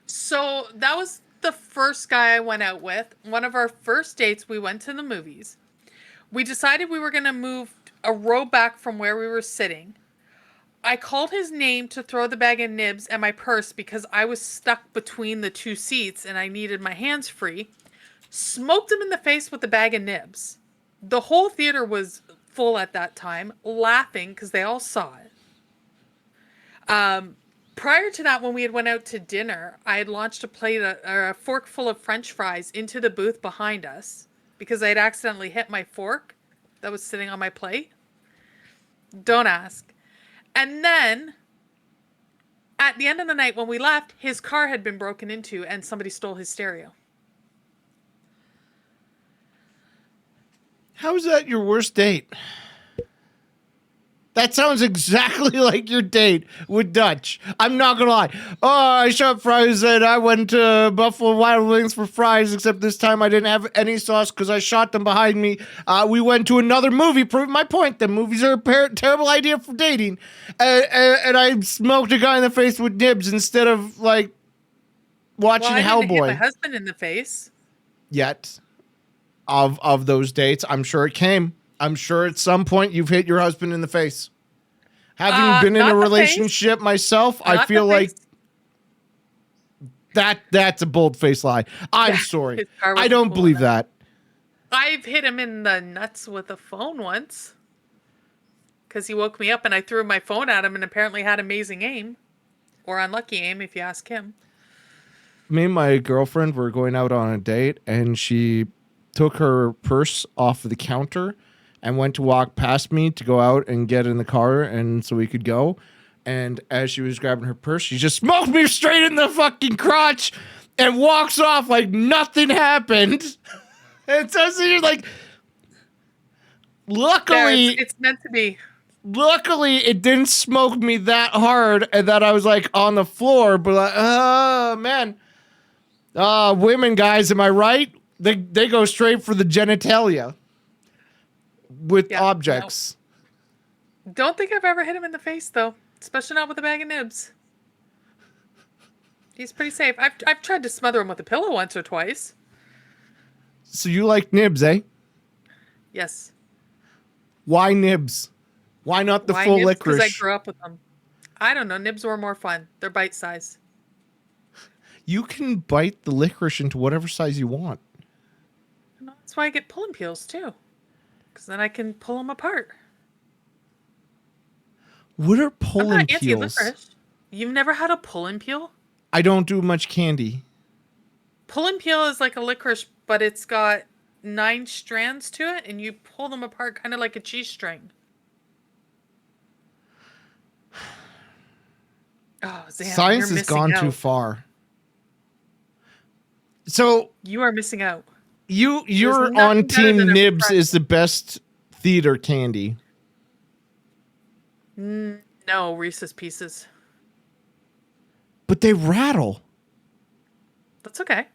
So that was the first guy I went out with. One of our first dates, we went to the movies. We decided we were going to move a row back from where we were sitting. I called his name to throw the bag of nibs and my purse because I was stuck between the two seats and I needed my hands free. Smoked him in the face with the bag of nibs. The whole theater was full at that time, laughing because they all saw it. Prior to that, when we had went out to dinner, I had launched a fork full of French fries into the booth behind us because I had accidentally hit my fork that was sitting on my plate. Don't ask. And then, at the end of the night when we left, his car had been broken into and somebody stole his stereo. How is that your worst date? That sounds exactly like your date with Dutch. I'm not gonna lie. Oh, I shot fries and I went to Buffalo Wild Wings for fries, except this time I didn't have any sauce because I shot them behind me. We went to another movie, proving my point that movies are a terrible idea for dating. And I smoked a guy in the face with nibs instead of, like, watching Well, I didn't hit my Hellboy. husband in the face. Yet, of those dates, I'm sure it came. I'm sure at some point you've hit your husband in the face. Having been in not a the face. relationship myself, I Not the feel like face. that's a bold-faced lie. I'm Yeah, sorry. his car I wasn't don't full believe enough. that. I've hit him in the nuts with a phone once. Because he woke me up and I threw my phone at him and apparently had amazing aim. Or unlucky aim, if you ask him. Me and my girlfriend were going out on a date, and she took her purse off of the counter and went to walk past me to go out and get in the car and so we could go. And as she was grabbing her purse, she just smoked me straight in the fucking crotch and walks off like nothing happened. And so you're like, Luckily, it's meant to be. Luckily, it didn't smoke me that hard and that I was like on the floor. But like, oh man, women, guys, am I right? They go straight for the genitalia with objects. No. Don't think I've ever hit him in the face though, especially not with a bag of nibs. He's pretty safe. I've tried to smother him with a pillow once or twice. So you like nibs, eh? Yes. Why nibs? Why not the full nibs? licorice? Because I grew up with them. I don't know. Nibs were more fun. They're bite size. You can bite the licorice into whatever size you want. That's why I get pull and peels too. Because then I can pull them apart. What are pull I'm and not peels? anti-licorice. You've never had a pull and peel? I don't do much candy. Pull and peel is like a licorice, but it's got 9 strands to it, and you pull them apart kind of like a cheese string. Oh, Zan, Science has gone too far. So you are missing out. You're on team nibs is the best theater candy. No, Reese's Pieces. But they rattle. That's okay.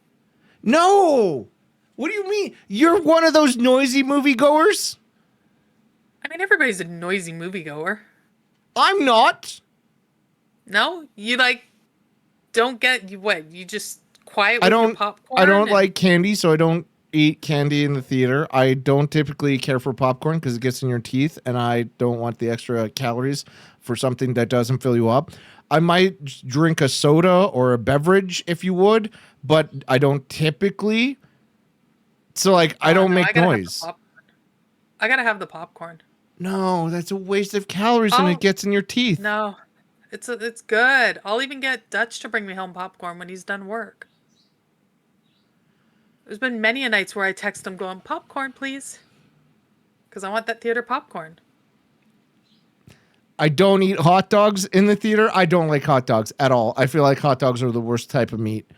No! What do you mean? You're one of those noisy moviegoers? I mean, everybody's a noisy moviegoer. I'm not. No? You don't get, you just quiet with your popcorn? I don't like candy, so I don't eat candy in the theater. I don't typically care for popcorn because it gets in your teeth, and I don't want the extra calories for something that doesn't fill you up. I might drink a soda or a beverage if you would, but I don't typically. So I don't make noise. I gotta have the popcorn. No, that's a waste of calories and it gets in your teeth. No, it's good. I'll even get Dutch to bring me home popcorn when he's done work. There's been many a nights where I text him going, popcorn, please. Because I want that theater popcorn. I don't eat hot dogs in the theater. I don't like hot dogs at all. I feel like hot dogs are the worst type of meat.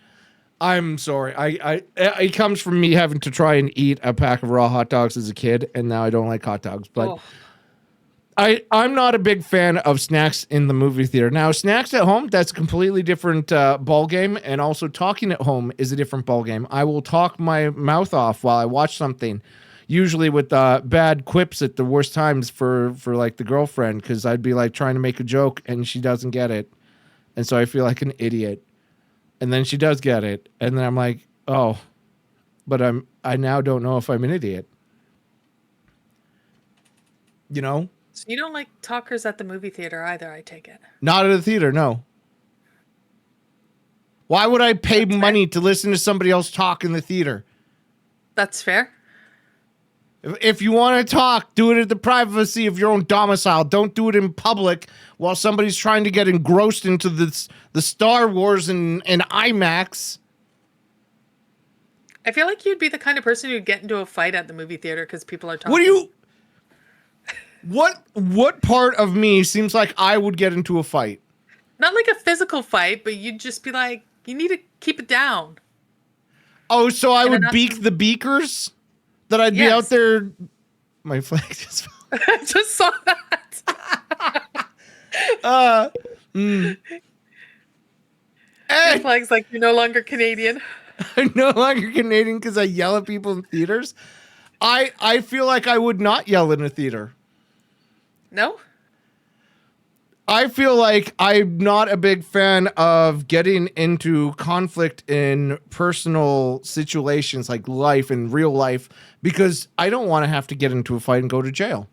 I'm sorry. It comes from me having to try and eat a pack of raw hot dogs as a kid, and now I don't like hot dogs. But I'm not a big fan of snacks in the movie theater. Now, snacks at home, that's a completely different ball game, and also talking at home is a different ball game. I will talk my mouth off while I watch something, usually with bad quips at the worst times for the girlfriend, because I'd be trying to make a joke and she doesn't get it, and so I feel like an idiot. And then she does get it, and then I'm like, oh, but I now don't know if I'm an idiot. You know? So you don't like talkers at the movie theater either, I take it. Not at the theater, no. Why would I pay money to listen to somebody else talk in the theater? That's fair. If you want to talk, do it at the privacy of your own domicile. Don't do it in public while somebody's trying to get engrossed into the Star Wars and IMAX. I feel like you'd be the kind of person who'd get into a fight at the movie theater because people are talking. What part of me seems like I would get into a fight? Not like a physical fight, but you'd just be like, you need to keep it down. Oh, so I would beak the beakers? That I'd be out there. My flag just fell. I just saw that. Your flag's like, you're no longer Canadian. I'm no longer Canadian because I yell at people in theaters. I feel like I would not yell in a theater. No? I feel like I'm not a big fan of getting into conflict in personal situations like life and real life because I don't want to have to get into a fight and go to jail.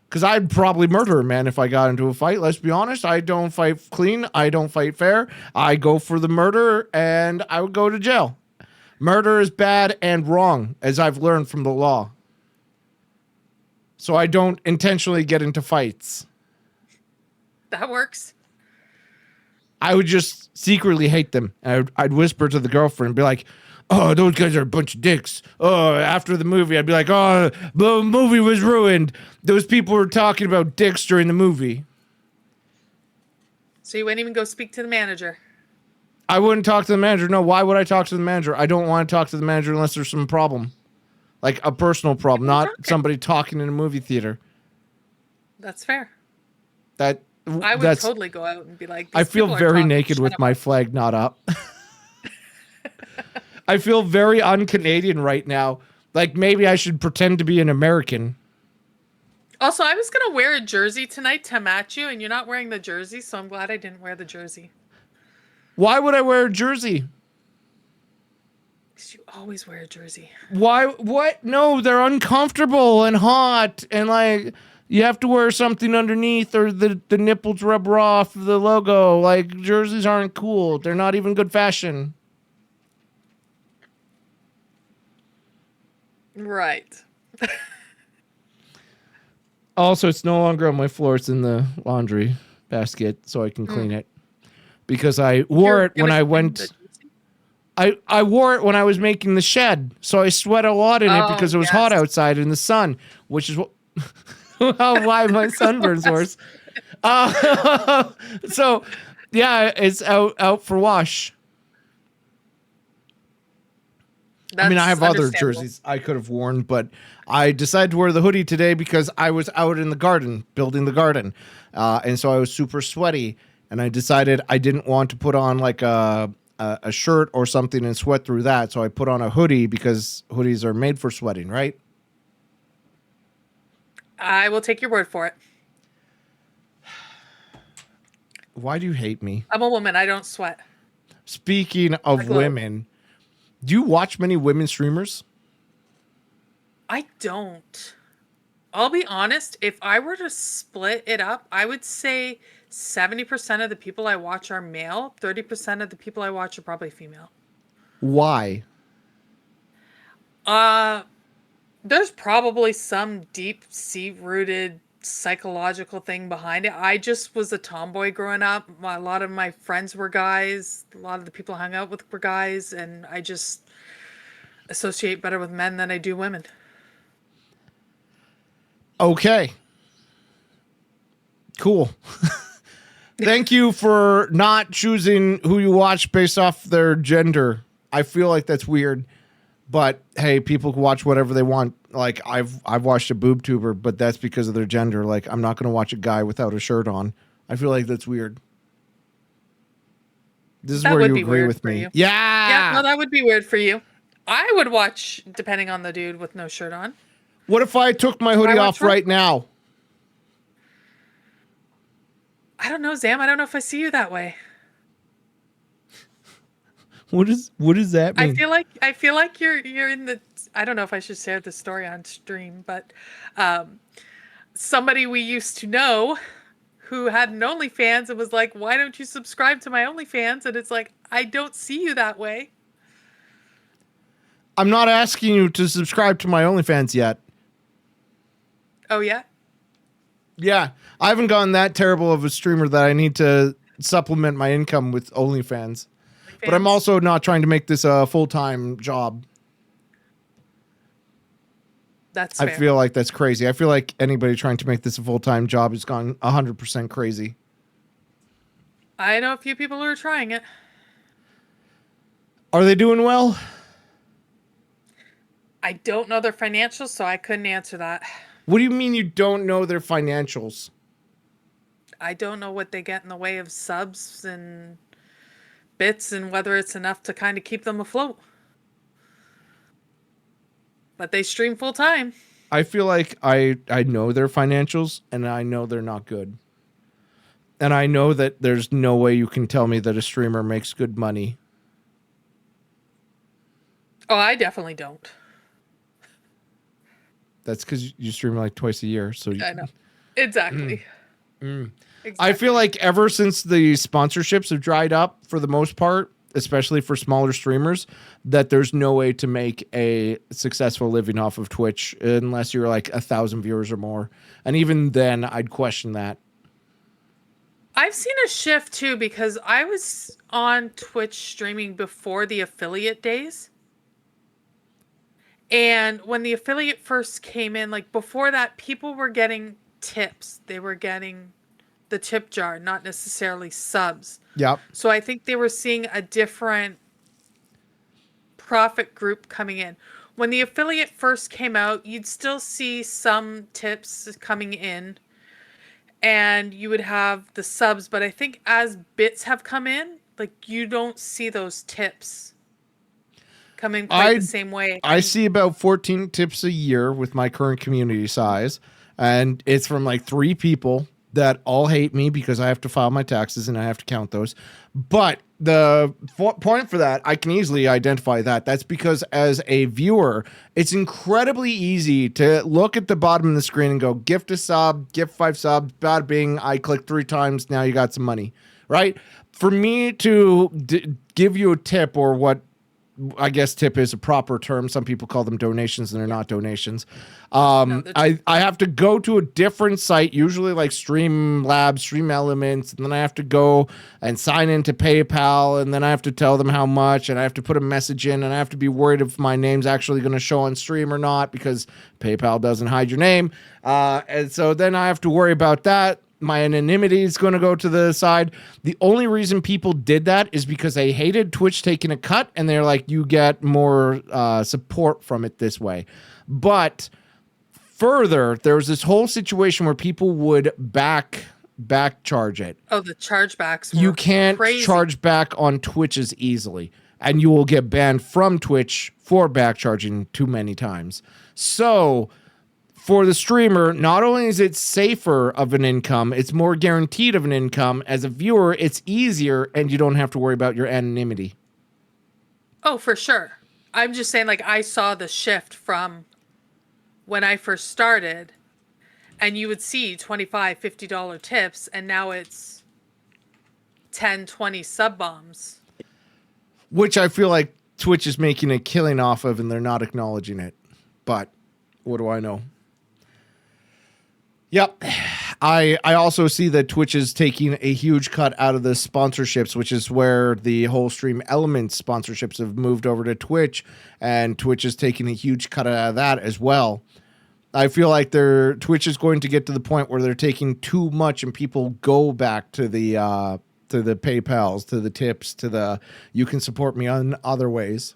Because I'd probably murder a man if I got into a fight. Let's be honest. I don't fight clean. I don't fight fair. I go for the murder and I would go to jail. Murder is bad and wrong, as I've learned from the law. So I don't intentionally get into fights. That works. I would just secretly hate them. I'd whisper to the girlfriend and be like, oh, those guys are a bunch of dicks. Oh, after the movie, I'd be like, oh, the movie was ruined. Those people were talking about dicks during the movie. So you wouldn't even go speak to the manager? I wouldn't talk to the manager. No, why would I talk to the manager? I don't want to talk to the manager unless there's some problem. Like a personal problem, People not talking. somebody talking in a movie theater. That's fair. That I would that's totally go out and be like, I these feel people are very talking. naked Shut with up. my flag not up. I feel very un-Canadian right now. Like maybe I should pretend to be an American. Also, I was gonna wear a jersey tonight to match you, and you're not wearing the jersey, so I'm glad I didn't wear the jersey. Why would I wear a jersey? Because you always wear a jersey. Why? What? No, they're uncomfortable and hot, and like you have to wear something underneath, or the nipples rub off the logo. Like jerseys aren't cool. They're not even good fashion. Right. Also, it's no longer on my floor. It's in the laundry basket, so I can clean it. Because I wore it when I went. I wore it when I was making the shed, so I sweat a lot in it because it was hot outside in the sun, which is why my sunburn's worse. So, yeah, it's out for wash. I mean, I have other jerseys I could have worn, but I decided to wear the hoodie today because I was out in the garden building the garden, and so I was super sweaty. And I decided I didn't want to put on like a shirt or something and sweat through that, so I put on a hoodie because hoodies are made for sweating, right? I will take your word for it. Why do you hate me? I'm a woman. I don't sweat. Speaking of women, do you watch many women streamers? I don't. I'll be honest. If I were to split it up, I would say 70% of the people I watch are male. 30% of the people I watch are probably female. Why? There's probably some deep sea-rooted psychological thing behind it. I just was a tomboy growing up. A lot of my friends were guys. A lot of the people I hung out with were guys, and I just associate better with men than I do women. Okay. Cool. Thank you for not choosing who you watch based off their gender. I feel like that's weird, but hey, people can watch whatever they want. Like I've watched a boob tuber, but that's because of their gender. Like I'm not going to watch a guy without a shirt on. I feel like that's weird. This is where you agree with me. Yeah. Yeah, no, that would be weird for you. I would watch depending on the dude with no shirt on. What if I took my hoodie off right now? I don't know, Zam. I don't know if I see you that way. What does that mean? I feel like you're in the. I don't know if I should share this story on stream, but somebody we used to know who had an OnlyFans and was like, "Why don't you subscribe to my OnlyFans?" And it's like, I don't see you that way. I'm not asking you to subscribe to my OnlyFans yet. Oh yeah. Yeah, I haven't gotten that terrible of a streamer that I need to supplement my income with OnlyFans. But I'm also not trying to make this a full-time job. That's fair. I feel like that's crazy. I feel like anybody trying to make this a full-time job has gone 100% crazy. I know a few people who are trying it. Are they doing well? I don't know their financials, so I couldn't answer that. What do you mean you don't know their financials? I don't know what they get in the way of subs and bits and whether it's enough to kind of keep them afloat. But they stream full time. I feel like I know their financials and I know they're not good. And I know that there's no way you can tell me that a streamer makes good money. Oh, I definitely don't. That's because you stream like twice a year. So I know. Exactly. Exactly. I feel like ever since the sponsorships have dried up for the most part, especially for smaller streamers, that there's no way to make a successful living off of Twitch unless you're like 1,000 viewers or more. And even then, I'd question that. I've seen a shift too because I was on Twitch streaming before the affiliate days. And when the affiliate first came in, like before that, people were getting tips. They were getting the tip jar, not necessarily subs. Yep. So I think they were seeing a different profit group coming in. when the affiliate first came out, you'd still see some tips coming in, and you would have the subs, but I think as bits have come in, like you don't see those tips come in quite the same way. I see about 14 tips a year with my current community size, and it's from like 3 people that all hate me because I have to file my taxes and I have to count those. But the point for that, I can easily identify that. That's because as a viewer, it's incredibly easy to look at the bottom of the screen and go, gift a sub, gift 5 subs, bada bing, I clicked 3 times, now you got some money, right? For me to give you a tip, or what I guess tip is a proper term. Some people call them donations, and they're not donations. I have to go to a different site, usually like Streamlabs, Stream Elements, and then I have to go and sign into PayPal, and then I have to tell them how much, and I have to put a message in, and I have to be worried if my name's actually going to show on stream or not, because PayPal doesn't hide your name. And so then I have to worry about that. My anonymity is going to go to the side. The only reason people did that is because they hated Twitch taking a cut, and they're like, you get more support from it this way. But further, there was this whole situation where people would back charge it. Oh, the chargebacks. You can't crazy. charge back on Twitch as easily, and you will get banned from Twitch for back charging too many times. So for the streamer, not only is it safer of an income, it's more guaranteed of an income. As a viewer, it's easier, and you don't have to worry about your anonymity. Oh, for sure. I'm just saying, like, I saw the shift from when I first started, and you would see $25, $50 tips, and now it's 10, 20 sub bombs. Which I feel like Twitch is making a killing off of, and they're not acknowledging it. But what do I know? Yep. I also see that Twitch is taking a huge cut out of the sponsorships, which is where the whole Stream Elements sponsorships have moved over to Twitch, and Twitch is taking a huge cut out of that as well. I feel like Twitch is going to get to the point where they're taking too much, and people go back to the PayPals, to the tips, to the you can support me on other ways.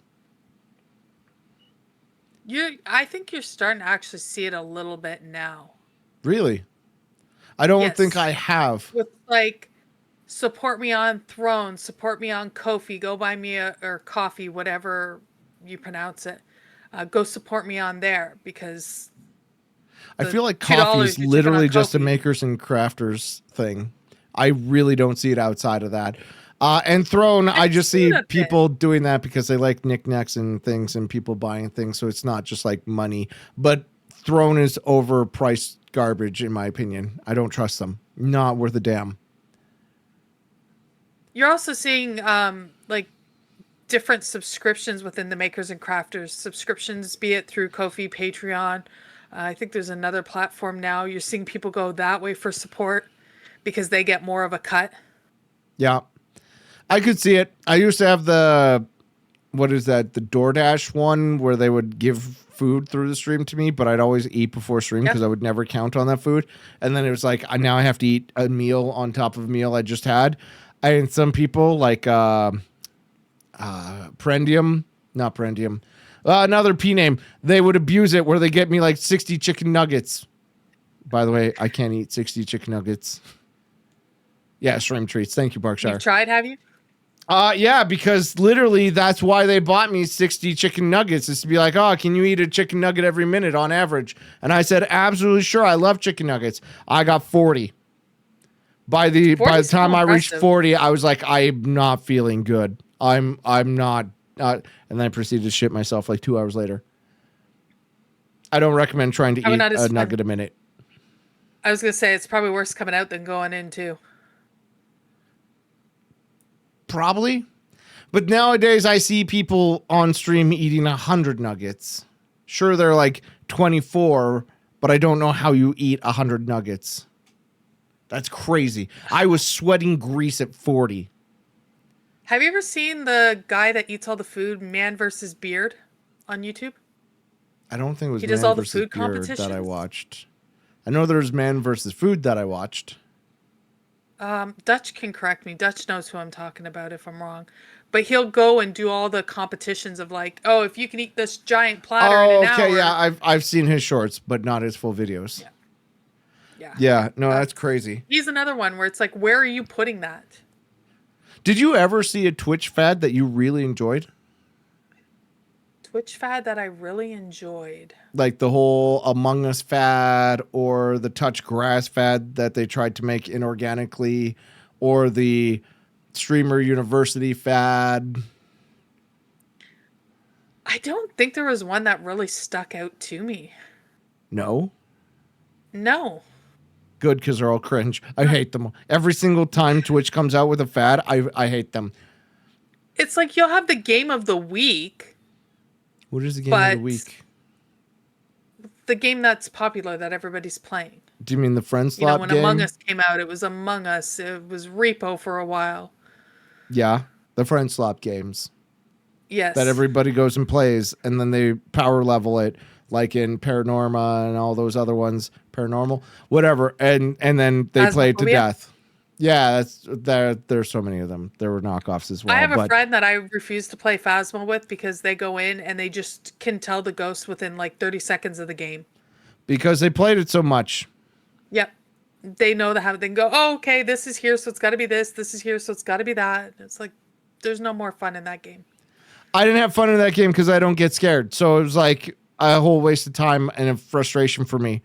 I think you're starting to actually see it a little bit now. Really? I don't think I have. With like, support me on Throne, support me on Ko-fi, go buy me or coffee, whatever you pronounce it. Go support me on there, because I feel like coffee is literally just a makers and crafters thing. I really don't see it outside of that. And Throne, I just see people doing that because they like knickknacks and things, and people buying things. So it's not just like money, but Throne is overpriced garbage, in my opinion. I don't trust them. Not worth a damn. You're also seeing like different subscriptions within the makers and crafters subscriptions, be it through Ko-fi, Patreon. I think there's another platform now. You're seeing people go that way for support because they get more of a cut. Yeah. I could see it. I used to have the DoorDash one where they would give food through the stream to me, but I'd always eat before stream because I would never count on that food. And then it was like, now I have to eat a meal on top of a meal I just had. And some people like not Prendium, another P name, they would abuse it where they get me like 60 chicken nuggets. By the way, I can't eat 60 chicken nuggets. Yeah, shrimp treats. Thank you, Berkshire. You've tried, have you? Yeah, because literally that's why they bought me 60 chicken nuggets, is to be like, oh, can you eat a chicken nugget every minute on average? And I said, absolutely sure. I love chicken nuggets. I got 40. By the time I reached 40, I was like, I'm not feeling good. I'm not. And then I proceeded to shit myself like 2 hours later. I don't recommend trying to eat a nugget a minute. I was going to say, it's probably worse coming out than going in, too. Probably. But nowadays I see people on stream eating 100 nuggets. Sure, they're like 24, but I don't know how you eat 100 nuggets. That's crazy. I was sweating grease at 40. Have you ever seen the guy that eats all the food, Man versus Beard, on YouTube? I don't think it was he Man does all the versus food Beard competitions that I watched. I know there's Man versus Food that I watched. Dutch can correct me. Dutch knows who I'm talking about if I'm wrong. But he'll go and do all the competitions of like, oh, if you can eat this giant platter in Oh, an okay, hour. yeah, I've seen his shorts, but not his full videos. Yeah. Yeah. Yeah, no, that's crazy. He's another one where it's like, where are you putting that? Did you ever see a Twitch fad that you really enjoyed? Twitch fad that I really enjoyed. Like the whole Among Us fad or the touch grass fad that they tried to make inorganically or the streamer university fad. I don't think there was one that really stuck out to me. No? No. Good, because they're all cringe. I hate them. Every single time Twitch comes out with a fad, I hate them. It's like you'll have the game of the week. What is the game of the week? The game that's popular that everybody's playing. Do you mean the friend slot when game? Among Us came out, it was Among Us. It was Repo for a while. Yeah, the friend slot games. Yes. That everybody goes and plays, and then they power level it, like in Paranorma and all those other ones. Paranormal, whatever, and then they play it to death. Yeah, there's so many of them. There were knockoffs as well. I have a friend that I refuse to play Phasma with because they go in and they just can tell the ghost within like 30 seconds of the game. Because they played it so much. Yep. They know how they can go, oh, okay, this is here, so it's got to be this. This is here, so it's got to be that. It's like, there's no more fun in that game. I didn't have fun in that game because I don't get scared. So it was like a whole waste of time and a frustration for me.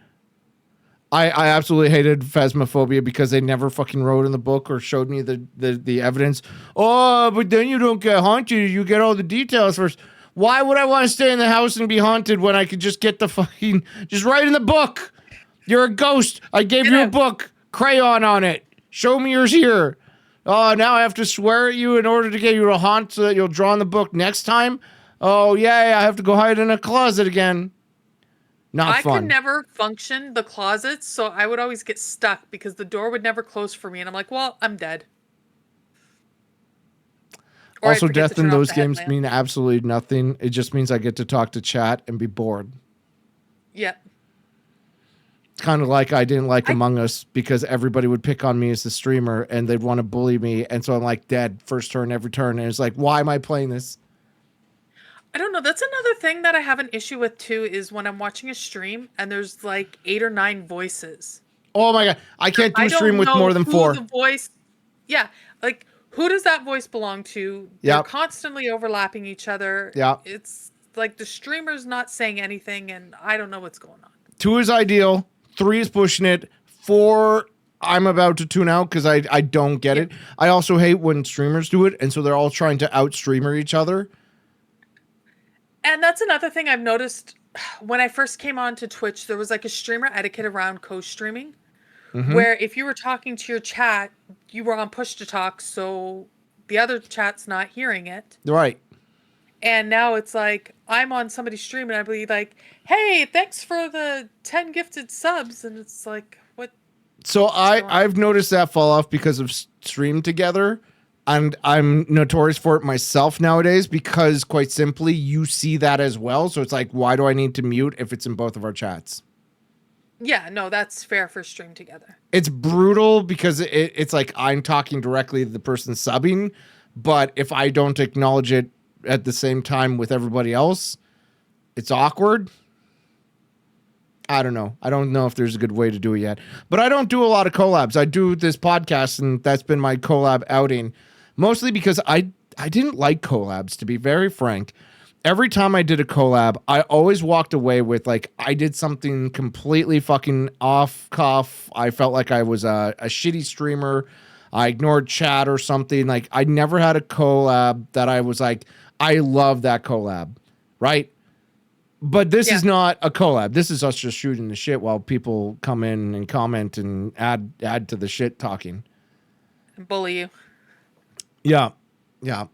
I absolutely hated Phasmophobia because they never fucking wrote in the book or showed me the evidence. Oh, but then you don't get haunted. You get all the details first. Why would I want to stay in the house and be haunted when I could just get the fucking... Just write in the book. You're a ghost. I gave you a book. Crayon on it. Show me yours here. Oh, now I have to swear at you in order to get you to haunt so that you'll draw in the book next time? Oh, yeah, I have to go hide in a closet again. Not fun. I could never function the closets, so I would always get stuck because the door would never close for me. And I'm like, well, I'm dead. Or also, death in those games mean absolutely nothing. It just means I get to talk to chat and be bored. Yeah. It's kind of like I didn't like Among Us because everybody would pick on me as the streamer and they'd want to bully me. And so I'm like dead first turn, every turn. And it's like, why am I playing this? I don't know. That's another thing that I have an issue with too, is when I'm watching a stream and there's like 8 or 9 voices. Oh my God. I can't do a stream with more than 4. The voice. Yeah. Like, who does that voice belong to? They're constantly overlapping each other. Yeah. It's like the streamer's not saying anything and I don't know what's going on. 2 is ideal. 3 is pushing it. 4, I'm about to tune out because I don't get it. I also hate when streamers do it. And so they're all trying to out-streamer each other. And that's another thing I've noticed when I first came on to Twitch, there was like a streamer etiquette around co-streaming where if you were talking to your chat, you were on push to talk, so the other chat's not hearing it. Right. And now it's like, I'm on somebody's stream and I'd be like, hey, thanks for the 10 gifted subs. And it's like, what? So I've noticed that fall off because of Stream Together. And I'm notorious for it myself nowadays because, quite simply, you see that as well. So it's like, why do I need to mute if it's in both of our chats? Yeah, no, that's fair for Stream Together. It's brutal because it's like I'm talking directly to the person subbing. But if I don't acknowledge it at the same time with everybody else, it's awkward. I don't know. I don't know if there's a good way to do it yet. But I don't do a lot of collabs. I do this podcast, and that's been my collab outing. Mostly because I didn't like collabs, to be very frank. Every time I did a collab, I always walked away with, like, I did something completely fucking off cuff. I felt like I was a shitty streamer. I ignored chat or something. Like, I never had a collab that I was like, I love that collab, right? But this is not a collab. This is us just shooting the shit while people come in and comment and add to the shit talking. And bully you. Yeah. Yeah.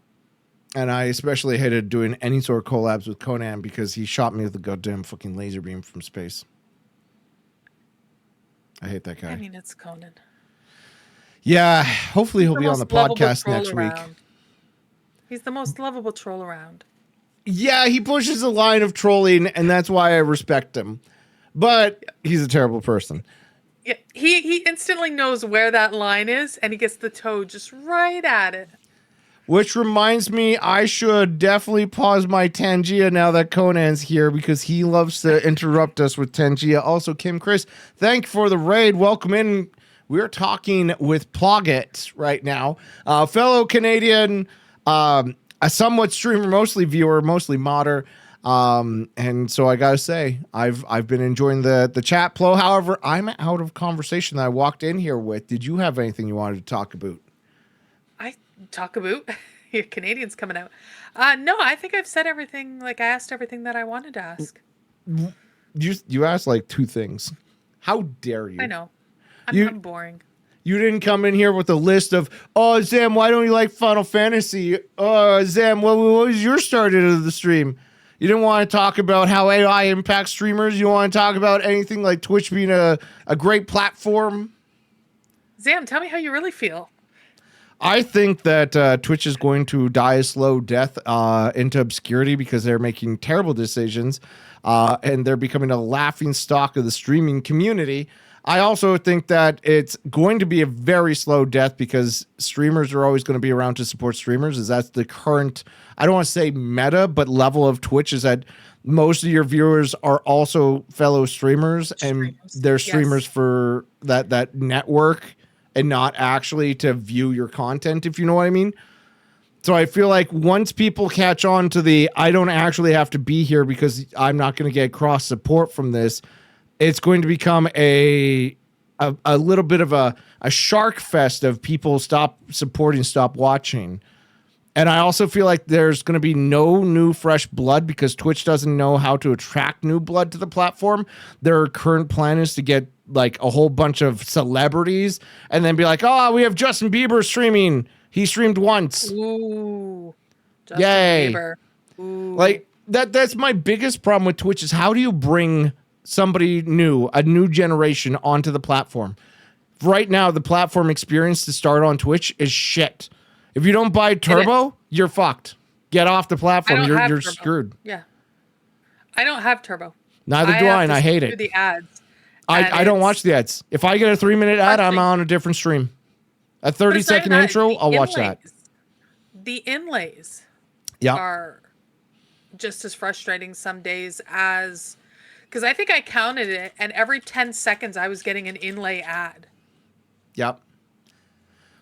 And I especially hated doing any sort of collabs with Conan because he shot me with a goddamn fucking laser beam from space. I hate that guy. I mean, it's Conan. Yeah. Hopefully he'll be on the podcast next week. He's the most lovable troll around. Yeah, he pushes a line of trolling, and that's why I respect him. But he's a terrible person. Yeah, he instantly knows where that line is, and he gets the toe just right at it. Which reminds me, I should definitely pause my Tangia now that Conan's here because he loves to interrupt us with Tangia. Also, Kim Chris, thank you for the raid. Welcome in. We're talking with Plogette right now, fellow Canadian, a somewhat streamer, mostly viewer, mostly modder. And so I gotta say, I've been enjoying the chat flow. However, I'm out of conversation that I walked in here with. Did you have anything you wanted to talk about? I talk about your Canadians coming out. No, I think I've said everything. Like I asked everything that I wanted to ask. You asked like two things. How dare you? I know. I'm boring. You didn't come in here with a list of, oh, Zam, why don't you like Final Fantasy? Oh, Zam, what was your start into the stream? You didn't want to talk about how AI impacts streamers. You want to talk about anything like Twitch being a great platform. Zam, tell me how you really feel. I think that Twitch is going to die a slow death into obscurity because they're making terrible decisions and they're becoming a laughing stock of the streaming community. I also think that it's going to be a very slow death because streamers are always going to be around to support streamers. Is that's the current, I don't want to say meta, but level of Twitch is that most of your viewers are also fellow streamers and they're streamers for that network and not actually to view your content, if you know what I mean. So I feel like once people catch on to the, I don't actually have to be here because I'm not going to get cross support from this, it's going to become a little bit of a shark fest of people stop supporting, stop watching. And I also feel like there's going to be no new fresh blood because Twitch doesn't know how to attract new blood to the platform. Their current plan is to get like a whole bunch of celebrities and then be like, oh, we have Justin Bieber streaming. He streamed once. Ooh. Justin Yay. Bieber. Ooh. Like that's my biggest problem with Twitch is how do you bring somebody new, a new generation onto the platform? Right now, the platform experience to start on Twitch is shit. If you don't buy Turbo, you're fucked. Get off the platform. You're screwed. Yeah. I don't have Turbo. Neither do I, and I hate it. The ads. I don't watch the ads. If I get a 3-minute ad, I'm on a different stream. A 30-second intro, I'll watch that. The inlays Yeah. are just as frustrating some days as, because I think I counted it, and every 10 seconds I was getting an inlay ad. Yep.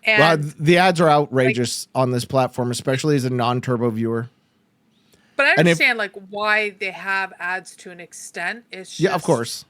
And well, the ads are outrageous on this platform, especially as a non-Turbo viewer. But I understand like why they have ads to an extent. It's just, yeah, of course.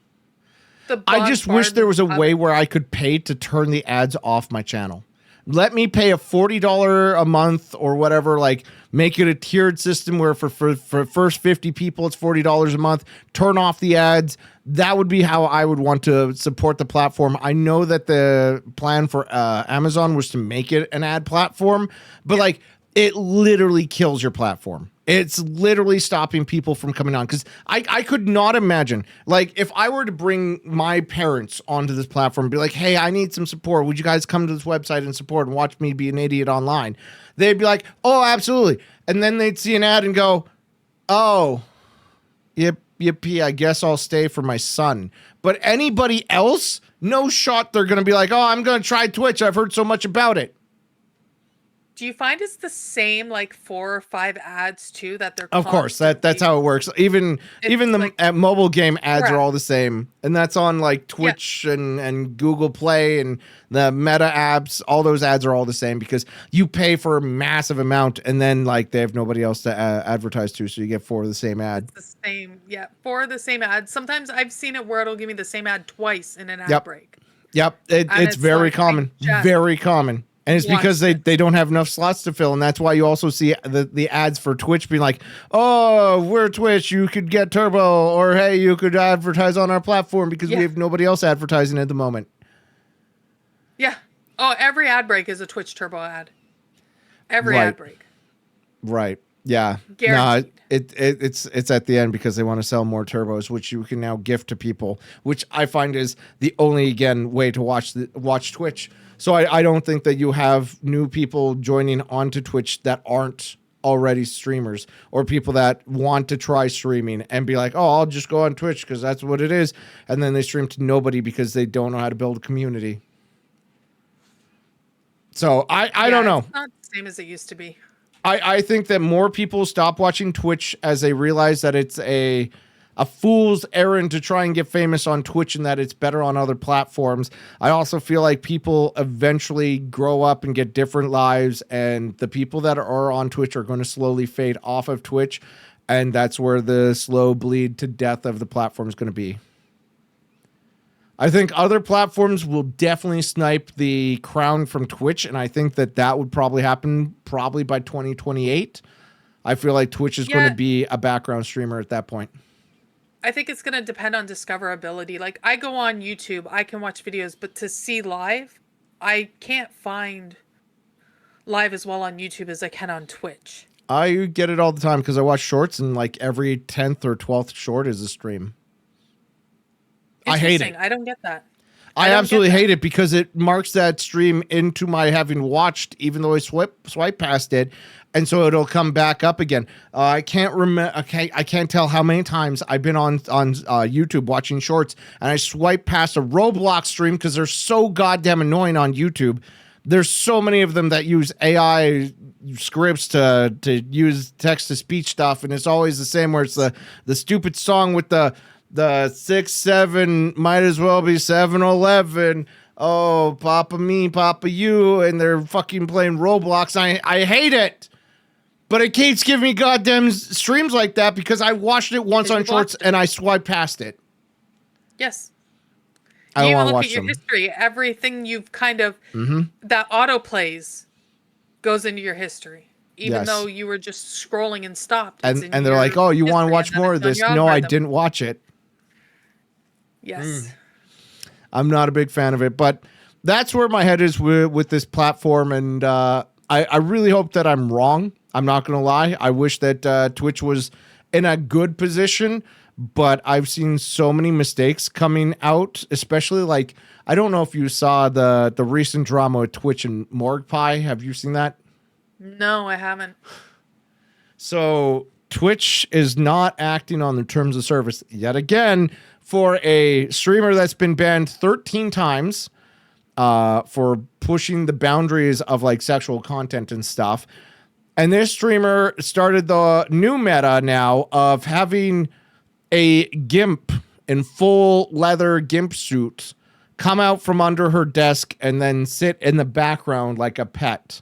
I just wish there was a way where I could pay to turn the ads off my channel. Let me pay a $40 a month or whatever, like make it a tiered system where for first 50 people, it's $40 a month, turn off the ads. That would be how I would want to support the platform. I know that the plan for Amazon was to make it an ad platform, but like it literally kills your platform. It's literally stopping people from coming on because I could not imagine, like, if I were to bring my parents onto this platform and be like, hey, I need some support. Would you guys come to this website and support and watch me be an idiot online? They'd be like, oh, absolutely. And then they'd see an ad and go, oh, yippee, I guess I'll stay for my son. But anybody else, no shot they're going to be like, oh, I'm going to try Twitch. I've heard so much about it. Do you find it's the same like 4 or 5 ads too that they're? Of course, that's how it works. Even the like, mobile game ads are all the same, and that's on like Twitch and Google Play and the Meta apps. All those ads are all the same because you pay for a massive amount, and then like they have nobody else to advertise to, so you get 4 of the same ad. It's the same, 4 of the same ads. Sometimes I've seen it where it'll give me the same ad twice in an ad break. Yep, it's very like, common, very common. And it's because they don't have enough slots to fill. And that's why you also see the ads for Twitch being like, oh, we're Twitch. You could get Turbo. Or, hey, you could advertise on our platform because we have nobody else advertising at the moment. Yeah. Oh, every ad break is a Twitch Turbo ad. Every ad break. Right. Yeah. Guaranteed. No, it's at the end because they want to sell more turbos, which you can now gift to people, which I find is the only, again, way to watch Twitch. So I don't think that you have new people joining onto Twitch that aren't already streamers or people that want to try streaming and be like, oh, I'll just go on Twitch because that's what it is. And then they stream to nobody because they don't know how to build a community. So I don't know. It's not the same as it used to be. I think that more people stop watching Twitch as they realize that it's a fool's errand to try and get famous on Twitch and that it's better on other platforms. I also feel like people eventually grow up and get different lives, and the people that are on Twitch are going to slowly fade off of Twitch, and that's where the slow bleed to death of the platform is going to be. I think other platforms will definitely snipe the crown from Twitch, and I think that would probably happen by 2028. I feel like Twitch is going to be a background streamer at that point. I think it's going to depend on discoverability. Like, I go on YouTube, I can watch videos, but to see live, I can't find live as well on YouTube as I can on Twitch. I get it all the time because I watch shorts, and like every 10th or 12th short is a stream. I hate it. I don't get that. I absolutely hate it because it marks that stream into my having watched, even though I swipe past it. And so it'll come back up again. I can't remember. Okay, I can't tell how many times I've been on YouTube watching shorts, and I swipe past a Roblox stream because they're so goddamn annoying on YouTube. There's so many of them that use AI scripts to use text to speech stuff, and it's always the same. Where it's the stupid song with the 6-7 might as well be 7-11. Oh, Papa me, Papa you, and they're fucking playing Roblox. I hate it. But it keeps giving me goddamn streams like that because I watched it once on shorts and I swiped past it. Yes. I don't want to watch your history. Everything you've kind of that auto plays goes into your history, even though you were just scrolling and stopped. And they're like, "Oh, you want to watch more of this?" No, I didn't watch it. Yes. I'm not a big fan of it, but that's where my head is with this platform, and I really hope that I'm wrong. I'm not going to lie. I wish that Twitch was in a good position, but I've seen so many mistakes coming out, especially like, I don't know if you saw the recent drama with Twitch and Morgpie. Have you seen that? No, I haven't. So Twitch is not acting on the terms of service yet again for a streamer that's been banned 13 times for pushing the boundaries of like sexual content and stuff. And this streamer started the new meta now of having a GIMP in full leather GIMP suit come out from under her desk and then sit in the background like a pet.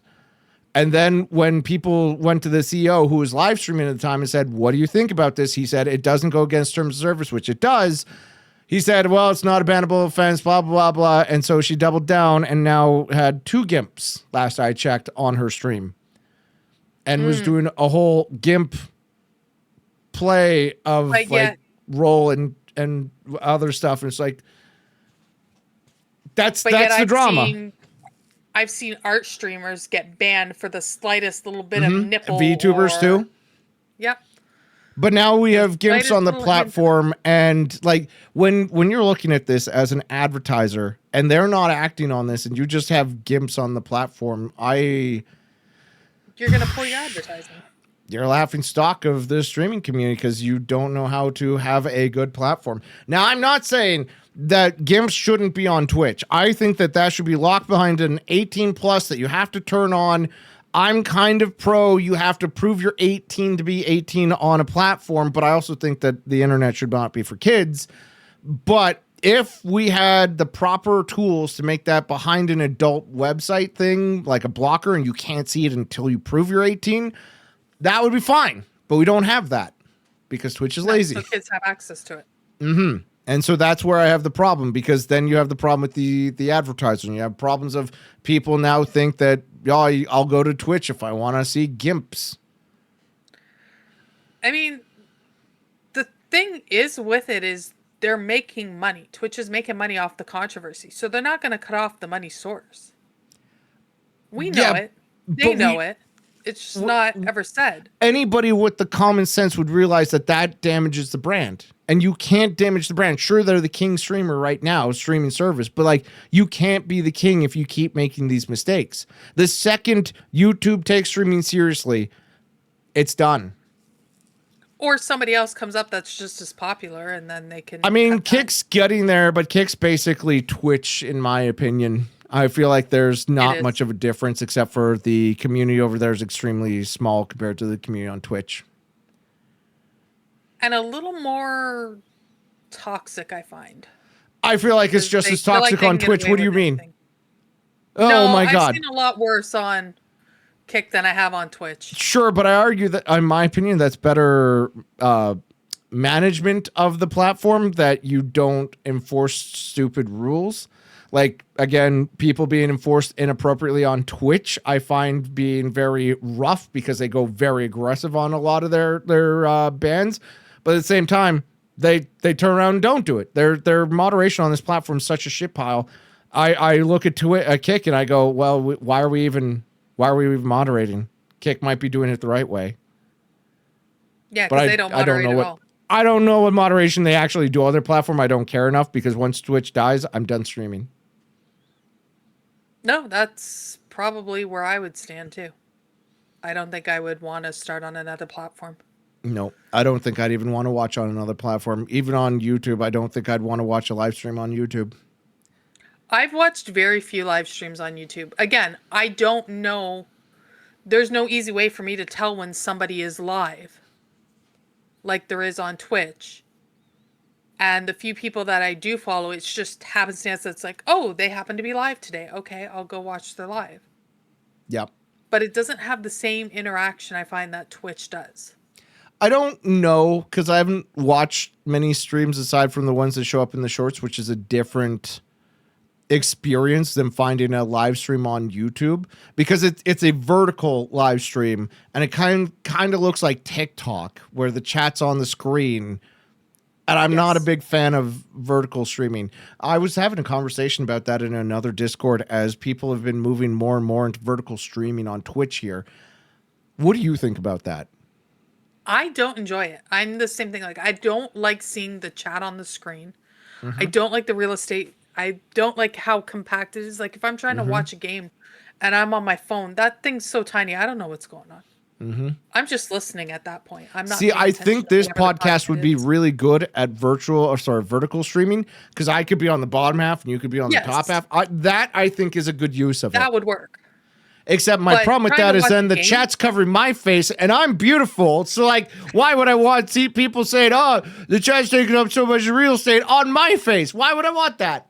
And then when people went to the CEO who was live streaming at the time and said, "What do you think about this?" He said, "It doesn't go against terms of service," which it does. He said, "Well, it's not a bannable offense, blah, blah, blah, blah." And so she doubled down and now had 2 GIMPs, last I checked, on her stream. And was doing a whole GIMP play of role and other stuff. And it's like, that's the drama. I've seen art streamers get banned for the slightest little bit of nipple. VTubers too? Yep. But now we have GIMPs on the platform, and like when you're looking at this as an advertiser and they're not acting on this and you just have GIMPs on the platform, you're going to pull your advertising. You're laughing stock of the streaming community because you don't know how to have a good platform. Now, I'm not saying that GIMPs shouldn't be on Twitch. I think that should be locked behind an 18 plus that you have to turn on. I'm kind of pro. You have to prove you're 18 to be 18 on a platform, but I also think that the internet should not be for kids. But if we had the proper tools to make that behind an adult website thing, like a blocker, and you can't see it until you prove you're 18, that would be fine. But we don't have that because Twitch is lazy. So kids have access to it. And so that's where I have the problem, because then you have the problem with the advertising. You have problems of people now think that, oh, I'll go to Twitch if I want to see GIMPs. I mean, the thing is with it is they're making money. Twitch is making money off the controversy. So they're not going to cut off the money source. We know it. They know it. It's just not ever said. Anybody with the common sense would realize that damages the brand. And you can't damage the brand. Sure, they're the king streamer right now, streaming service. But like, you can't be the king if you keep making these mistakes. The second YouTube takes streaming seriously, it's done. Or somebody else comes up that's just as popular, and then they can. I mean, cut that. Kick's getting there, but Kick's basically Twitch, in my opinion. I feel like there's not much of a difference, except for the community over there is extremely small compared to the community on Twitch. And a little more toxic, I find. I feel like it's just as toxic on Twitch. What do you mean? Anything. Oh my God. I've seen a lot worse on Kick than I have on Twitch. Sure, but I argue that, in my opinion, that's better management of the platform, that you don't enforce stupid rules. Like, again, people being enforced inappropriately on Twitch, I find being very rough because they go very aggressive on a lot of their bans. But at the same time, they turn around and don't do it. Their moderation on this platform is such a shit pile. I look at Kick and I go, well, why are we even moderating? Kick might be doing it the right way. Yeah, because they don't moderate at all. I don't know what moderation they actually do on their platform. I don't care enough, because once Twitch dies, I'm done streaming. No, that's probably where I would stand too. I don't think I would want to start on another platform. No, I don't think I'd even want to watch on another platform. Even on YouTube, I don't think I'd want to watch a live stream on YouTube. I've watched very few live streams on YouTube. Again, I don't know. There's no easy way for me to tell when somebody is live, like there is on Twitch. And the few people that I do follow, it's just happenstance that's like, oh, they happen to be live today. Okay, I'll go watch their live. Yep. But it doesn't have the same interaction I find that Twitch does. I don't know, because I haven't watched many streams aside from the ones that show up in the shorts, which is a different experience than finding a live stream on YouTube, because it's a vertical live stream, and it kind of looks like TikTok, where the chat's on the screen. And I'm not a big fan of vertical streaming. I was having a conversation about that in another Discord, as people have been moving more and more into vertical streaming on Twitch here. What do you think about that? I don't enjoy it. I'm the same thing. Like, I don't like seeing the chat on the screen. I don't like the real estate. I don't like how compact it is. Like, if I'm trying to watch a game and I'm on my phone, that thing's so tiny, I don't know what's going on. I'm just listening at that point. I'm not. See, I think this podcast would be really good at vertical streaming, because I could be on the bottom half and you could be on the top half. That I think is a good use of it. That would work. Except my problem with that is then the chat's covering my face and I'm beautiful. So, like, why would I want to see people saying, oh, the chat's taking up so much real estate on my face? Why would I want that?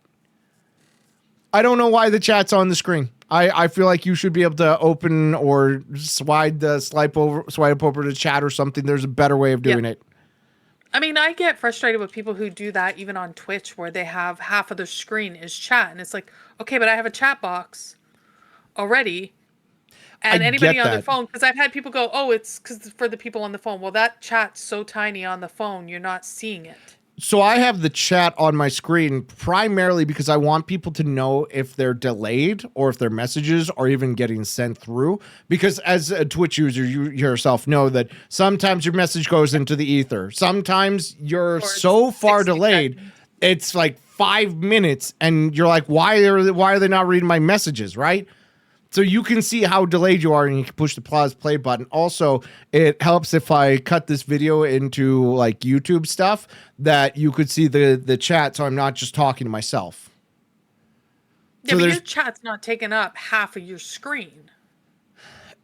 I don't know why the chat's on the screen. I feel like you should be able to open or swipe up over to chat or something. There's a better way of doing it. I mean, I get frustrated with people who do that even on Twitch, where they have half of their screen is chat. And it's like, okay, but I have a chat box already. And anybody on their phone, because I've had people go, oh, it's because for the people on the phone. Well, that chat's so tiny on the phone, you're not seeing it. So I have the chat on my screen primarily because I want people to know if they're delayed or if their messages are even getting sent through. Because as a Twitch user, you yourself know that sometimes your message goes into the ether. Sometimes you're so far delayed, it's like 5 minutes, and you're like, why are they not reading my messages, right? So you can see how delayed you are, and you can push the pause play button. Also, it helps if I cut this video into like YouTube stuff, that you could see the chat, so I'm not just talking to myself. Yeah, so but your chat's not taking up half of your screen.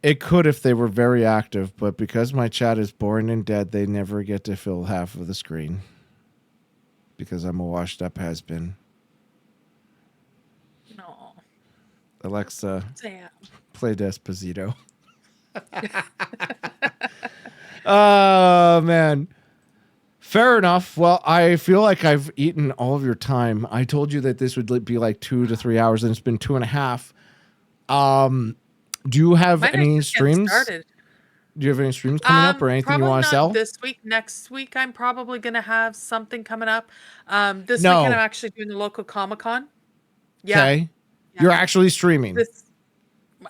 It could if they were very active, but because my chat is boring and dead, they never get to fill half of the screen. Because I'm a washed up has-been. No. Alexa, play Despacito. Oh, man. Fair enough. Well, I feel like I've eaten all of your time. I told you that this would be like 2 to 3 hours, and it's been 2.5. Do you have any streams? Do you have any streams coming up or anything you want to sell? This week. Next week, I'm probably going to have something coming up. This weekend, I'm actually doing the local Comic-Con. Yeah. Okay. Yeah. You're actually streaming.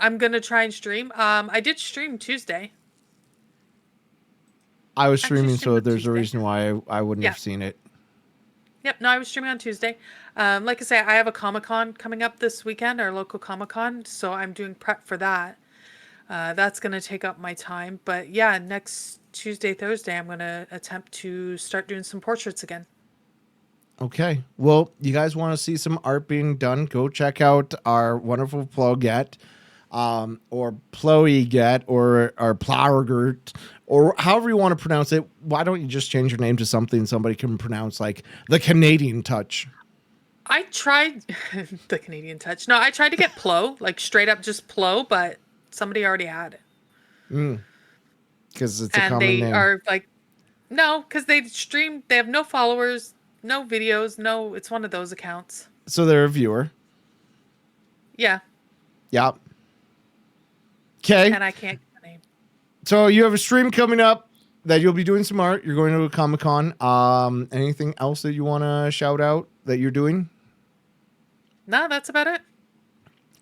I'm going to try and stream. I did stream Tuesday. I was streaming, so there's a reason why I wouldn't have seen it. Yep. No, I was streaming on Tuesday. Like I say, I have a Comic-Con coming up this weekend, our local Comic-Con. So I'm doing prep for that. That's going to take up my time. But yeah, next Tuesday, Thursday, I'm going to attempt to start doing some portraits again. Okay. Well, you guys want to see some art being done? Go check out our wonderful Plogette, or Plogette, or Plogert, or however you want to pronounce it. Why don't you just change your name to something somebody can pronounce, like the Canadian Touch? I tried the Canadian Touch. No, I tried to get Plo, like straight up just Plo, but somebody already had it. Because it's a And common they name. are like, no, because they stream, they have no followers, no videos, no, it's one of those accounts. So they're a viewer. Yeah. Yeah. Okay. And I can't get the name. So you have a stream coming up that you'll be doing some art. You're going to a Comic-Con. Anything else that you want to shout out that you're doing? No, that's about it.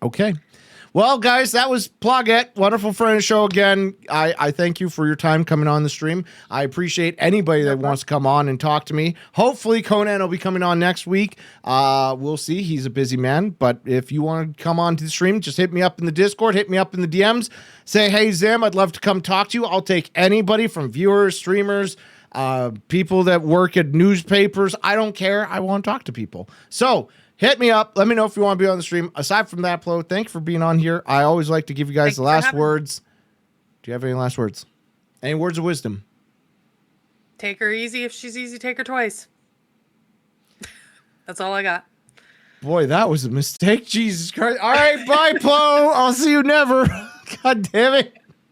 Okay. Well, guys, that was Plogette. Wonderful friend of the show again. I thank you for your time coming on the stream. I appreciate anybody that wants to come on and talk to me. Hopefully, Conan will be coming on next week. We'll see. He's a busy man. But if you want to come on to the stream, just hit me up in the Discord. Hit me up in the DMs. Say, hey, Zim, I'd love to come talk to you. I'll take anybody from viewers, streamers, people that work at newspapers. I don't care. I want to talk to people. So hit me up. Let me know if you want to be on the stream. Aside from that, Plo, thanks for being on here. I always like to give you guys the last words. Do you have any last words? Any words of wisdom? Take her easy. If she's easy, take her twice. That's all I got. Boy, that was a mistake. Jesus Christ. All right, bye, Plo. I'll see you never. God damn it.